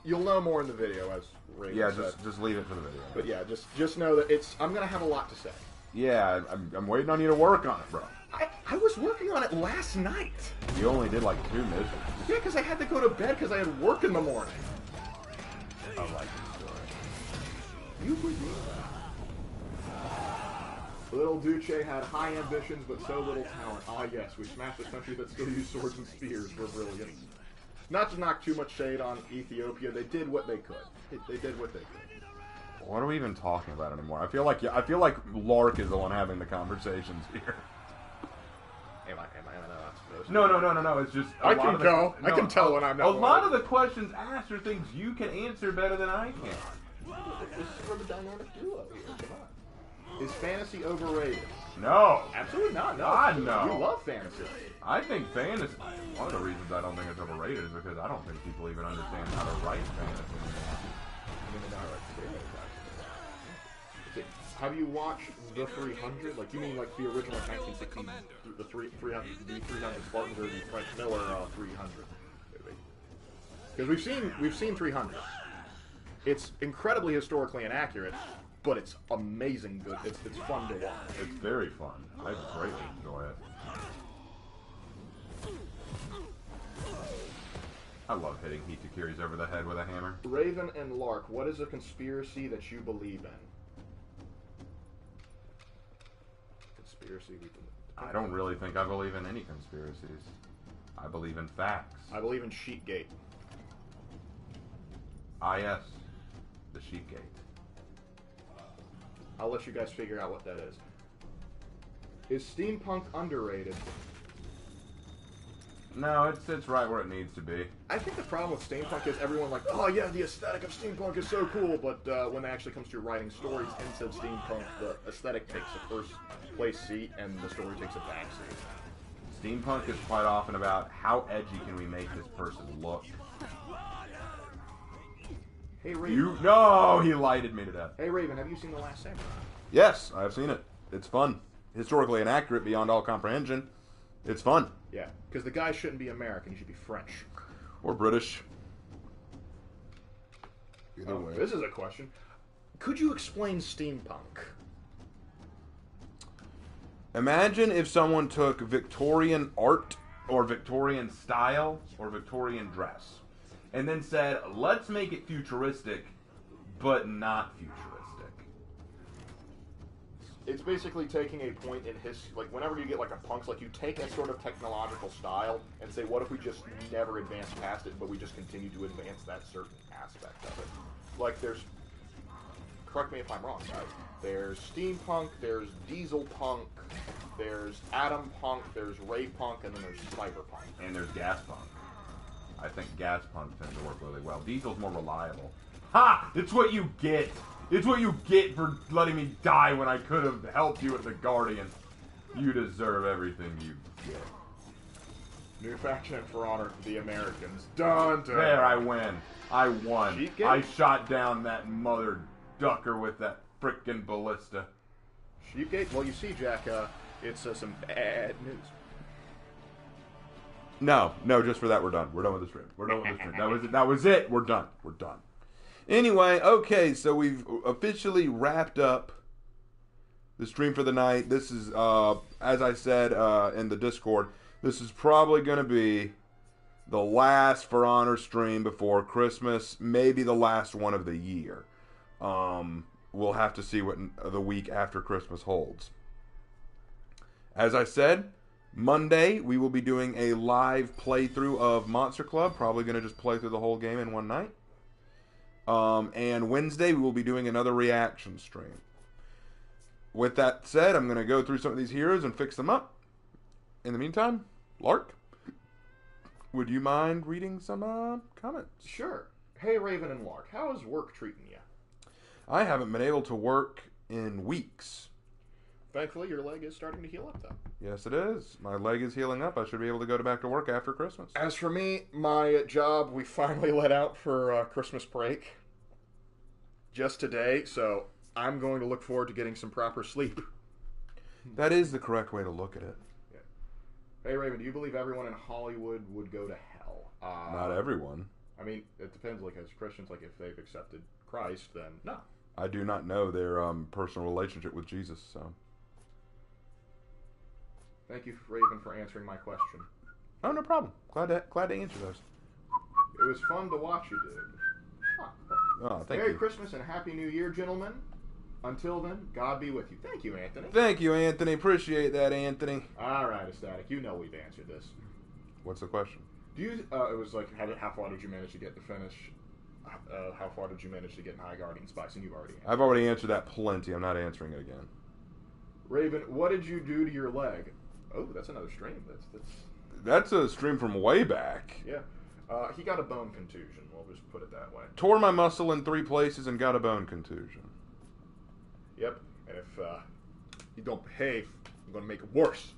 you'll know more in the video, as Ray said. Just leave it for the video. But yeah, just know that I'm gonna have a lot to say. Yeah, I'm waiting on you to work on it, bro. I was working on it last night. You only did like 2 missions. Yeah, because I had to go to bed because I had work in the morning. I like this story. You would be. Little Duce had high ambitions but so little talent. Ah yes, we smashed a country that still used swords and spears. We're brilliant. Not to knock too much shade on Ethiopia, they did what they could. They did what they could. What are we even talking about anymore? I feel like Lark is the one having the conversations here. Am I not supposed to? No. It's just I can go. I can tell when I'm not. A lot of the questions asked are things you can answer better than I can. This is for the dynamic duo here. Come on. Is fantasy overrated? No. Absolutely not. No. God, no. We love fantasy. I think fantasy. One of the reasons I don't think it's overrated is because I don't think people even understand how to write fantasy anymore. Have you watched the 300? Like, you mean like the original 1960, the 300 Spartans or the Frank Miller 300? Because we've seen 300. It's incredibly historically inaccurate, but it's amazing good. It's fun to watch. It's very fun. I greatly enjoy it. I love hitting Hitakiris over the head with a hammer. Raven and Lark, what is a conspiracy that you believe in? Conspiracy. I don't really think I believe in any conspiracies. I believe in facts. I believe in Sheepgate. Ah, yes. The Sheepgate. I'll let you guys figure out what that is. Is steampunk underrated? No, it's right where it needs to be. I think the problem with steampunk is everyone like, oh yeah, the aesthetic of steampunk is so cool, but when it actually comes to writing stories instead of steampunk, the aesthetic takes a first place seat and the story takes a back seat. Steampunk is quite often about how edgy can we make this person look. Hey Raven. No, he lighted me to death. Hey Raven, have you seen The Last Samurai? Yes, I've seen it. It's fun. Historically inaccurate beyond all comprehension. It's fun. Yeah, because the guy shouldn't be American, he should be French. Or British. Either way. This is a question. Could you explain steampunk? Imagine if someone took Victorian art, or Victorian style, or Victorian dress, and then said, let's make it futuristic, but not futuristic. It's basically taking a point in like whenever you get like a punks, like you take a sort of technological style and say, what if we just never advance past it, but we just continue to advance that certain aspect of it? Like correct me if I'm wrong, guys, there's steampunk, there's diesel punk, there's atom punk, there's ray punk, and then there's cyberpunk. And there's gas punk. I think gas punk tends to work really well. Diesel's more reliable. Ha! It's what you get! It's what you get for letting me die when I could have helped you at the Guardian. You deserve everything you get. New faction for honor for the Americans. Dun, dun. There, I win. I won. Sheepgate? I shot down that mother ducker with that frickin' ballista. Sheepgate? Well, you see, Jack, it's some bad news. No, just for that, we're done. We're done with the stream. We're done with the stream. That was it. We're done. We're done. Anyway, okay, so we've officially wrapped up the stream for the night. This is, as I said in the Discord, this is probably going to be the last For Honor stream before Christmas, maybe the last one of the year. We'll have to see what the week after Christmas holds. As I said, Monday we will be doing a live playthrough of Monster Club, probably going to just play through the whole game in one night. And Wednesday we will be doing another reaction stream. With that said, I'm going to go through some of these heroes and fix them up. In the meantime, Lark, would you mind reading some comments? Sure. Hey, Raven and Lark, how is work treating you? I haven't been able to work in weeks. Thankfully, your leg is starting to heal up, though. Yes, it is. My leg is healing up. I should be able to go back to work after Christmas. As for me, my job, we finally let out for Christmas break just today, so I'm going to look forward to getting some proper sleep. That is the correct way to look at it. Yeah. Hey, Raven, do you believe everyone in Hollywood would go to hell? Not everyone. I mean, it depends. Like, as Christians, like, if they've accepted Christ, then no. I do not know their personal relationship with Jesus, so. Thank you, Raven, for answering my question. Oh, no problem. Glad to answer those. It was fun to watch you, dude. Huh. Oh, thank Merry you. Christmas and Happy New Year, gentlemen. Until then, God be with you. Thank you, Anthony. Thank you, Anthony. Appreciate that, Anthony. All right, Ecstatic. You know we've answered this. What's the question? Do you? It was like, how far did you manage to get to finish? How far did you manage to get in High Guardian Spice? And you've already answered. I've already answered that plenty. I'm not answering it again. Raven, what did you do to your leg? Oh, that's another stream. That's a stream from way back. Yeah. He got a bone contusion. We'll just put it that way. Tore my muscle in 3 places and got a bone contusion. Yep. And if you don't behave, I'm going to make it worse.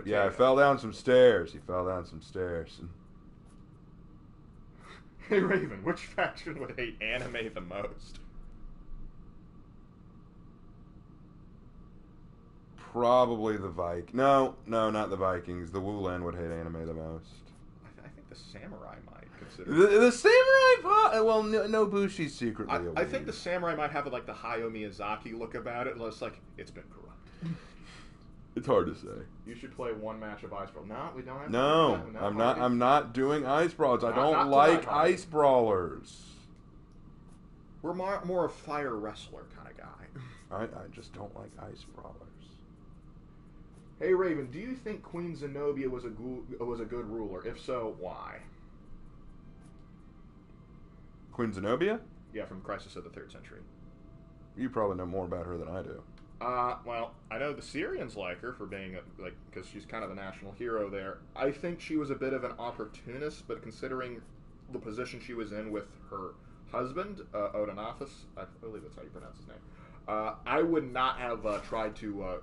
Yeah, I fell down some stairs. He fell down some stairs. Hey, Raven, which faction would hate anime the most? Probably the Vikings. No, not the Vikings. The Wulan would hate anime the most. I think the samurai might consider. The samurai, well, Nobushi's secretly a I think the samurai might have like the Hayao Miyazaki look about it, unless like it's been corrupt. It's hard to say. You should play one match of Ice Brawl. No, we don't have. No, I'm not doing ice brawlers. I don't like ice brawlers. We're more a fire wrestler kind of guy. I just don't like ice brawlers. Hey Raven, do you think Queen Zenobia was a good ruler? If so, why? Queen Zenobia? Yeah, from Crisis of the Third Century. You probably know more about her than I do. Well, I know the Syrians like her for being, because she's kind of the national hero there. I think she was a bit of an opportunist, but considering the position she was in with her husband, Odenathus, I believe that's how you pronounce his name, I would not have tried to,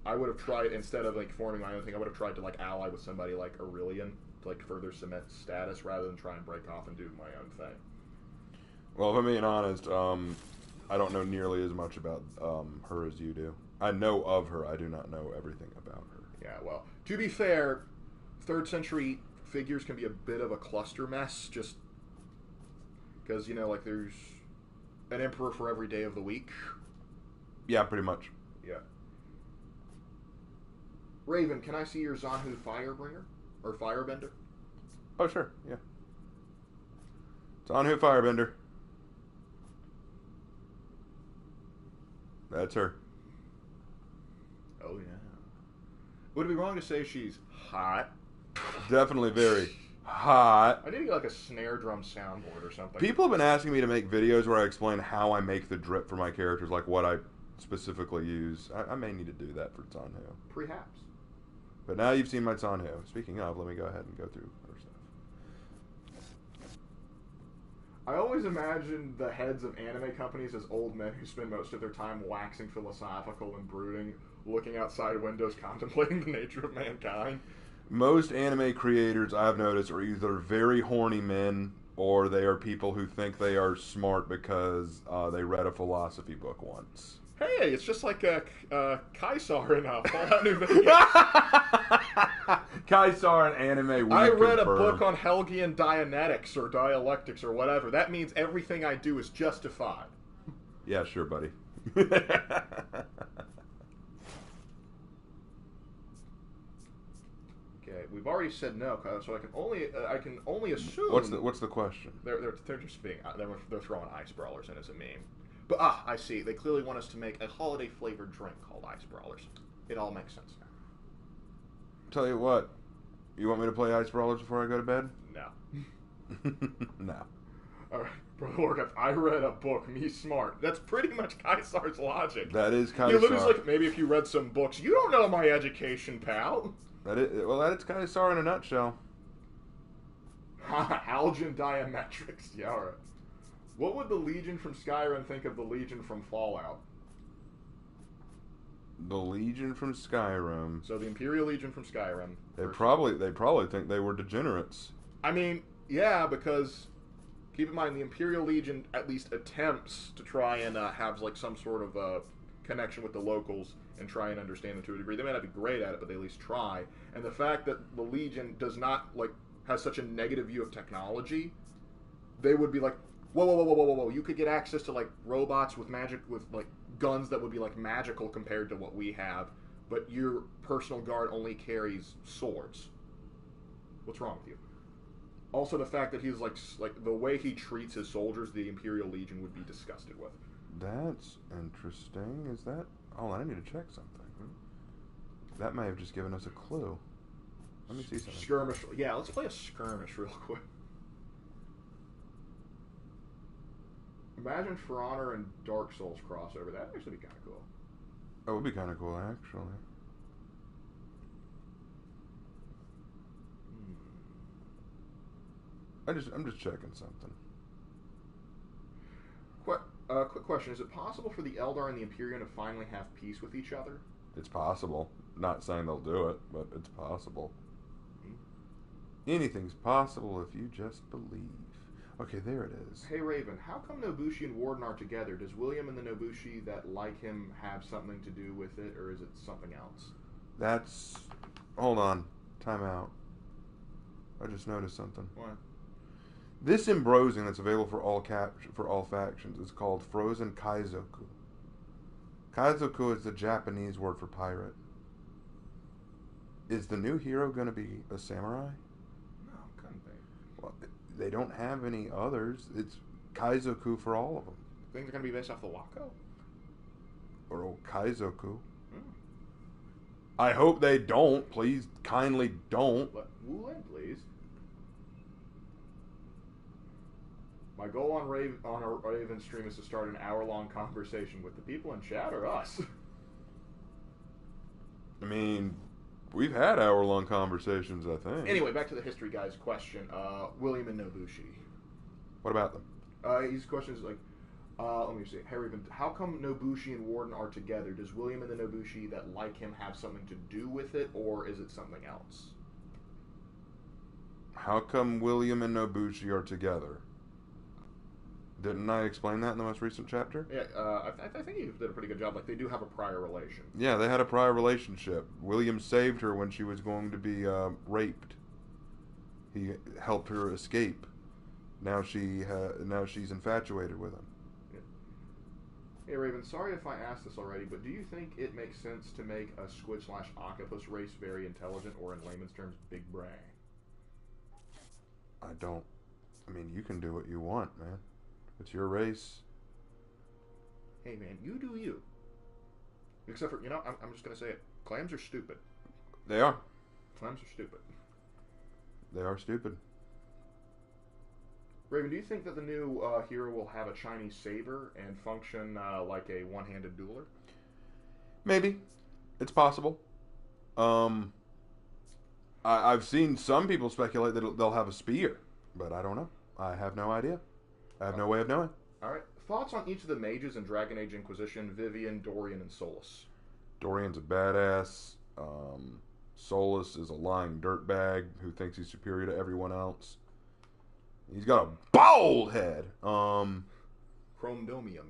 I would have tried, instead of, like, forming my own thing, I would have tried to, like, ally with somebody like Aurelian to, like, further cement status rather than try and break off and do my own thing. Well, if I'm being honest, I don't know nearly as much about her as you do. I know of her. I do not know everything about her. Yeah, well, to be fair, 3rd century figures can be a bit of a cluster mess, just because, like, there's an emperor for every day of the week. Yeah, pretty much. Yeah. Raven, can I see your Zanhu Firebringer? Or Firebender? Oh, sure, yeah. Zanhu Firebender. That's her. Oh, yeah. Would it be wrong to say she's hot? Definitely very hot. I need to get, like, a snare drum soundboard or something. People have been asking me to make videos where I explain how I make the drip for my characters, like what I specifically use. I may need to do that for Zanhu. Perhaps. But now you've seen my Zanhu. Speaking of, let me go ahead and go through her stuff. I always imagine the heads of anime companies as old men who spend most of their time waxing philosophical and brooding, looking outside windows contemplating the nature of mankind. Most anime creators I've noticed are either very horny men or they are people who think they are smart because they read a philosophy book once. Hey, it's just like Kaisar in Fallout New Vegas. Kaisar and anime. I read a book on Helgian Dianetics or dialectics or whatever. That means everything I do is justified. Yeah, sure, buddy. Okay, we've already said no, so I can only assume. What's the question? They're just being they're throwing ice brawlers in as a meme. But I see. They clearly want us to make a holiday flavored drink called Ice Brawlers. It all makes sense now. Tell you what, you want me to play Ice Brawlers before I go to bed? No. No. Alright, Brother Warcraft, I read a book, Me Smart. That's pretty much Kaisar's logic. That is Kaisar. You literally like, maybe if you read some books, you don't know my education, pal. That is Kaisar in a nutshell. Algin Diametrics. Yeah, alright. What would the Legion from Skyrim think of the Legion from Fallout? The Legion from Skyrim. So the Imperial Legion from Skyrim. They probably think they were degenerates. I mean, yeah, because keep in mind the Imperial Legion at least attempts to try and have like some sort of connection with the locals and try and understand them to a degree. They may not be great at it, but they at least try. And the fact that the Legion does not has such a negative view of technology, they would be like, whoa, whoa, whoa, whoa, whoa, whoa! You could get access to robots with guns that would be magical compared to what we have, but your personal guard only carries swords. What's wrong with you? Also, the fact that he's the way he treats his soldiers, the Imperial Legion would be disgusted with. That's interesting. Is that? Oh, I need to check something. That may have just given us a clue. Let me see something. Skirmish. Yeah, let's play a skirmish real quick. Imagine For Honor and Dark Souls crossover. That'd actually be kind of cool. That would be kind of cool, actually. I'm just checking something. Quick question: is it possible for the Eldar and the Imperium to finally have peace with each other? It's possible. Not saying they'll do it, but it's possible. Anything's possible if you just believe. Okay, there it is. Hey Raven, how come Nobushi and Warden are together? Does William and the Nobushi that like him have something to do with it, or is it something else? That's... Hold on. Time out. I just noticed something. What? This embrosing that's available for all factions is called Frozen Kaizoku. Kaizoku is the Japanese word for pirate. Is the new hero going to be a samurai? No, couldn't be. Well, they don't have any others. It's Kaizoku for all of them. Things are going to be based off the Wako? Or Kaizoku. I hope they don't. Please, kindly don't. Wu Lin, please. My goal on a Raven stream is to start an hour-long conversation with the people in chat or us. I mean, we've had hour-long conversations, I think. Anyway, back to the history guy's question. William and Nobushi. What about them? His question is let me see. Hey Raven, how come Nobushi and Warden are together? Does William and the Nobushi that like him have something to do with it, or is it something else? How come William and Nobushi are together? Didn't I explain that in the most recent chapter? Yeah, I think you did a pretty good job. They do have a prior relation. Yeah, they had a prior relationship. William saved her when she was going to be raped. He helped her escape. Now she's infatuated with him. Yeah. Hey Raven, sorry if I asked this already, but do you think it makes sense to make a squid/octopus race very intelligent, or in layman's terms, big brain? I don't. I mean, you can do what you want, man. It's your race. Hey man, you do you. Except for, I'm just going to say it. Clams are stupid. They are. Clams are stupid. They are stupid. Raven, do you think that the new hero will have a Chinese saber and function like a one-handed dueler? Maybe. It's possible. I've seen some people speculate that they'll have a spear, but I don't know. I have no idea. I have no way of knowing. Alright. Thoughts on each of the mages in Dragon Age Inquisition: Vivian, Dorian, and Solus? Dorian's a badass. Solus is a lying dirtbag who thinks he's superior to everyone else. He's got a bald head. Chromodomium,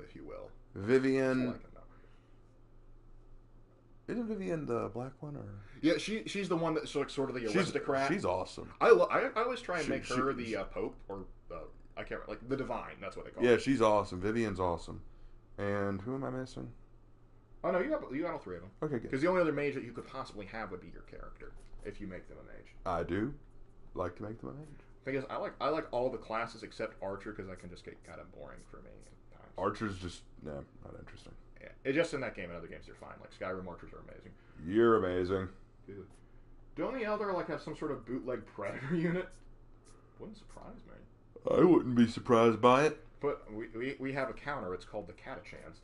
if you will. Vivian. Isn't Vivian the black one, or? Yeah, she's the one that's sort of the aristocrat. She's awesome. I always try and make her the Pope, or I can't remember, the Divine. That's what they call her. Yeah, she's awesome. Vivian's awesome. And who am I missing? Oh no, you got all three of them. Okay, good. Because the only other mage that you could possibly have would be your character, if you make them a mage. I do like to make them a mage. Thing is, I like all the classes except Archer, because that can just get kind of boring for me at times. Archer's just not interesting. Yeah, it's just in that game. In other games, they're fine. Like Skyrim Archers are amazing. You're amazing. Dude. Don't the Elder have some sort of bootleg Predator unit? Wouldn't surprise me. I wouldn't be surprised by it. But we have a counter. It's called the Catachans.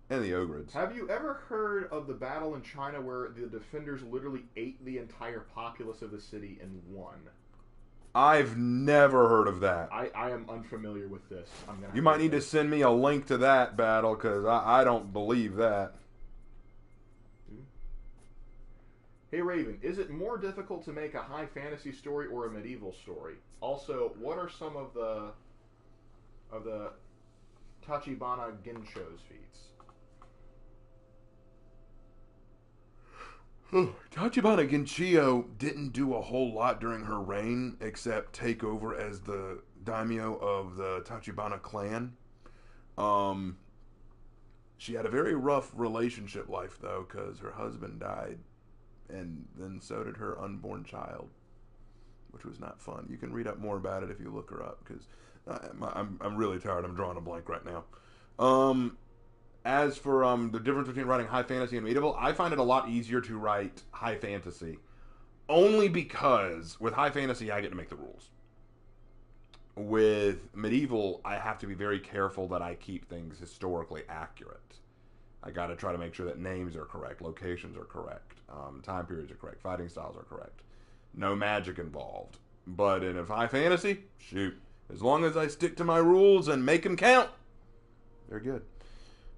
And the Ogrids. Have you ever heard of the battle in China where the defenders literally ate the entire populace of the city and won? I've never heard of that. I am unfamiliar with this. You might need to send me a link to that battle, because I don't believe that. Hey Raven, is it more difficult to make a high fantasy story or a medieval story? Also, what are some of the of the Tachibana Ginsho's feats. Tachibana Genshio didn't do a whole lot during her reign except take over as the daimyo of the Tachibana clan. She had a very rough relationship life, though, because her husband died, and then so did her unborn child, which was not fun. You can read up more about it if you look her up, because I'm really tired. I'm drawing a blank right now. As for the difference between writing high fantasy and medieval, I find it a lot easier to write high fantasy, only because with high fantasy I get to make the rules. With medieval, I have to be very careful that I keep things historically accurate. I got to try to make sure that names are correct, locations are correct, time periods are correct, fighting styles are correct. No magic involved. But in a high fantasy, shoot, as long as I stick to my rules and make them count, they're good.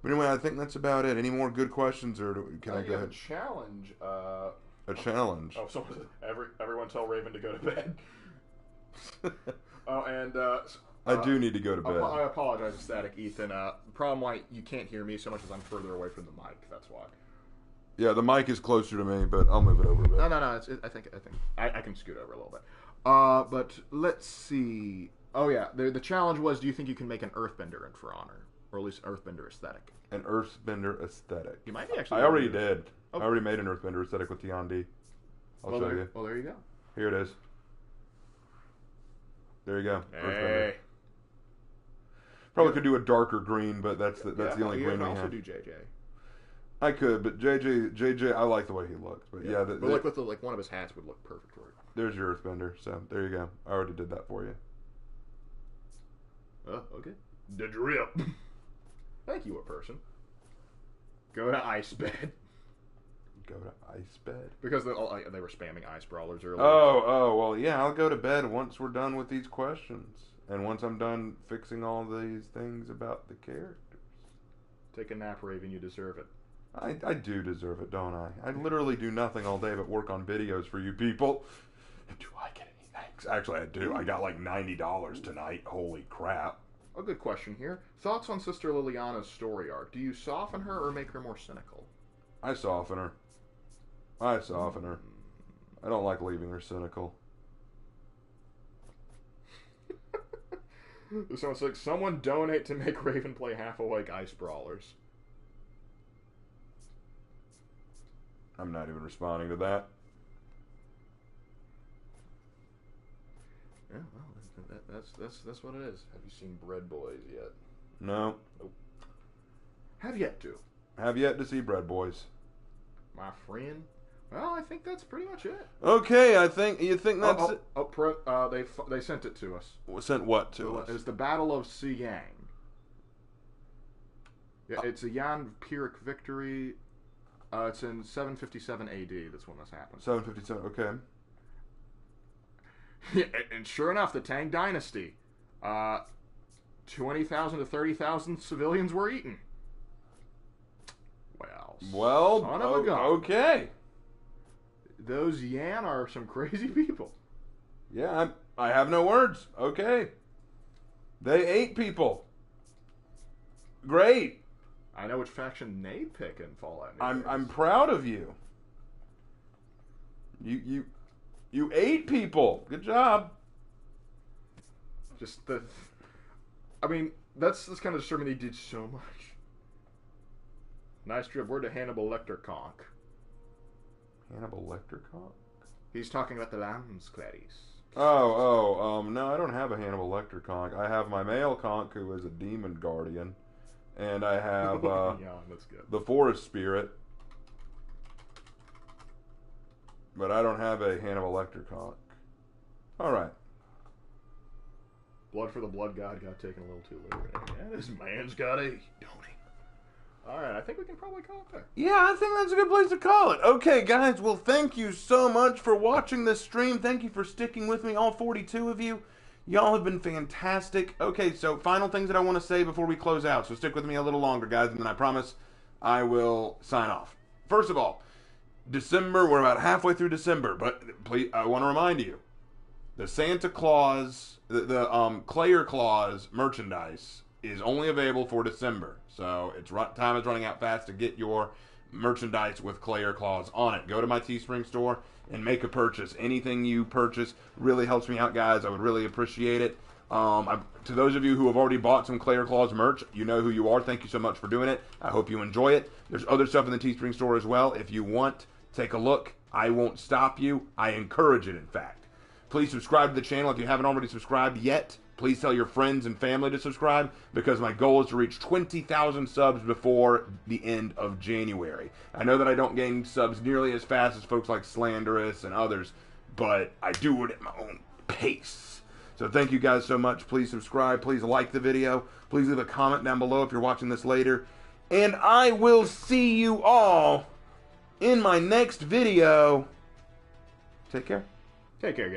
But anyway, I think that's about it. Any more good questions, or can I go ahead? A challenge. A challenge. Oh, someone everyone tell Raven to go to bed. Oh, and I do need to go to bed. I apologize, Static Ethan. The problem why you can't hear me so much as I'm further away from the mic. That's why. Yeah, the mic is closer to me, but I'll move it over a bit. No. I think I can scoot over a little bit. But let's see. Oh yeah, the challenge was: do you think you can make an Earthbender in For Honor, or at least Earthbender aesthetic? An Earthbender aesthetic. You might be actually. I already did. Okay. I already made an Earthbender aesthetic with Tiandi. I'll show you. Well, there you go. Here it is. There you go. Hey. Probably could do a darker green, but that's the only green we have. You could also do JJ. I could, but JJ, I like the way he looks. But yeah, but like with one of his hats would look perfect for it. There's your Earthbender. So there you go. I already did that for you. Oh, okay. The drip. Thank you, a person. Go to ice bed. Go to ice bed? Because they were spamming ice brawlers earlier. Oh, well, yeah, I'll go to bed once we're done with these questions. And once I'm done fixing all these things about the characters. Take a nap, Raven, you deserve it. I do deserve it, don't I? I literally do nothing all day but work on videos for you people. Do I get any thanks? Actually, I do. I got like $90 tonight. Holy crap. A good question here. Thoughts on Sister Liliana's story arc? Do you soften her or make her more cynical? I soften her. I don't like leaving her cynical. Someone's like, someone donate to make Raven play half-awake ice brawlers. I'm not even responding to that. Yeah, well, that's what it is. Have you seen Bread Boys yet? No. Nope. Have yet to. Have yet to see Bread Boys. My friend. Well, I think that's pretty much it. Okay, you think that's it? They sent it to us. Sent what to us? It's the Battle of Siyang. Yeah, it's a Yan Pyrrhic victory. It's in 757 AD. That's when this happened. 757. Okay. Yeah, and sure enough, the Tang Dynasty, 20,000 to 30,000 civilians were eaten. Well, son of a gun. Okay. Those Yan are some crazy people. Yeah, I have no words. Okay. They ate people. Great. I know which faction they pick in Fallout New Vegas. I'm proud of you. You ate people. Good job. Just that's kind of disturbing. They did so much. Nice trip. Word to Hannibal Lecter conk. Hannibal Lecter conk? He's talking about the lambs, Clarice. No, I don't have a Hannibal Lecter conk. I have my male conk, who is a demon guardian, and I have yeah, that's good. The forest spirit, but I don't have a Hannibal Lecter conk. All right. Blood for the Blood God got taken a little too literally. Yeah, this man's got a don't he? All right, I think we can probably call it there. Yeah, I think that's a good place to call it. Okay, guys, well, thank you so much for watching this stream. Thank you for sticking with me, all 42 of you. Y'all have been fantastic. Okay, so final things that I want to say before we close out. So stick with me a little longer, guys, and then I promise I will sign off. First of all, December, we're about halfway through December, but please, I want to remind you, The Santa Claus, the Clayer Claus merchandise is only available for December. So time is running out fast to get your merchandise with Clayer Claus on it. Go to my Teespring store and make a purchase. Anything you purchase really helps me out, guys. I would really appreciate it. To those of you who have already bought some Clayer Claus merch, you know who you are. Thank you so much for doing it. I hope you enjoy it. There's other stuff in the Teespring store as well. If you want, take a look. I won't stop you. I encourage it, in fact. Please subscribe to the channel if you haven't already subscribed yet. Please tell your friends and family to subscribe, because my goal is to reach 20,000 subs before the end of January. I know that I don't gain subs nearly as fast as folks like Slanderous and others, but I do it at my own pace. So thank you guys so much. Please subscribe. Please like the video. Please leave a comment down below if you're watching this later. And I will see you all in my next video. Take care. Take care, guys.